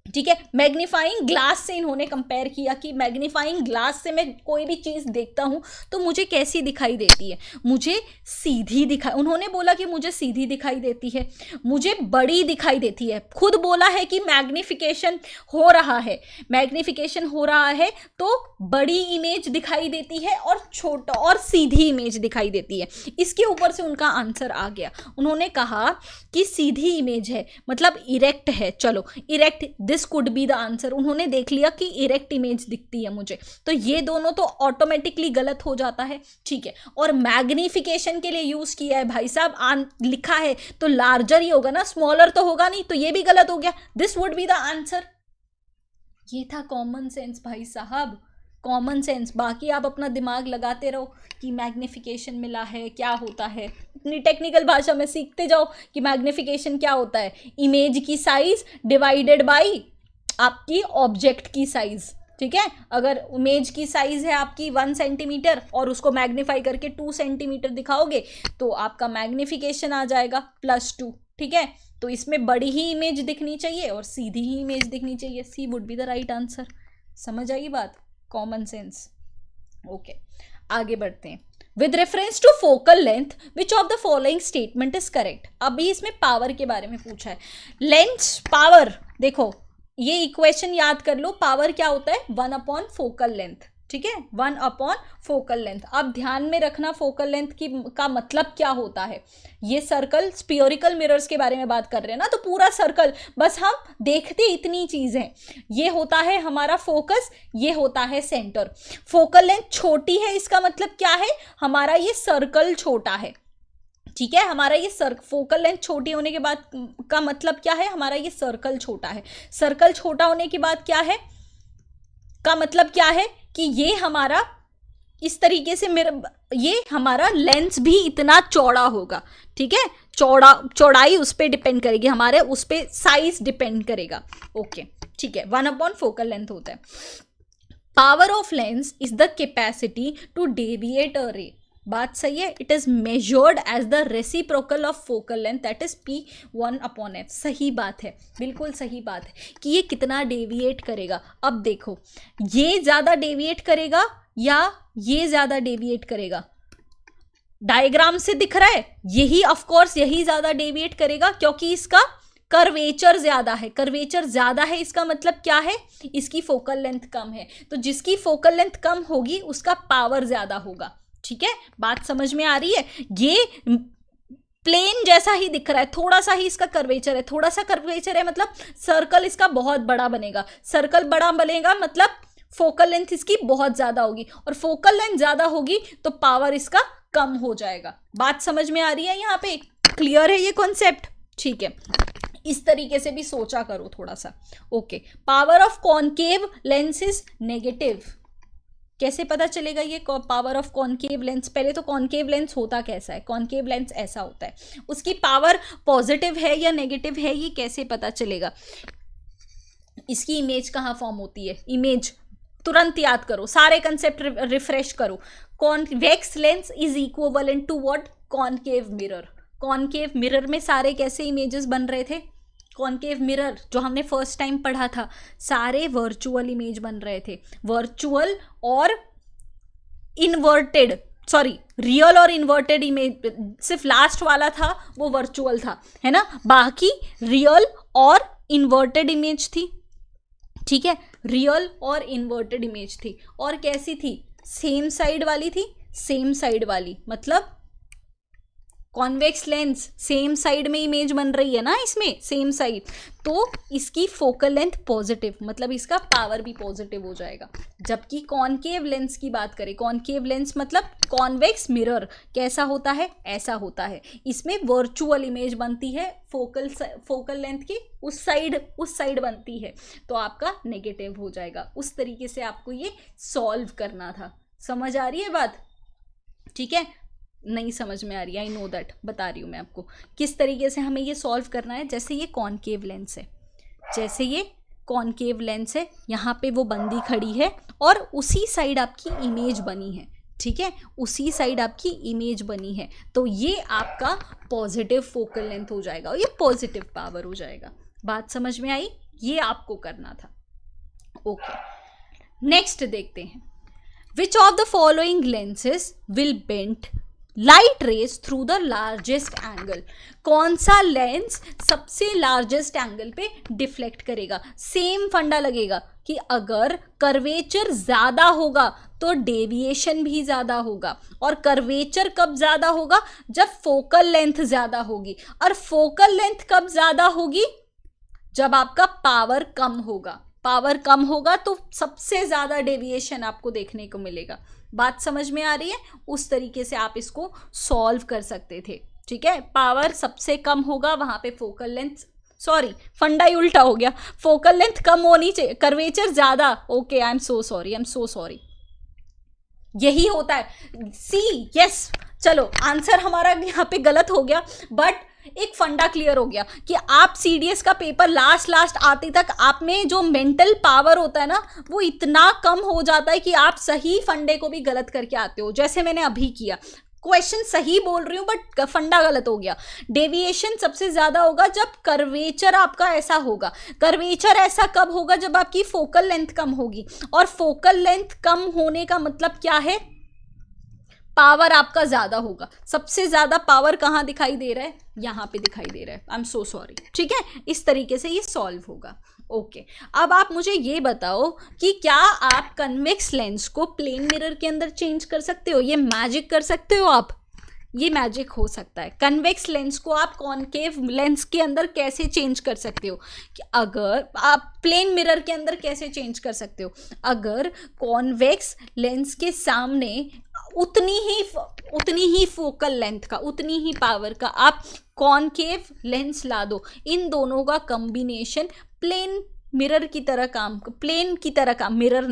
ठीक है, मैग्नीफाइंग ग्लास से इन्होंने कंपेयर किया कि मैग्नीफाइंग ग्लास से मैं कोई भी चीज़ देखता हूँ तो मुझे कैसी दिखाई देती है, मुझे सीधी दिखाई, उन्होंने बोला कि मुझे सीधी दिखाई देती है, मुझे बड़ी दिखाई देती है. खुद बोला है कि मैग्निफिकेशन हो रहा है तो बड़ी इमेज दिखाई देती है और छोटा और सीधी इमेज दिखाई देती है. इसके ऊपर से उनका आंसर आ गया. उन्होंने कहा कि सीधी इमेज है, मतलब इरेक्ट है. चलो, erect, this could be the answer. उन्होंने देख लिया कि इरेक्ट इमेज दिखती है मुझे, तो ये दोनों तो ऑटोमेटिकली गलत हो जाता है. ठीक है, और मैग्निफिकेशन के लिए यूज किया है भाई साहब, लिखा है तो लार्जर ही होगा ना, स्मॉलर तो होगा नहीं, तो ये भी गलत हो गया. This would be the answer. ये था कॉमन सेंस भाई साहब, कॉमन सेंस. बाकी आप अपना दिमाग लगाते रहो कि मैग्निफिकेशन मिला है, क्या होता है, इतनी टेक्निकल भाषा में सीखते जाओ कि मैग्निफिकेशन क्या होता है. इमेज की साइज डिवाइडेड बाय आपकी ऑब्जेक्ट की साइज. ठीक है, अगर इमेज की साइज है आपकी 1 सेंटीमीटर और उसको मैग्नीफाई करके 2 सेंटीमीटर दिखाओगे तो आपका मैग्निफिकेशन आ जाएगा +2. ठीक है, तो इसमें बड़ी ही इमेज दिखनी चाहिए और सीधी ही इमेज दिखनी चाहिए. C would be the right answer. समझ आई बात, कॉमन सेंस. ओके, आगे बढ़ते हैं. With reference to focal length which of the following statement is correct. अभी इसमें पावर के बारे में पूछा है. लेंस, पावर, देखो ये इक्वेशन याद कर लो. पावर क्या होता है, 1 फोकल लेंथ. ठीक है, 1 फोकल लेंथ. अब ध्यान में रखना फोकल लेंथ का मतलब क्या होता है. ये सर्कल, स्फीयरिकल मिरर्स के बारे में बात कर रहे हैं ना, तो पूरा सर्कल, बस हम देखते इतनी चीज है. ये होता है हमारा फोकस, ये होता है सेंटर. फोकल लेंथ छोटी है, इसका मतलब क्या है, हमारा ये सर्कल छोटा है. ठीक है, हमारा ये फोकल लेंथ छोटी होने के बाद का मतलब क्या है, हमारा ये सर्कल छोटा है. सर्कल छोटा होने के बाद क्या है, का मतलब क्या है कि ये हमारा इस तरीके से ये हमारा लेंस भी इतना चौड़ा होगा. ठीक है, चौड़ाई उस पर डिपेंड करेगी, हमारे उस पर साइज डिपेंड करेगा. ओके, ठीक है, 1 फोकल लेंथ होता है. Power of lens is the capacity to deviate a ray. बात सही है. It is measured as the reciprocal of focal length, that is P1/f. सही बात है, बिल्कुल सही बात है कि ये कितना डेविएट करेगा. अब देखो, ये ज्यादा डेविएट करेगा या ये ज्यादा डेविएट करेगा, डायग्राम से दिख रहा है, यही ऑफ कोर्स यही ज्यादा डेविएट करेगा क्योंकि इसका कर्वेचर ज्यादा है. कर्वेचर ज्यादा है इसका मतलब क्या है, इसकी फोकल लेंथ कम है. तो जिसकी फोकल लेंथ कम होगी उसका पावर ज्यादा होगा. ठीक है, बात समझ में आ रही है. ये प्लेन जैसा ही दिख रहा है, थोड़ा सा ही इसका कर्वेचर है, थोड़ा सा कर्वेचर है मतलब सर्कल इसका बहुत बड़ा बनेगा, सर्कल बड़ा बनेगा मतलब फोकल लेंथ इसकी बहुत ज्यादा होगी, और फोकल लेंथ ज्यादा होगी तो पावर इसका कम हो जाएगा। बात समझ में आ रही है यहाँ पे? क्लियर है ये कॉन्सेप्ट? ठीक है, इस तरीके से भी सोचा करो थोड़ा सा। Okay, power of concave lens is negative. कैसे पता चलेगा ये पावर ऑफ कॉनकेव लेंस? पहले तो कॉनकेव लेंस होता कैसा है? कॉनकेव लेंस ऐसा होता है, उसकी पावर पॉजिटिव है या नेगेटिव है ये कैसे पता चलेगा? इसकी इमेज कहाँ फॉर्म होती है? इमेज तुरंत याद करो, सारे कंसेप्ट रिफ्रेश करो। Convex lens is equivalent to what? Concave mirror. Concave mirror में सारे कैसे इमेजेस बन रहे थे? कॉनकेव मिरर जो हमने फर्स्ट टाइम पढ़ा था, सारे वर्चुअल इमेज बन रहे थे, वर्चुअल और इन्वर्टेड, सॉरी रियल और इन्वर्टेड इमेज, सिर्फ लास्ट वाला था वो वर्चुअल था, है ना, बाकी रियल और इन्वर्टेड इमेज थी। ठीक है, रियल और इन्वर्टेड इमेज थी। और कैसी थी? सेम साइड वाली थी, सेम साइड वाली मतलब कॉन्वेक्स लेंस सेम साइड में इमेज बन रही है ना इसमें, सेम साइड, तो इसकी फोकल लेंथ पॉजिटिव मतलब इसका पावर भी पॉजिटिव हो जाएगा। जबकि कॉनकेव लेंस की बात करें, कॉनकेव लेंस मतलब कॉन्वेक्स मिरर कैसा होता है? ऐसा होता है, इसमें वर्चुअल इमेज बनती है, फोकल लेंथ की उस साइड बनती है, तो आपका नेगेटिव हो जाएगा। उस तरीके से आपको ये सॉल्व करना था। समझ आ रही है बात? ठीक है, नहीं समझ में आ रही, आई नो दैट, बता रही हूँ मैं आपको किस तरीके से हमें ये सॉल्व करना है। जैसे ये कॉनकेव लेंस है, जैसे ये कॉनकेव लेंस है, यहाँ पे वो बंदी खड़ी है और उसी साइड आपकी इमेज बनी है। ठीक है, उसी साइड आपकी इमेज बनी है, तो ये आपका पॉजिटिव फोकल लेंथ हो जाएगा और ये पॉजिटिव पावर हो जाएगा। बात समझ में आई? ये आपको करना था। ओके, नेक्स्ट देखते हैं। विच of the following lenses will bend light rays through the largest angle? कौन सा लेंस सबसे लार्जेस्ट एंगल पे डिफ्लेक्ट करेगा? सेम फंडा लगेगा कि अगर कर्वेचर ज्यादा होगा तो डेविएशन भी ज्यादा होगा, और कर्वेचर कब ज्यादा होगा? जब फोकल लेंथ ज्यादा होगी। और फोकल लेंथ कब ज्यादा होगी? जब आपका पावर कम होगा। पावर कम होगा तो सबसे ज्यादा डेविएशन आपको देखने को मिलेगा। बात समझ में आ रही है? उस तरीके से आप इसको सॉल्व कर सकते थे। ठीक है, पावर सबसे कम होगा वहां पे फोकल लेंथ, सॉरी फंडा ही उल्टा हो गया, फोकल लेंथ कम होनी चाहिए, कर्वेचर ज्यादा। Okay, I am so sorry, यही होता है। सी यस, चलो आंसर हमारा यहाँ पे गलत हो गया, बट एक फंडा क्लियर हो गया कि आप सीडीएस का पेपर लास्ट आते तक आप में जो मेंटल पावर होता है ना, वो इतना कम हो जाता है कि आप सही फंडे को भी गलत करके आते हो, जैसे मैंने अभी किया। क्वेश्चन सही बोल रही हूँ बट फंडा गलत हो गया। डेविएशन सबसे ज्यादा होगा जब कर्वेचर आपका ऐसा होगा। कर्वेचर ऐसा कब होगा? जब आपकी फोकल लेंथ कम होगी, और फोकल लेंथ कम होने का मतलब क्या है? पावर आपका ज्यादा होगा। सबसे ज्यादा पावर कहाँ दिखाई दे रहा है? यहाँ पे दिखाई दे रहा है। I am so sorry. ठीक है, इस तरीके से ये सॉल्व होगा। ओके, अब आप मुझे ये बताओ कि क्या आप कन्वेक्स लेंस को प्लेन मिरर के अंदर चेंज कर सकते हो? ये मैजिक कर सकते हो आप? ये मैजिक हो सकता है। कन्वेक्स लेंस को आप कॉनकेव लेंस के अंदर कैसे चेंज कर सकते हो? कि अगर आप प्लेन मिरर के अंदर कैसे चेंज कर सकते हो? अगर कॉन्वेक्स लेंस के सामने उतनी ही फोकल लेंथ का, उतनी ही पावर का आप कॉनकेव लेंस ला दो, इन दोनों का कॉम्बिनेशन प्लेन मिरर की तरह काम, मिरर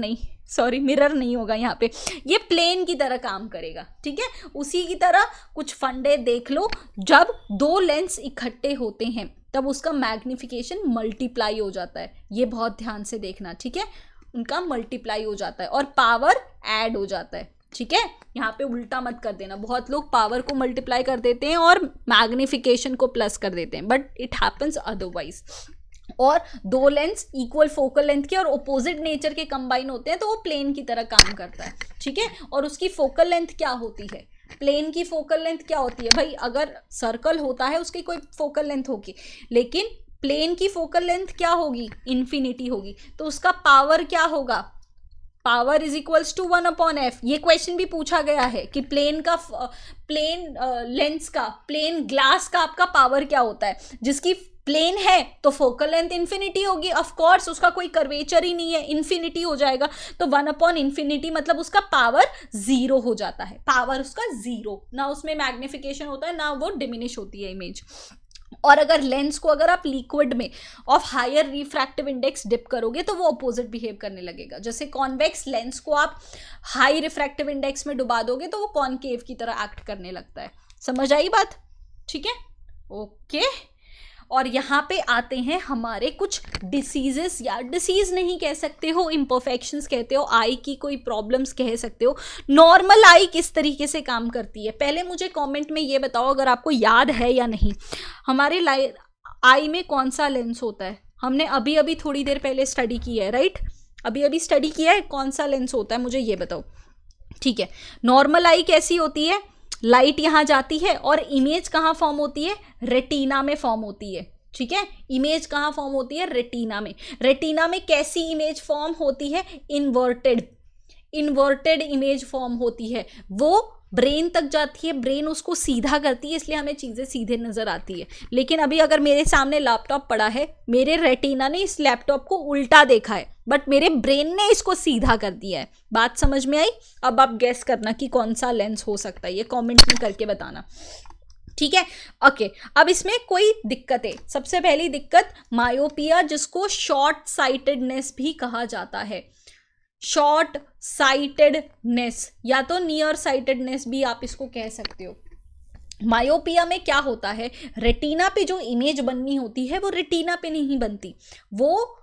नहीं होगा यहाँ पे, ये प्लेन की तरह काम करेगा। ठीक है, उसी की तरह कुछ फंडे देख लो, जब दो लेंस इकट्ठे होते हैं तब उसका मैग्निफिकेशन मल्टीप्लाई हो जाता है। ये बहुत ध्यान से देखना, ठीक है, उनका मल्टीप्लाई हो जाता है और पावर ऐड हो जाता है। ठीक है, यहाँ पे उल्टा मत कर देना। बहुत लोग पावर को मल्टीप्लाई कर देते हैं और मैग्निफिकेशन को प्लस कर देते हैं, बट इट हैपन्स अदरवाइज। और दो लेंस इक्वल फोकल लेंथ के और ओपोजिट नेचर के कंबाइन होते हैं तो वो प्लेन की तरह काम करता है। ठीक है, और उसकी फोकल लेंथ क्या होती है? प्लेन की फोकल लेंथ क्या होती है भाई? अगर सर्कल होता है उसकी कोई फोकल लेंथ होगी, लेकिन प्लेन की फोकल लेंथ क्या होगी? इन्फिनिटी होगी। तो उसका पावर क्या होगा? Power is equals to 1/f। ये क्वेश्चन भी पूछा गया है कि प्लेन लेंस का, प्लेन ग्लास का आपका पावर क्या होता है। जिसकी प्लेन है तो फोकल लेंथ इन्फिनिटी होगी, ऑफ कोर्स उसका कोई कर्वेचर ही नहीं है, इन्फिनिटी हो जाएगा। तो 1/∞ मतलब उसका पावर 0 हो जाता है, पावर उसका 0, ना उसमें मैग्निफिकेशन होता है ना वो डिमिनिश होती है इमेज। और अगर लेंस को अगर आप लिक्विड में of higher refractive index dip करोगे तो वो अपोजिट बिहेव करने लगेगा। जैसे कॉन्वेक्स लेंस को आप हाई रिफ्रैक्टिव इंडेक्स में डुबा दोगे तो वो कॉनकेव की तरह एक्ट करने लगता है। समझ आई बात? ठीक है, ओके। और यहाँ पे आते हैं हमारे कुछ डिसीजेस, या डिसीज नहीं कह सकते हो, इम्परफेक्शंस कहते हो, आई की कोई प्रॉब्लम्स कह सकते हो। नॉर्मल आई किस तरीके से काम करती है, पहले मुझे कमेंट में ये बताओ अगर आपको याद है या नहीं। हमारे आई में कौन सा लेंस होता है? हमने अभी अभी थोड़ी देर पहले स्टडी किया है, राइट? अभी अभी स्टडी किया है, कौन सा लेंस होता है मुझे ये बताओ। ठीक है, नॉर्मल आई कैसी होती है? लाइट यहाँ जाती है और इमेज कहाँ फॉर्म होती है? रेटिना में फॉर्म होती है। ठीक है, इमेज कहाँ फॉर्म होती है? रेटिना में। रेटिना में कैसी इमेज फॉर्म होती है? इन्वर्टेड इमेज फॉर्म होती है। वो ब्रेन तक जाती है, ब्रेन उसको सीधा करती है, इसलिए हमें चीज़ें सीधे नज़र आती है। लेकिन अभी अगर मेरे सामने लैपटॉप पड़ा है, मेरे रेटिना ने इस लैपटॉप को उल्टा देखा है, बट मेरे ब्रेन ने इसको सीधा कर दिया है। बात समझ में आई? अब आप गेस करना कि कौन सा लेंस हो सकता है, ये कमेंट में करके बताना। ठीक है, ओके। अब इसमें कोई दिक्कत है। सबसे पहली दिक्कत मायोपिया, जिसको शॉर्ट साइटेडनेस भी कहा जाता है। शॉर्ट साइटेडनेस या तो नियर साइटेडनेस भी आप इसको कह सकते हो। मायोपिया में क्या होता है, रेटिना पे जो इमेज बननी होती है वो रेटिना पे नहीं बनती, वो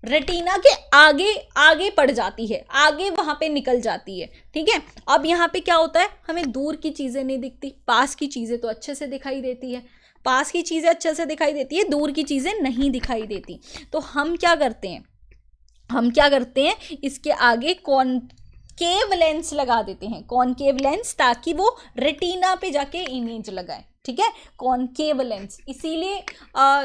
रेटिना के आगे आगे पड़ जाती है, आगे वहां पे निकल जाती है। ठीक है, अब यहाँ पे क्या होता है, हमें दूर की चीजें नहीं दिखती, पास की चीजें तो अच्छे से दिखाई देती है। पास की चीजें अच्छे से दिखाई देती है, दूर की चीजें नहीं दिखाई देती। तो हम क्या करते हैं, इसके आगे कॉनकेव लेंस लगा देते हैं, कॉनकेव लेंस, ताकि वो रेटिना पे जाके इमेज लगाए। ठीक है, कॉनकेव लेंस। इसीलिए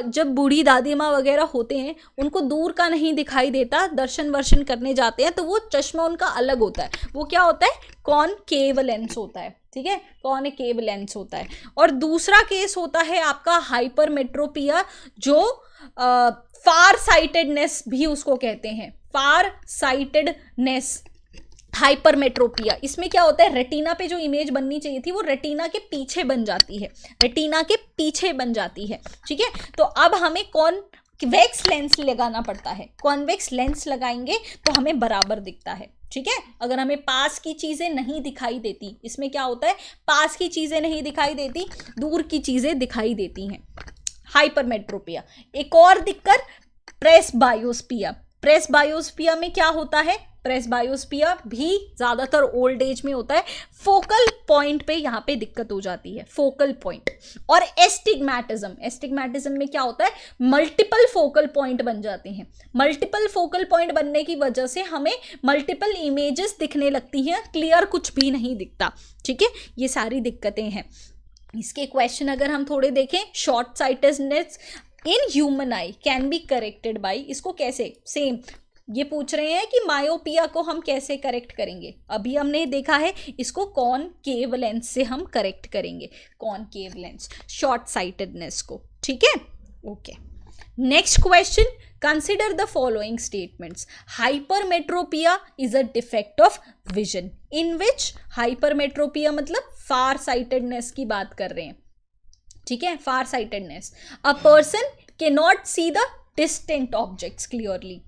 जब बूढ़ी दादी माँ वगैरह होते हैं उनको दूर का नहीं दिखाई देता, दर्शन वर्शन करने जाते हैं तो वो चश्मा उनका अलग होता है, वो क्या होता है? कॉनकेव लेंस होता है। ठीक है, कॉनकेव लेंस होता है। और दूसरा केस होता है आपका हाइपरमेट्रोपिया, जो फार साइटेडनेस भी उसको कहते हैं, फार साइटेडनेस, हाइपरमेट्रोपिया। इसमें क्या होता है, रेटिना पे जो इमेज बननी चाहिए थी वो रेटिना के पीछे बन जाती है, रेटिना के पीछे बन जाती है। ठीक है, तो अब हमें कॉन्वेक्स लेंस लगाना पड़ता है। कॉन्वेक्स लेंस लगाएंगे तो हमें बराबर दिखता है। ठीक है, अगर हमें पास की चीजें नहीं दिखाई देती, इसमें क्या होता है, पास की चीजें नहीं दिखाई देती, दूर की चीजें दिखाई देती हैं। हाइपरमेट्रोपिया। एक और दिक्कत प्रेसबायोस्पिया। प्रेसबायोस्पिया में क्या होता है, प्रेसबायोस्पिया भी ज्यादातर ओल्ड एज में होता है। फोकल पॉइंट पे यहाँ पे दिक्कत हो जाती है, फोकल पॉइंट। और एस्टिग्मैटिज्म में क्या होता है, मल्टीपल फोकल पॉइंट बन जाते हैं। मल्टीपल फोकल पॉइंट बनने की वजह से हमें मल्टीपल इमेजेस दिखने लगती हैं, क्लियर कुछ भी नहीं दिखता। ठीक है, ये सारी दिक्कतें हैं। इसके क्वेश्चन अगर हम थोड़े देखें, short sightedness in human I can be corrected bye, इसको कैसे, सेम ये पूछ रहे हैं कि मायोपिया को हम कैसे करेक्ट करेंगे। अभी हमने देखा है इसको कॉनकेव लेंस से हम करेक्ट करेंगे, कॉनकेव लेंस, शॉर्ट साइटेडनेस को। ठीक है, okay. Next question, consider the following statements. Hypermetropia is a defect of vision in which, hypermetropia मतलब फार साइटेडनेस की बात कर रहे हैं। ठीक है, फार sightedness. A person can not see the distant objects clearly,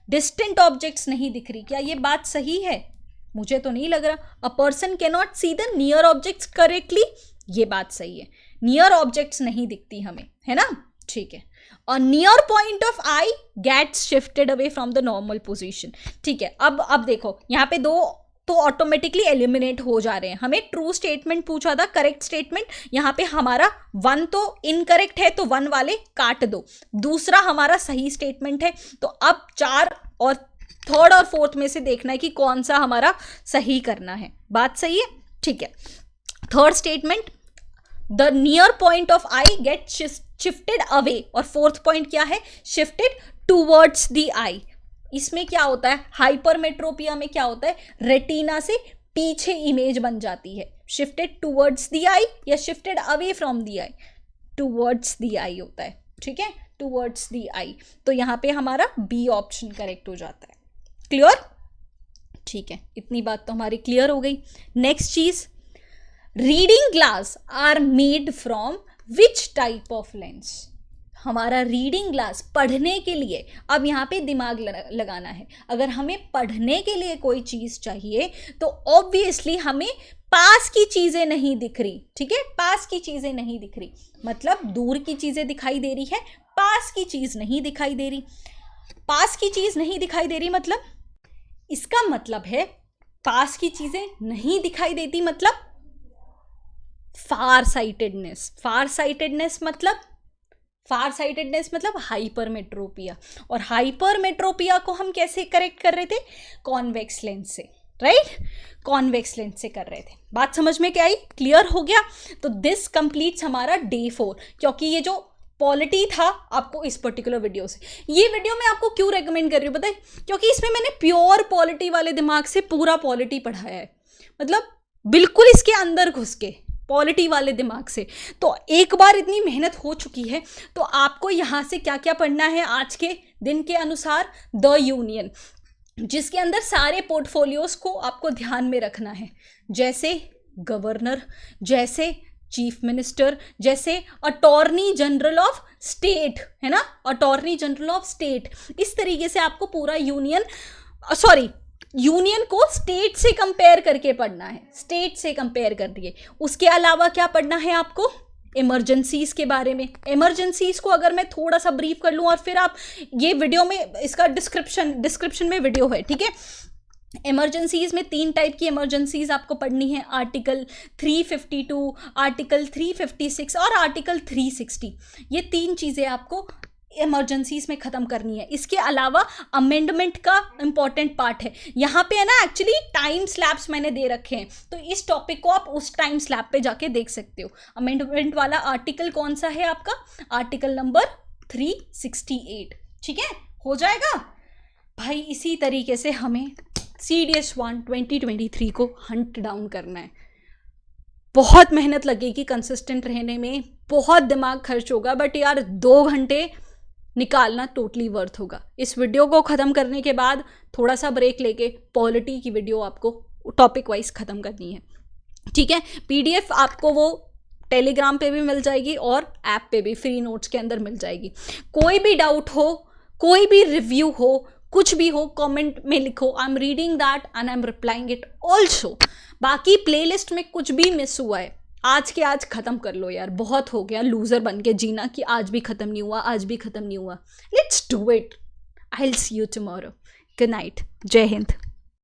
distant objects नहीं दिख रही, क्या ये बात सही है? मुझे तो नहीं लग रहा। A person can not see the near objects correctly, ये बात सही है, नियर ऑब्जेक्ट्स नहीं दिखती हमें, है ना? ठीक है। A near point of eye gets shifted away from the normal position. ठीक है, अब देखो यहाँ पे दो तो ऑटोमेटिकली एलिमिनेट हो जा रहे हैं। हमें ट्रू स्टेटमेंट पूछा था, करेक्ट स्टेटमेंट, यहाँ पे हमारा 1 तो इनकरेक्ट है तो 1 वाले काट दो, दूसरा हमारा सही स्टेटमेंट है। तो अब 4 और थर्ड और फोर्थ में से देखना है कि कौन सा हमारा सही करना है। बात सही है? ठीक है। Third statement, the near point of I get shifted away, और फोर्थ पॉइंट क्या है, शिफ्टेड टूवर्ड्स द आई। इसमें क्या होता है, हाइपरमेट्रोपिया में क्या होता है, रेटिना से पीछे इमेज बन जाती है, शिफ्टेड टूवर्ड्स द आई या shifted away from the eye, towards the eye होता है, ठीक है, टूवर्ड्स द आई। तो यहाँ पे हमारा बी ऑप्शन करेक्ट हो जाता है। क्लियर? ठीक है, इतनी बात तो हमारी क्लियर हो गई। नेक्स्ट चीज, reading glass are made from which type of lens. हमारा रीडिंग ग्लास पढ़ने के लिए, अब यहाँ पे दिमाग लगाना है, अगर हमें पढ़ने के लिए कोई चीज़ चाहिए तो ऑब्वियसली हमें पास की चीज़ें नहीं दिख रही, ठीक है, पास की चीज़ें नहीं दिख रही, मतलब दूर की चीज़ें दिखाई दे रही है, पास की चीज़ नहीं दिखाई दे रही। पास की चीज़ नहीं दिखाई दे रही मतलब, इसका मतलब है पास की चीज़ें नहीं दिखाई देती मतलब फार साइटेडनेस। फार साइटेडनेस मतलब हाइपरमेट्रोपिया। और हाइपरमेट्रोपिया को हम कैसे करेक्ट कर रहे थे, कॉन्वेक्स लेंस से, राइट, कॉन्वेक्स लेंस से कर रहे थे। बात समझ में क्या आई, क्लियर हो गया? तो दिस कंप्लीट्स हमारा डे 4, क्योंकि ये जो पॉलिटी था आपको इस पर्टिकुलर वीडियो से, ये वीडियो मैं आपको क्यों रेकमेंड कर रही हूँ पता है, क्योंकि इसमें मैंने प्योर पॉलिटी वाले दिमाग से पूरा पॉलिटी पढ़ाया है, मतलब बिल्कुल इसके अंदर घुस के पॉलिटी वाले दिमाग से। तो एक बार इतनी मेहनत हो चुकी है तो आपको यहाँ से क्या क्या पढ़ना है आज के दिन के अनुसार, द यूनियन, जिसके अंदर सारे पोर्टफोलियोज को आपको ध्यान में रखना है, जैसे गवर्नर, जैसे चीफ मिनिस्टर, जैसे अटॉर्नी जनरल ऑफ स्टेट, है ना, अटॉर्नी जनरल ऑफ स्टेट। इस तरीके से आपको पूरा यूनियन को स्टेट से कंपेयर करके पढ़ना है, स्टेट से कंपेयर कर दिए। उसके अलावा क्या पढ़ना है आपको, इमरजेंसीज के बारे में। इमरजेंसीज को अगर मैं थोड़ा सा ब्रीफ कर लूँ, और फिर आप ये वीडियो में, इसका डिस्क्रिप्शन में वीडियो है, ठीक है। इमरजेंसीज में 3 टाइप की इमरजेंसीज आपको पढ़नी है, आर्टिकल 352, आर्टिकल 356 और आर्टिकल 360। ये 3 चीज़ें आपको इमरजेंसीज में ख़त्म करनी है। इसके अलावा अमेंडमेंट का इंपॉर्टेंट पार्ट है यहाँ पे, है ना, एक्चुअली टाइम स्लैब्स मैंने दे रखे हैं, तो इस टॉपिक को आप उस टाइम स्लैब पे जाके देख सकते हो। अमेंडमेंट वाला आर्टिकल कौन सा है आपका, आर्टिकल नंबर 368, ठीक है, हो जाएगा भाई। इसी तरीके से हमें CDS1 2023 को हंट डाउन करना है। बहुत मेहनत लगेगी कंसिस्टेंट रहने में, बहुत दिमाग खर्च होगा, बट यार 2 घंटे निकालना टोटली वर्थ होगा। इस वीडियो को ख़त्म करने के बाद थोड़ा सा ब्रेक लेके पॉलिटी की वीडियो आपको टॉपिक वाइज ख़त्म करनी है, ठीक है। PDF आपको वो टेलीग्राम पे भी मिल जाएगी और ऐप पे भी फ्री नोट्स के अंदर मिल जाएगी। कोई भी डाउट हो, कोई भी रिव्यू हो, कुछ भी हो, कमेंट में लिखो, I am reading that and I am replying it also. बाकी प्लेलिस्ट में कुछ भी मिस हुआ है, आज के आज ख़त्म कर लो यार, बहुत हो गया लूज़र बन के जीना कि आज भी ख़त्म नहीं हुआ, आज भी ख़त्म नहीं हुआ। Let's do it. I will see you tomorrow. Good night, जय हिंद।